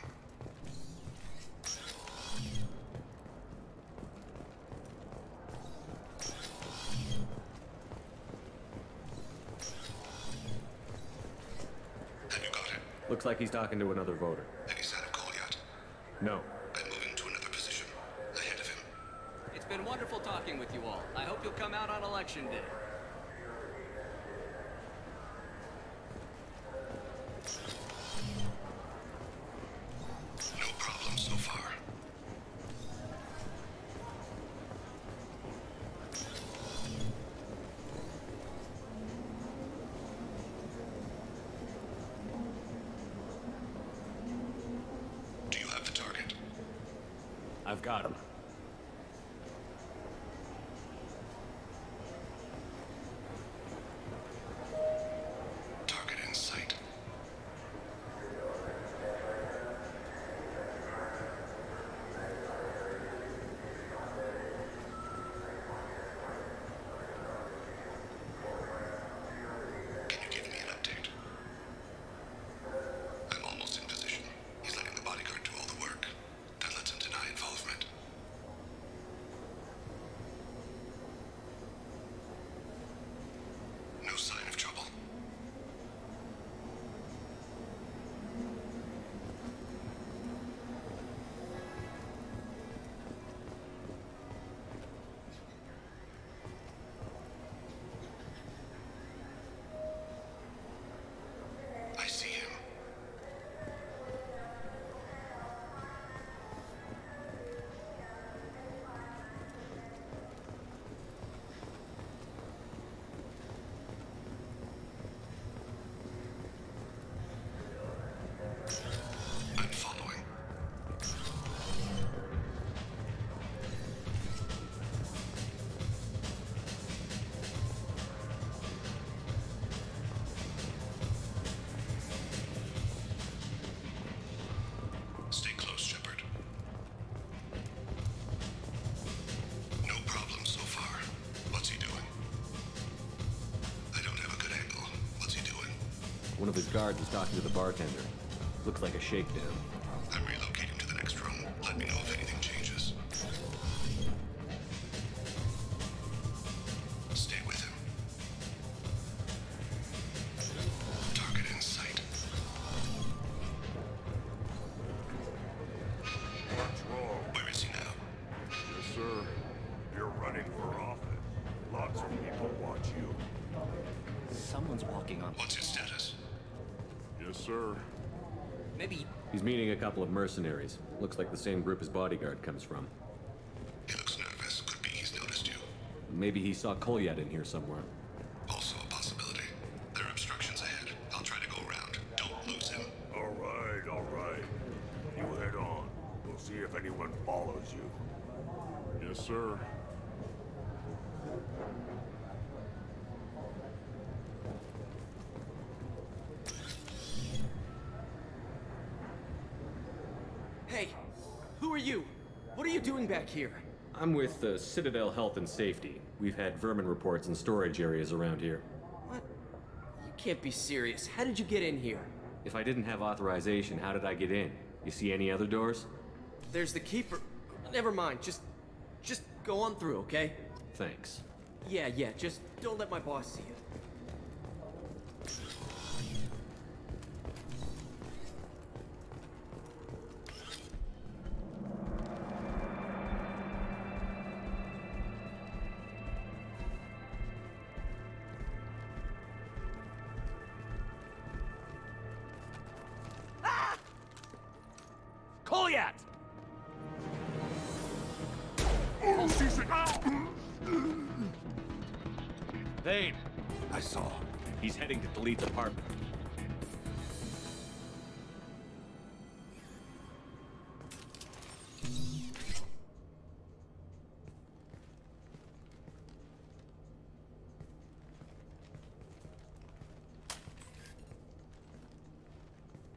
Have you got it? Looks like he's talking to another voter. Any sign of call yet? No. I'm moving to another position. Ahead of him. It's been wonderful talking with you all. I hope you'll come out on election day. No problem so far. Do you have the target? I've got him. Target in sight. Can you give me an update? I'm almost in position. He's letting the bodyguard do all the work. That lets him deny involvement. No sign of trouble. I see him. I'm following. Stay close, Shepard. No problem so far. What's he doing? I don't have a good angle. What's he doing? One of his guards is talking to the bartender. Looks like a shakedown. I'm relocating to the next room. Let me know if anything changes. Stay with him. Target in sight. What's wrong? Where is he now? Yes, sir. You're running for office. Lots of people watch you. Someone's walking on... What's his status? Yes, sir. Maybe... He's meeting a couple of mercenaries. Looks like the same group his bodyguard comes from. He looks nervous. Could be he's noticed you. Maybe he saw Kolyat in here somewhere. Also a possibility. There are obstructions ahead. I'll try to go around. Don't lose him. All right, all right. You head on. We'll see if anyone follows you. Yes, sir. Hey! Who are you? What are you doing back here? I'm with the Citadel Health and Safety. We've had vermin reports in storage areas around here. What? You can't be serious. How did you get in here? If I didn't have authorization, how did I get in? You see any other doors? There's the Keeper... never mind. Just go on through, okay? Thanks. Yeah, just don't let my boss see it. Goliath! Vane! I saw. He's heading to Khalid's apartment.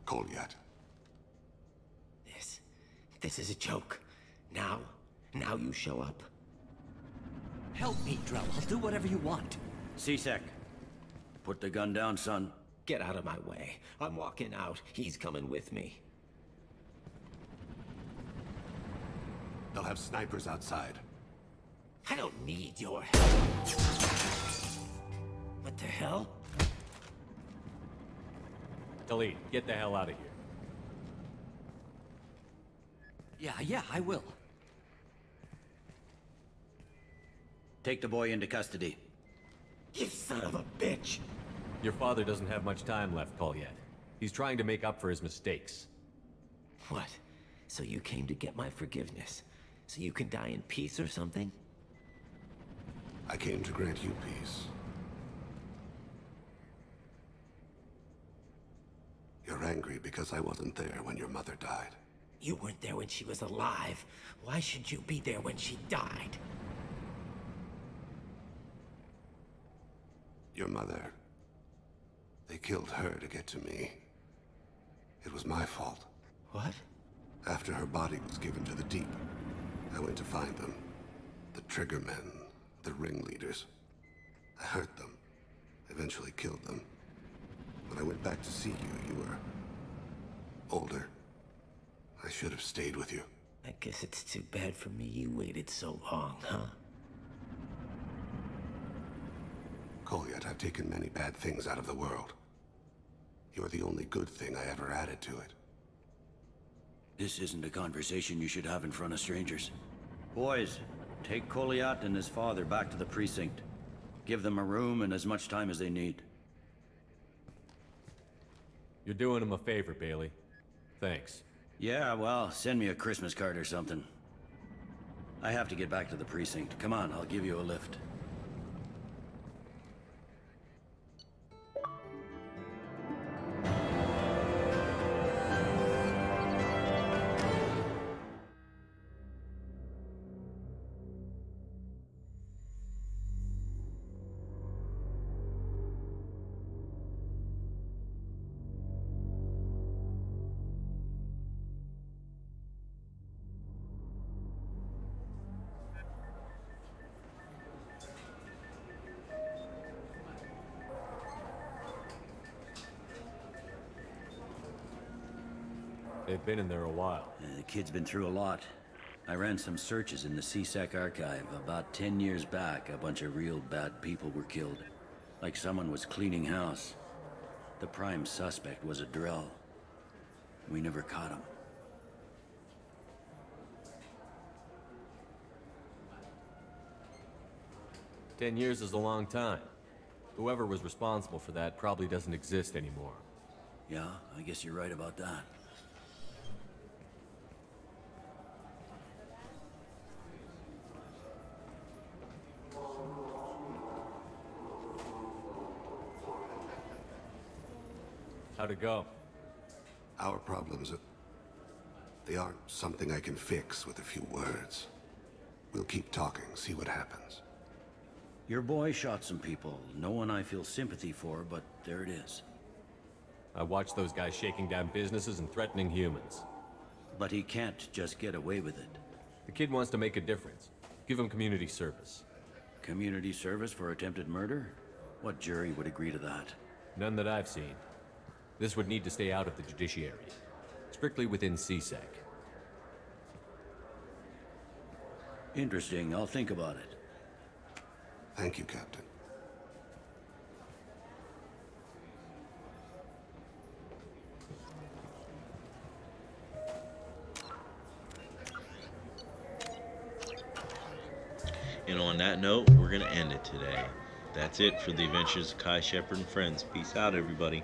Goliath. This is a joke. Now you show up. Help me, Drell. I'll do whatever you want. C-Sec. Put the gun down, son. Get out of my way. I'm walking out. He's coming with me. They'll have snipers outside. I don't need your help. What the hell? Khalid, get the hell out of here. Yeah, I will. Take the boy into custody. You son of a bitch! Your father doesn't have much time left, Goliath. He's trying to make up for his mistakes. What? So you came to get my forgiveness? So you can die in peace or something? I came to grant you peace. You're angry because I wasn't there when your mother died. You weren't there when she was alive. Why should you be there when she died? Your mother. They killed her to get to me. It was my fault. What? After her body was given to the Deep, I went to find them. The Triggermen, the ringleaders. I hurt them. Eventually killed them. When I went back to see you, you were older. I should have stayed with you. I guess it's too bad for me you waited so long, huh? Goliath, I've taken many bad things out of the world. You're the only good thing I ever added to it. This isn't a conversation you should have in front of strangers. Boys, take Goliath and his father back to the precinct. Give them a room and as much time as they need. You're doing him a favor, Bailey. Thanks. Yeah, well, send me a Christmas card or something. I have to get back to the precinct. Come on, I'll give you a lift. They've been in there a while. The kid's been through a lot. I ran some searches in the C-Sec archive. About 10 years back, a bunch of real bad people were killed. Like someone was cleaning house. The prime suspect was a Drell. We never caught him. "10 years is a long time. Whoever was responsible for that probably doesn't exist anymore." Yeah, I guess you're right about that. How'd it go? Our problems they aren't something I can fix with a few words. We'll keep talking, see what happens. Your boy shot some people. No one I feel sympathy for, but there it is. I watched those guys shaking down businesses and threatening humans. But he can't just get away with it. The kid wants to make a difference. Give him community service. Community service for attempted murder? What jury would agree to that? None that I've seen. This would need to stay out of the judiciary. Strictly within C-Sec. Interesting. I'll think about it. Thank you, Captain. And on that note, we're going to end it today. That's it for the Adventures of Kai, Shepard, and Friends. Peace out, everybody.